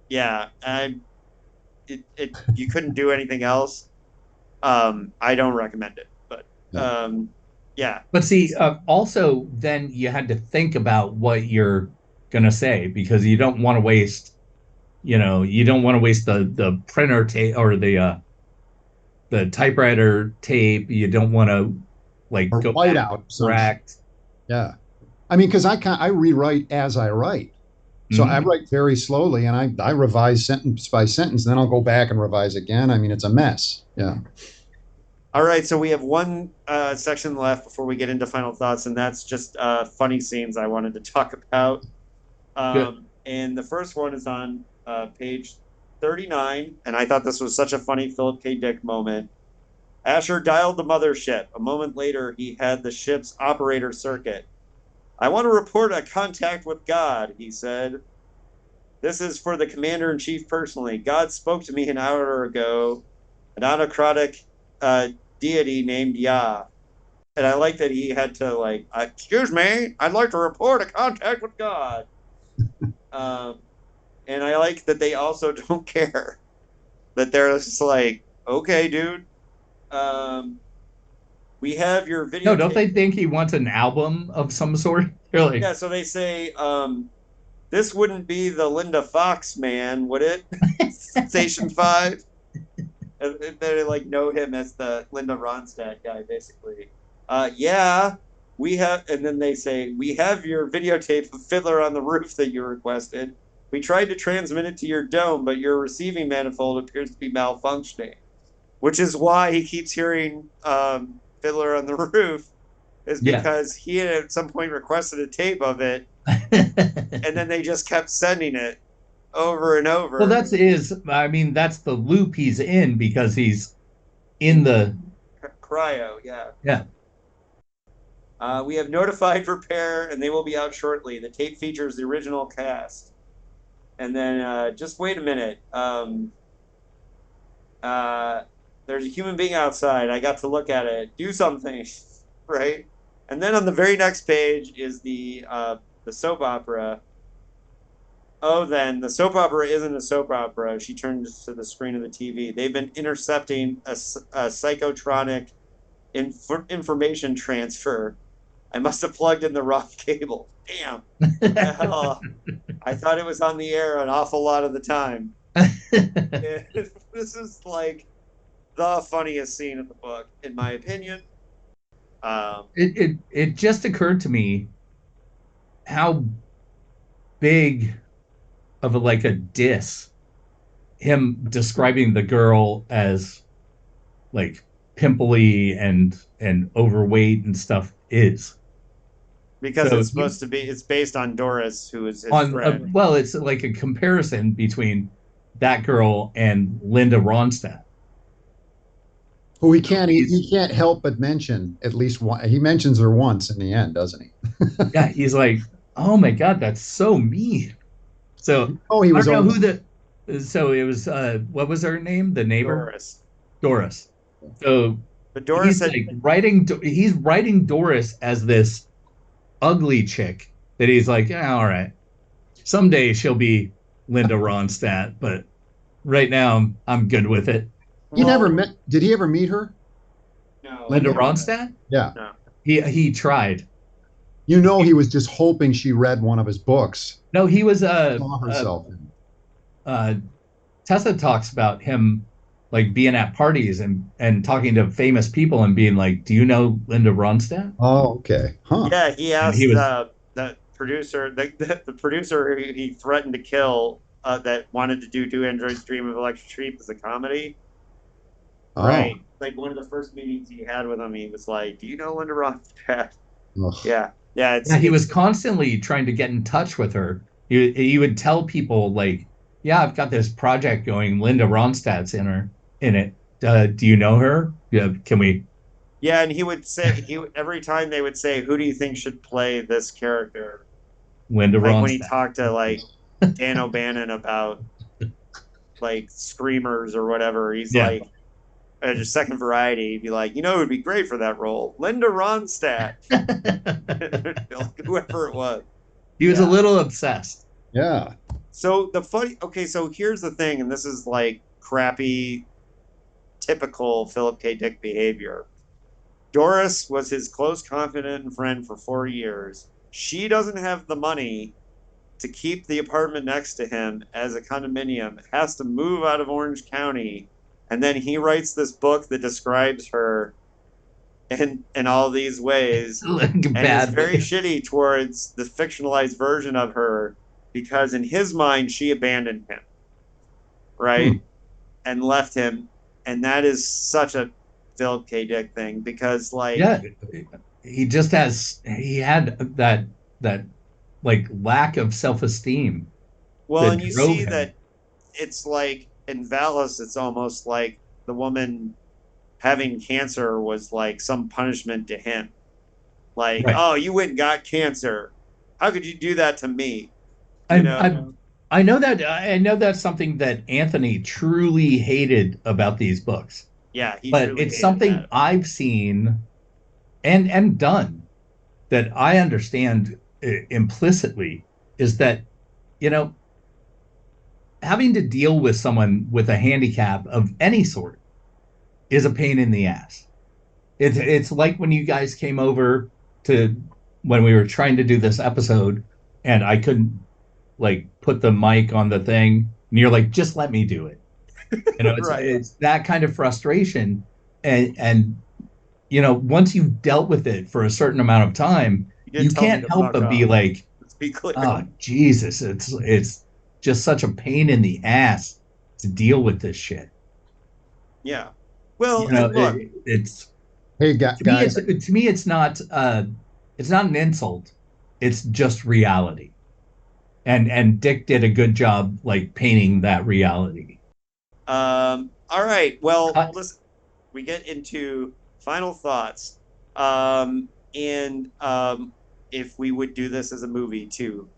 Yeah, it you couldn't do anything else. I don't recommend it, but Yeah. yeah. But see, also then you had to think about what you're gonna say, because you don't want to waste, you don't want to waste the printer tape or the typewriter tape. You don't want to like Or go white back out and some shit. correct. Yeah. I mean, because I rewrite as I write. So I Mhm. write very slowly and I revise sentence by sentence, then I'll go back and revise again. I mean, it's a mess. Yeah. All right, so we have one section left before we get into final thoughts, and that's just funny scenes I wanted to talk about. Good. And the first one is on page 39, and I thought this was such a funny Philip K. Dick moment. Asher dialed the mothership. A moment later, he had the ship's operator circuit. I want to report a contact with God, he said. This is for the commander-in-chief personally. God spoke to me an hour ago, an autocratic deity named Yah. And I like that he had to, like, excuse me, I'd like to report a contact with God. And I like that they also don't care. That they're just like, okay, dude, we have your No, don't videotape. they think he wants an album of some sort? They're like, Yeah, so they say, this wouldn't be the Linda Fox man, would it? Station 5. And they like know him as the Linda Ronstadt guy, basically. Yeah, we have, and then they say, we have your videotape of Fiddler on the Roof that you requested. We tried to transmit it to your dome, but your receiving manifold appears to be malfunctioning, which is why he keeps hearing Fiddler on the Roof, is yeah. because he had at some point requested a tape of it, and then they just kept sending it over and over. Well, I mean, that's the loop he's in, because he's in the cryo, yeah. yeah. We have notified repair, and they will be out shortly. The tape features the original cast. And then, just wait a minute. There's a human being outside. I got to look at it. Do something, right? And then on the very next page is the soap opera. Oh, then the soap opera isn't a soap opera. She turns to the screen of the TV. They've been intercepting a psychotronic information transfer. I must have plugged in the wrong cable. Damn. Hell, I thought it was on the air an awful lot of the time. This is like the funniest scene in the book, in my opinion. It just occurred to me how big of a diss him describing the girl as like pimply and overweight and stuff is. Because So it's supposed to be, it's based on Doris, who is his on friend. well, it's like a comparison between that girl and Linda Ronstadt. Who he can't help but mention at least one. He mentions her once in the end, doesn't he? Yeah, he's like, oh my God, that's so mean. So Oh, he I was don't know almost. who so it was, what was her name? The neighbor? Doris. Doris. So But Doris said, he's writing Doris as this ugly chick that he's like, yeah, all right, someday she'll be Linda Ronstadt, but right now I'm good with it. He never well, met. Did he ever meet her? no, Linda never. Ronstadt? Yeah. No. He tried. You know, he was just hoping she read one of his books. No, he was Saw herself in. uh Tessa talks about him like being at parties and talking to famous people and being like, "Do you know Linda Ronstadt?" Oh, okay. Huh. Yeah, he And he asked was, the producer, the producer he threatened to kill, that wanted to do Android's Dream of Electric Sheep as a comedy. Oh. Right. Like one of the first meetings he had with him, he was like, "Do you know Linda Ronstadt?" Ugh. Yeah, yeah. yeah, he was constantly trying to get in touch with her. He would tell people like, "Yeah, I've got this project going. Linda Ronstadt's in it. Do you know her? Yeah, can we?" Yeah, and he would say every time they would say, "Who do you think should play this character?" Linda Like when he Ronstadt. talked to like Dan O'Bannon about like screamers or whatever, he's Yeah. like, just Second Variety, he'd be like, "You know, it would be great for that role, Linda Ronstadt." Like, whoever it was. He was a Yeah. little obsessed. Yeah. So okay, so here's the thing, and this is like crappy, typical Philip K. Dick behavior. Doris was his close confidant and friend for 4 years. She doesn't have the money to keep the apartment next to him as a condominium, has to move out of Orange County, and then he writes this book that describes her in all these ways, Like and is bad very way. shitty towards the fictionalized version of her because in his mind she abandoned him, right? And left him, and that is such a Philip K. Dick thing because like Yeah, he had that like lack of self-esteem well, that and you drove see him. that it's like in Valis, it's almost like the woman having cancer was like some punishment to him. Like, Right. oh, you went and got cancer. How could you do that to me? You I, know? I I know that's something that Anthony truly hated about these books, Yeah, he but truly it's hated something that. I've seen and done that I understand implicitly is that, you know, having to deal with someone with a handicap of any sort is a pain in the ass. It's like when you guys came over to when we were trying to do this episode and I couldn't like put the mic on the thing and you're like, just let me do it. Right. It's that kind of frustration. And once you've dealt with it for a certain amount of time, You did you tell me can't to help fuck but be off. like, Let's be clear. oh Jesus, it's just such a pain in the ass to deal with this shit. Yeah. Well, You know, and look, it's Hey, guys. to me it's not an insult. It's just reality. And Dick did a good job like painting that reality. all right. Well, Cut. listen, we get into final thoughts. And if we would do this as a movie too.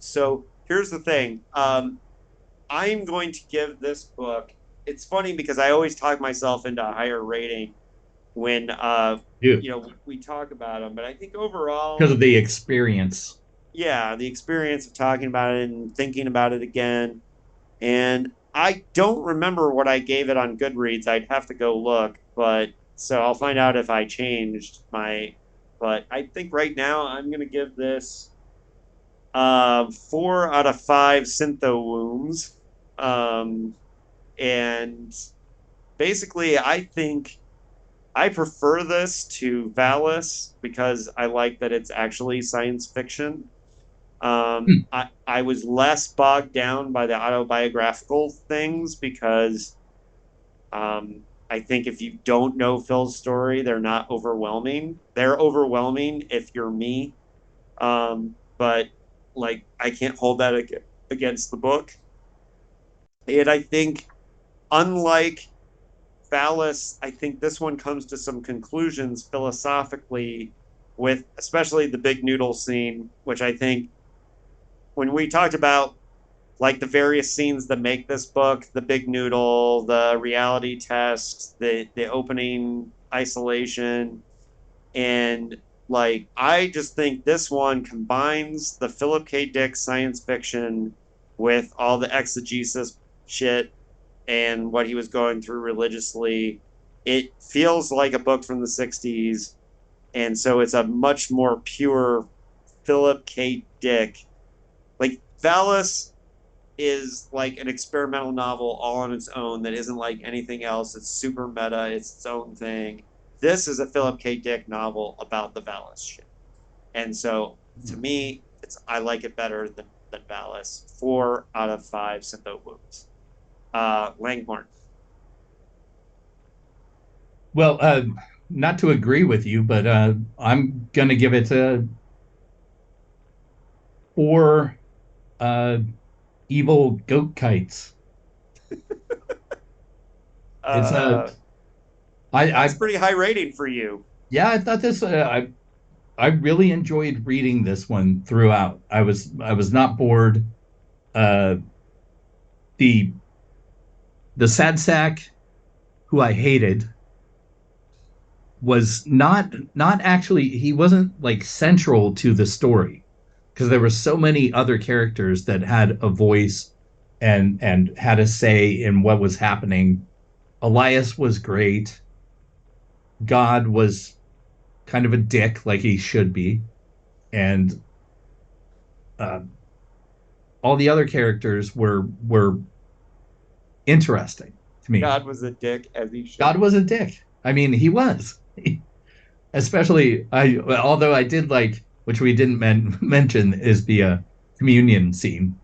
So here's the thing. I'm going to give this book. It's funny because I always talk myself into a higher rating when Dude, we talk about them, but I think overall, because of the experience. yeah, the experience of talking about it and thinking about it again, and I don't remember what I gave it on Goodreads. I'd have to go look, but so I'll find out if I changed my. But I think right now I'm gonna give this 4 out of 5 syntho wombs. And basically, I think I prefer this to Valis because I like that it's actually science fiction. Hmm. I was less bogged down by the autobiographical things because I think if you don't know Phil's story, they're not overwhelming. They're overwhelming if you're me, but like I can't hold that against the book. And I think, unlike Valis, I think this one comes to some conclusions philosophically with especially the big noodle scene, which I think when we talked about like the various scenes that make this book, the big noodle, the reality test, the opening isolation, and like I just think this one combines the Philip K. Dick science fiction with all the exegesis shit and what he was going through religiously. It feels like a book from the 60s, and so it's a much more pure Philip K. Dick. Like Valis is like an experimental novel all on its own that isn't like anything else. It's super meta, it's its own thing. This is a Philip K. Dick novel about the Valis shit. And so to me, I like it better than Valis. 4 out of 5 Syntho wounds. Langhorne. Well, not to agree with you, but I'm gonna give it a 4 evil goat kites. It's a that's pretty high rating for you. Yeah, I thought this. I really enjoyed reading this one throughout. I was not bored. The sad sack, who I hated, was not actually, he wasn't like central to the story, because there were so many other characters that had a voice and had a say in what was happening. Elias was great. God was kind of a dick, like he should be, and all the other characters were interesting to me. God was a dick, as he should. God was a dick. I mean, he was. Especially, although I did like, which we didn't mention, is the communion scene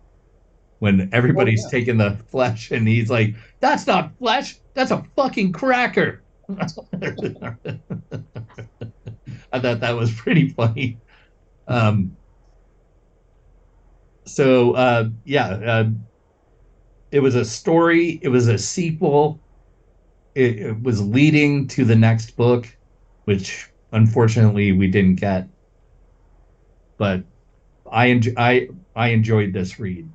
when everybody's taking the flesh and he's like, "That's not flesh. That's a fucking cracker." I thought that was pretty funny. It was a story. It was a sequel. It was leading to the next book, which unfortunately we didn't get. But I enjoyed this read,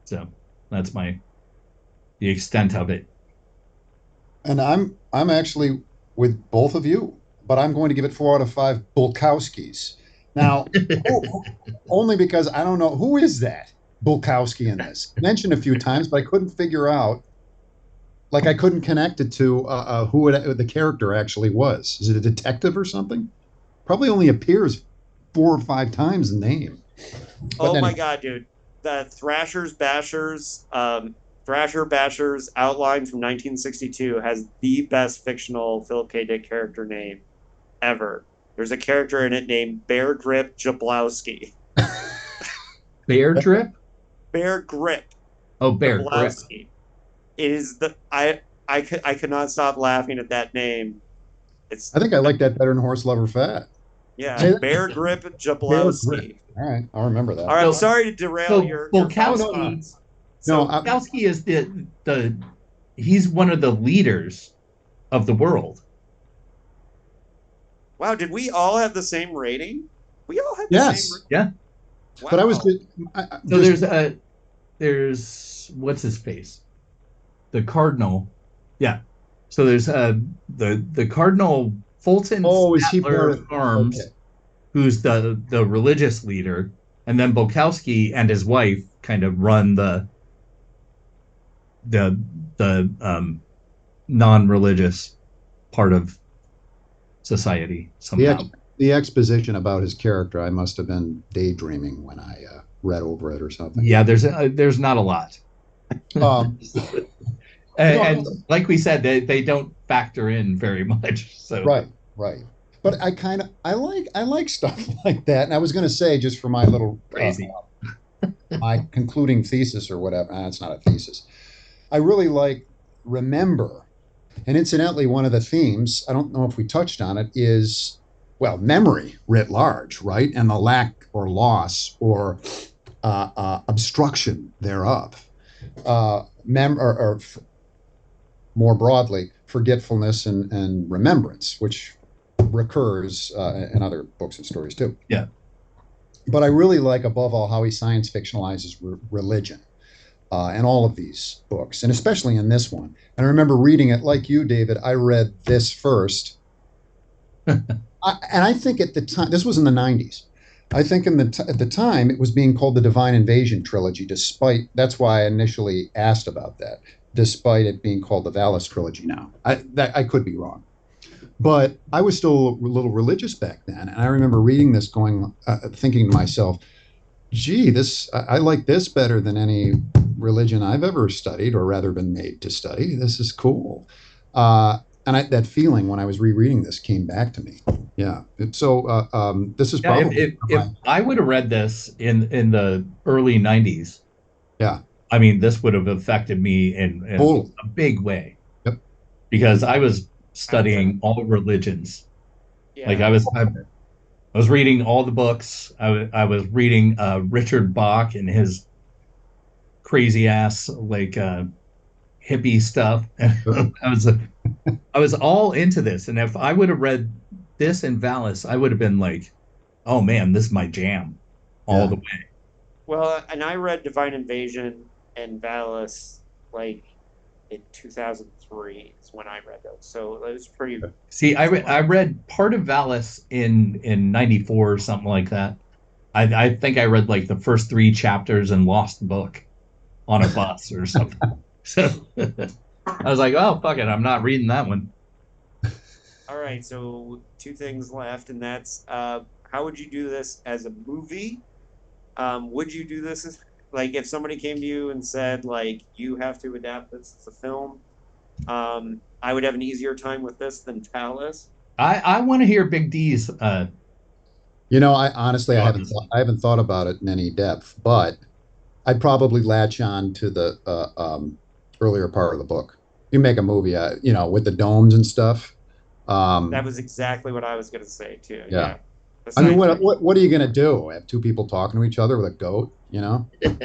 so that's the extent of it. And I'm actually with both of you, but I'm going to give it 4 out of 5 Bulkowskis. Now, only because I don't know who is that Bulkowski in this. Mentioned a few times, but I couldn't figure out. Like I couldn't connect it to who the character actually was. Is it a detective or something? Probably only appears 4 or 5 times in name. Oh my god, dude! The Thrasher Bashers outline from 1962 has the best fictional Philip K. Dick character name ever. There's a character in it named Bear Grip Jablowski. Bear Drip? Bear Grip. Oh, Bear Grip. It is I could not stop laughing at that name. I think I like that better than Horse Lover Fat. Yeah, Bear Grip Jablowski. All right, I'll remember that. All right, I'm sorry to derail your Bulkowski. Bulkowski is he's one of the leaders of the world. Wow, did we all have the same rating? We all had the same rating? Yeah. Wow. But I was there's what's his face? The Cardinal. Yeah. So there's the Cardinal Fulton Arms, who's the religious leader, and then Bulkowski and his wife kind of run the non-religious part of society somehow. The exposition about his character, I must have been daydreaming when I read over it or something. Yeah, there's not a lot. And like we said, they don't factor in very much. So right. But I like stuff like that. And I was going to say, just for my little crazy, my concluding thesis or whatever. It's not a thesis. I really like remember, and incidentally, one of the themes, I don't know if we touched on it, is memory writ large, right, and the lack or loss or obstruction thereof. Or more broadly, forgetfulness and remembrance, which recurs in other books and stories too. Yeah. But I really like, above all, how he science fictionalizes religion in all of these books, and especially in this one. And I remember reading it like you, David. I read this first. And I think at the time, this was in the 90s. I think at the time it was being called the Divine Invasion trilogy, despite that's why I initially asked about that, despite it being called the Valis trilogy now. I could be wrong. But I was still a little religious back then, and I remember reading this, thinking to myself, "Gee, I like this better than any religion I've ever studied, or rather been made to study. This is cool." That feeling when I was rereading this came back to me. Yeah. This is probably if I would have read this in the early 90s, yeah. I mean, this would have affected me in a big way. Yep. Because I was studying all religions. Yeah. Like I was reading all the books. I was reading Richard Bach and his crazy ass hippie stuff. I was all into this, and if I would have read this in Valis, I would have been like, "Oh man, this is my jam all the way." Well, and I read Divine Invasion and Valis like in 2003 is when I read those, so it was pretty. See, I read part of Valis in '94 or something like that. I think I read like the first 3 chapters and lost the book on a bus or something. So I was like, "Oh fuck it, I'm not reading that one." All right, so 2 things left, and that's how would you do this as a movie? Would you do this like if somebody came to you and said like you have to adapt this as a film? I would have an easier time with this than Valis. I want to hear Big D's. I honestly I haven't thought about it in any depth, but I'd probably latch on to the earlier part of the book. You make a movie, with the domes and stuff. That was exactly what I was going to say too. Yeah. I mean, what are you going to do? Have 2 people talking to each other with a goat? 2 hours.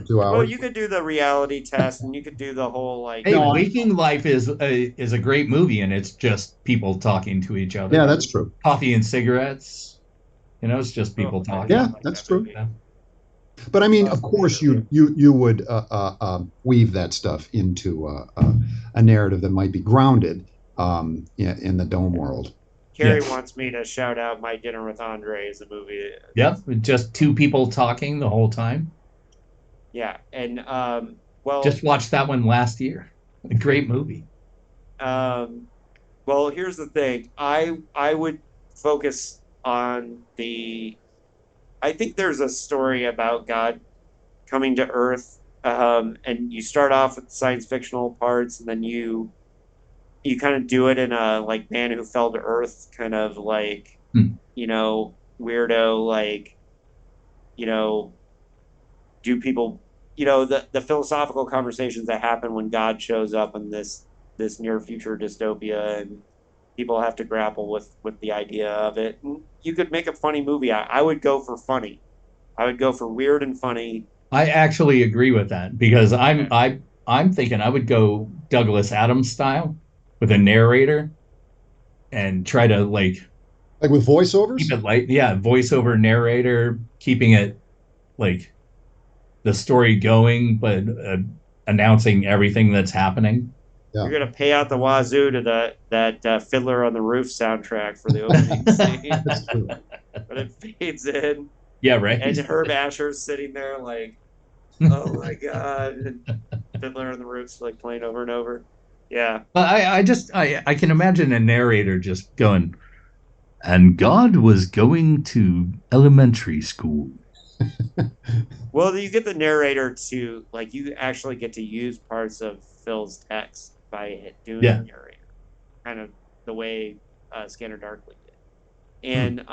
Well, you could do the reality test, and you could do the whole like. Hey, Waking Life is a great movie, and it's just people talking to each other. Yeah, that's true. Coffee and cigarettes. It's just people talking. Yeah, that's true. Yeah. But I mean, of course, you would weave that stuff into a narrative that might be grounded in the dome world. Carrie wants me to shout out My Dinner with Andre as a movie. Yep, just 2 people talking the whole time. Yeah, and just watched that one last year. A great movie. Well, here's the thing. I would focus on I think there's a story about God coming to Earth, and you start off with science fictional parts, and then you kind of do it in a like Man Who Fell to Earth kind of like weirdo, like do people the philosophical conversations that happen when God shows up in this near future dystopia, and people have to grapple with the idea of it. And you could make a funny movie. I would go for funny. I would go for weird and funny. I actually agree with that, because I'm thinking I would go Douglas Adams style with a narrator and try to like with voiceovers. Keep it light, voiceover narrator, keeping it like the story going, but announcing everything that's happening. Yeah. You're gonna pay out the wazoo to that Fiddler on the Roof soundtrack for the opening scene. That's true. But it fades in. Yeah, right. And Herb Asher's sitting there like, oh my god, and Fiddler on the Roof's like playing over and over. Yeah. But I can imagine a narrator just going, and God was going to elementary school. Well, you get the narrator to like you actually get to use parts of Phil's text by doing the narrator, kind of the way Scanner Darkly did. And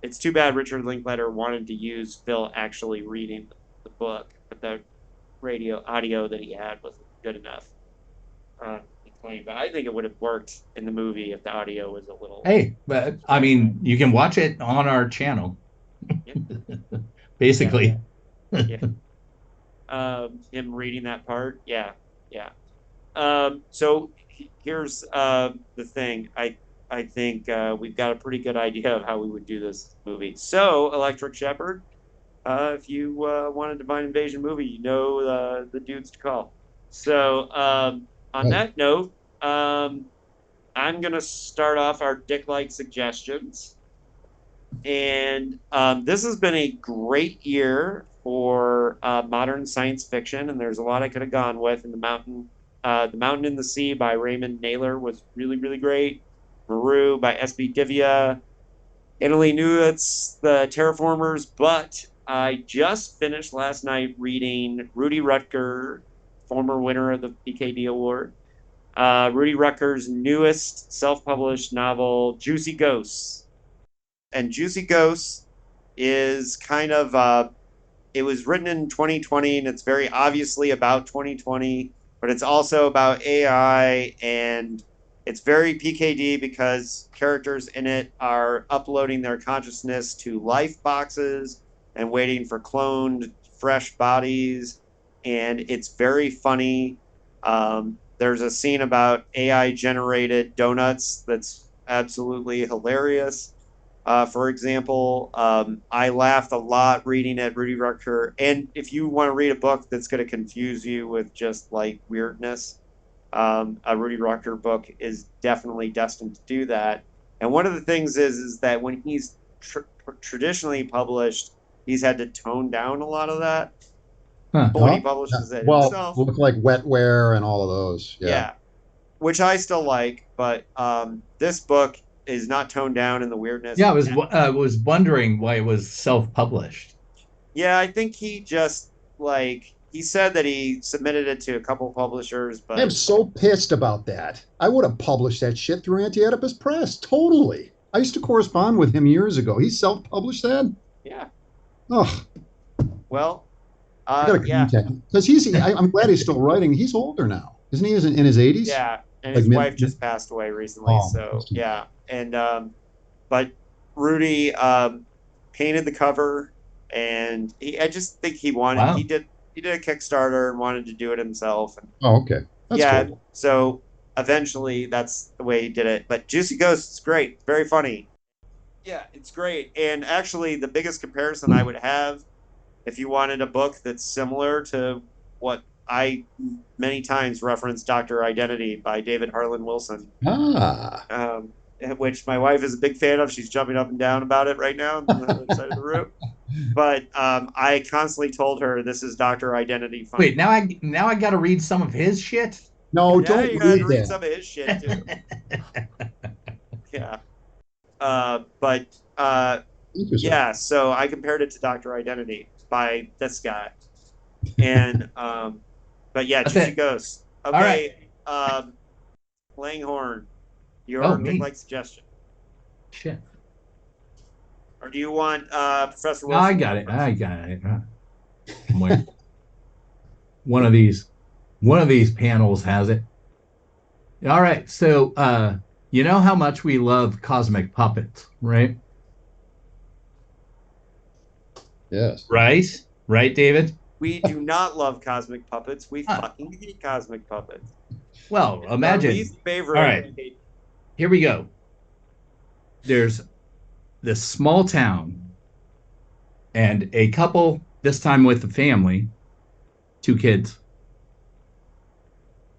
it's too bad Richard Linklater wanted to use Phil actually reading the book, but the audio that he had wasn't good enough. But I think it would have worked in the movie if the audio was a little. Hey, but I mean, you can watch it on our channel. Yeah. Basically. Yeah. Him reading that part. Yeah. So here's the thing. I think we've got a pretty good idea of how we would do this movie. So, Electric Shepherd, if you want a Divine Invasion movie, you know the dudes to call. So, on that note, I'm going to start off our Dicklike Suggestions. And this has been a great year for modern science fiction, and there's a lot I could have gone with. And The Mountain in the Sea by Raymond Naylor was really, really great. Maru by S.B. Divya. Annalee Newitt's The Terraformers, but I just finished last night reading Rudy Rutger, former winner of the PKD Award. Rudy Rutger's newest self-published novel, Juicy Ghosts. And Juicy Ghosts is kind of, it was written in 2020, and it's very obviously about 2020, but it's also about AI, and it's very PKD because characters in it are uploading their consciousness to life boxes and waiting for cloned, fresh bodies, and it's very funny. There's a scene about AI-generated donuts that's absolutely hilarious. For example, I laughed a lot reading it, Rudy Rutger. And if you want to read a book that's going to confuse you with just like weirdness, a Rudy Rutger book is definitely destined to do that. And one of the things is that when he's traditionally published, he's had to tone down a lot of that. Huh. But when he publishes it himself, look like wetware and all of those. yeah, which I still like. But this book is not toned down in the weirdness. Yeah, I was wondering why it was self-published. Yeah, I think he just he said that he submitted it to a couple publishers, but I'm so pissed about that. I would have published that shit through Anti-Oedipus Press. Totally. I used to correspond with him years ago. He self-published that? Yeah. Oh. Well, I gotta contact him. Because I'm glad he's still writing. He's older now. Isn't he in his 80s? Yeah, and his wife just passed away recently, so yeah. And but Rudy painted the cover, and I just think he wanted. Wow. He did a Kickstarter and wanted to do it himself. And, okay. That's cool. So eventually that's the way he did it. But Juicy Ghosts is great. It's very funny. Yeah, it's great. And actually, the biggest comparison I would have, if you wanted a book that's similar to what I many times reference, Dr. Identity by David Harlan Wilson. Which my wife is a big fan of. She's jumping up and down about it right now on the other side of the room. But I constantly told her this is Dr. Identity. Funny. Wait, now I got to read some of his shit? No, don't read some of his shit too. Yeah. Yeah, so I compared it to Dr. Identity by this guy. And but yeah, Juicy Ghosts. Okay. All right. Langhorne, your Dicklike suggestion. Shit. Or do you want Professor Wilson? No, I got it. Somewhere. One of these panels has it. All right. So you know how much we love cosmic puppets, right? Yes. Right, David? We do not love cosmic puppets. We fucking hate cosmic puppets. Well, imagine. Our least favorite. All right. Here we go. There's this small town and a couple, this time with the family, 2 kids,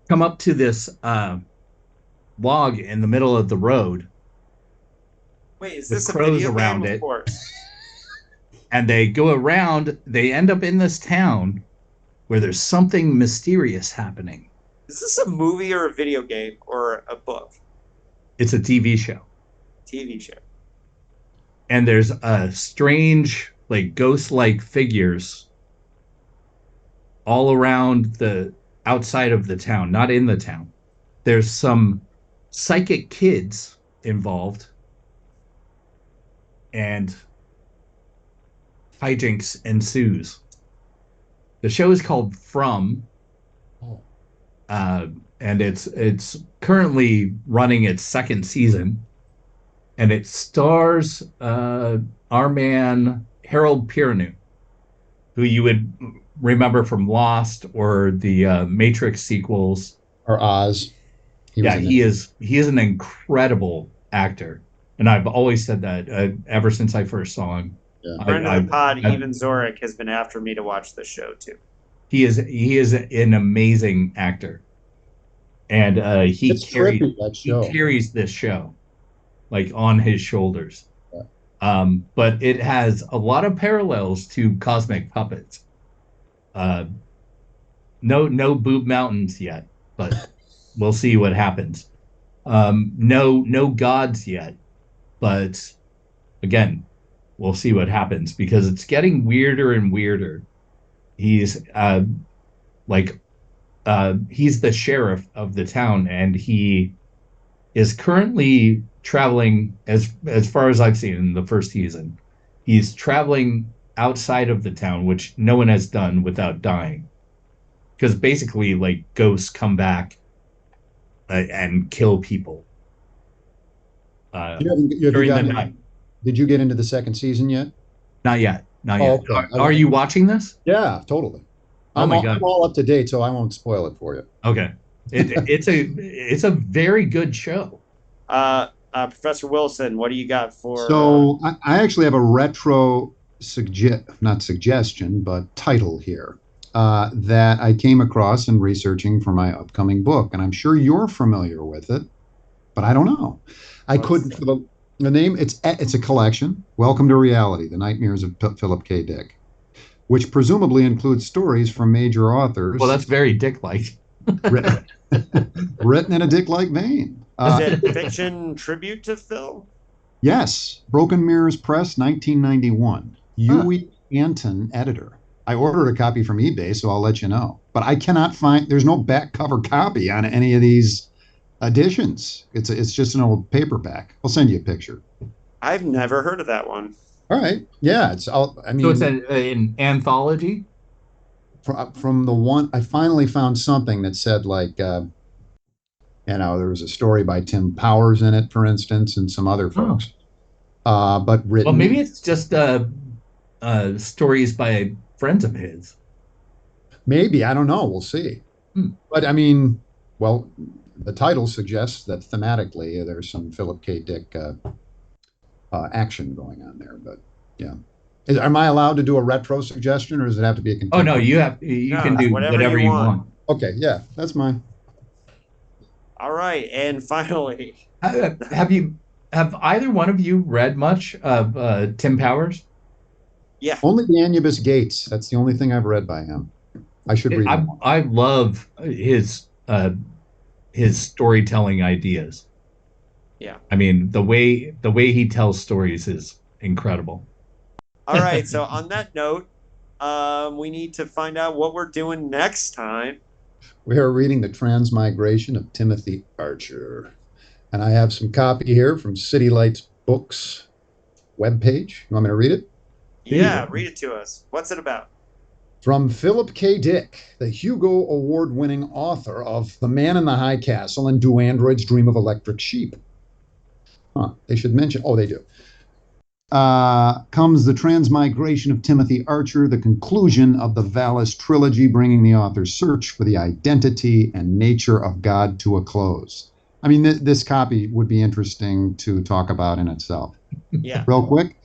come up to this log in the middle of the road. Wait, is this crows a video around game? it? Of course. And they go around, they end up in this town where there's something mysterious happening. Is this a movie or a video game or a book? It's a TV show. TV show. And there's strange, like ghost-like figures all around the outside of the town, not in the town. There's some psychic kids involved. And hijinks ensues. The show is called From, and it's currently running its 2nd season, and it stars our man Harold Piranu, who you would remember from Lost or the Matrix sequels, or Oz. He is an incredible actor, and I've always said that ever since I first saw him. Yeah. Friend of the pod, even Zorik, has been after me to watch the show too. He is an amazing actor, and he carries this show like on his shoulders. Yeah. But it has a lot of parallels to Cosmic Puppets. No boob mountains yet, but we'll see what happens. No gods yet, but again, we'll see what happens because it's getting weirder and weirder. He's he's the sheriff of the town, and he is currently traveling as far as I've seen in the first season. He's traveling outside of the town, which no one has done without dying. Because basically, like, ghosts come back and kill people during the night. Did you get into the second season yet? Not yet. Not yet. Okay. Are you watching this? Yeah, totally. Oh my God. I'm all up to date, so I won't spoil it for you. Okay. It's a very good show. Professor Wilson, what do you got for? So I actually have a retro not suggestion, but title here that I came across in researching for my upcoming book, and I'm sure you're familiar with it, but I don't know. I couldn't for the name. It's a collection. Welcome to Reality: The Nightmares of Philip K. Dick, which presumably includes stories from major authors. Well, that's very Dick-like. written in a Dick-like vein. Is it fiction tribute to Phil? Yes. Broken Mirrors Press, 1991. Huey Anton, editor. I ordered a copy from eBay, so I'll let you know. But I cannot find, there's no back cover copy on any of these editions. It's just an old paperback. I'll send you a picture. I've never heard of that one. All right. Yeah. So it's an anthology? From the one, I finally found something that said like, there was a story by Tim Powers in it, for instance, and some other folks. But written. Well, maybe it's just stories by friends of his. Maybe, I don't know. We'll see. But I mean, well, the title suggests that thematically there's some Philip K. Dick action going on there. But yeah. Am I allowed to do a retro suggestion, or does it have to be a contemporary? Oh no, you can do whatever you want. Okay, yeah, that's mine. All right, and finally, have either one of you read much of Tim Powers? Yeah, only the Anubis Gates. That's the only thing I've read by him. I should read. I love his storytelling ideas. Yeah, I mean the way he tells stories is incredible. All right, so on that note, we need to find out what we're doing next time. We are reading The Transmigration of Timothy Archer. And I have some copy here from City Lights Books webpage. You want me to read it? Yeah, read it to us. What's it about? From Philip K. Dick, the Hugo Award-winning author of The Man in the High Castle and Do Androids Dream of Electric Sheep? They should mention. Oh, they do. Comes The Transmigration of Timothy Archer, the conclusion of the Valis trilogy, bringing the author's search for the identity and nature of God to a close. I mean, this copy would be interesting to talk about in itself. Yeah. Real quick,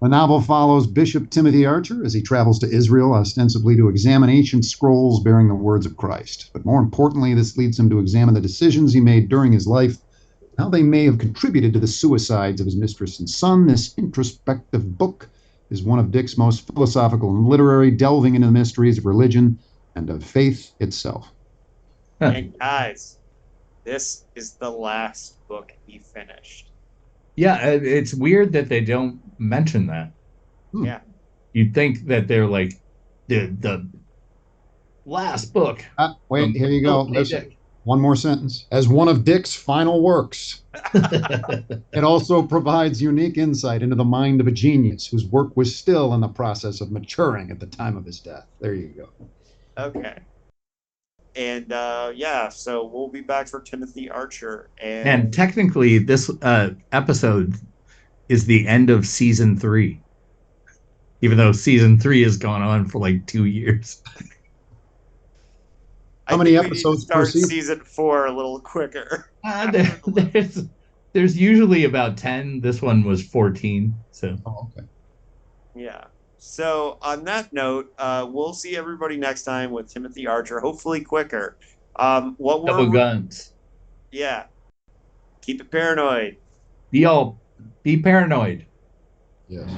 the novel follows Bishop Timothy Archer as he travels to Israel, ostensibly to examine ancient scrolls bearing the words of Christ. But more importantly, this leads him to examine the decisions he made during his life, how they may have contributed to the suicides of his mistress and son. This introspective book is one of Dick's most philosophical and literary, delving into the mysteries of religion and of faith itself. And guys, this is the last book he finished. Yeah, it's weird that they don't mention that. Yeah. You'd think that they're like the last book. Wait, here you go. Listen. One more sentence. As one of Dick's final works, it also provides unique insight into the mind of a genius whose work was still in the process of maturing at the time of his death. There you go. Okay. And so we'll be back for Timothy Archer. And technically, this episode is the end of season 3, even though season 3 has gone on for like 2 years. How many episodes per start season? season 4 a little quicker. There's usually about 10. This one was 14. So Oh, okay. Yeah. So on that note, we'll see everybody next time with Timothy Archer, hopefully quicker. What double we're guns. yeah. Keep it paranoid. Be paranoid. Yes.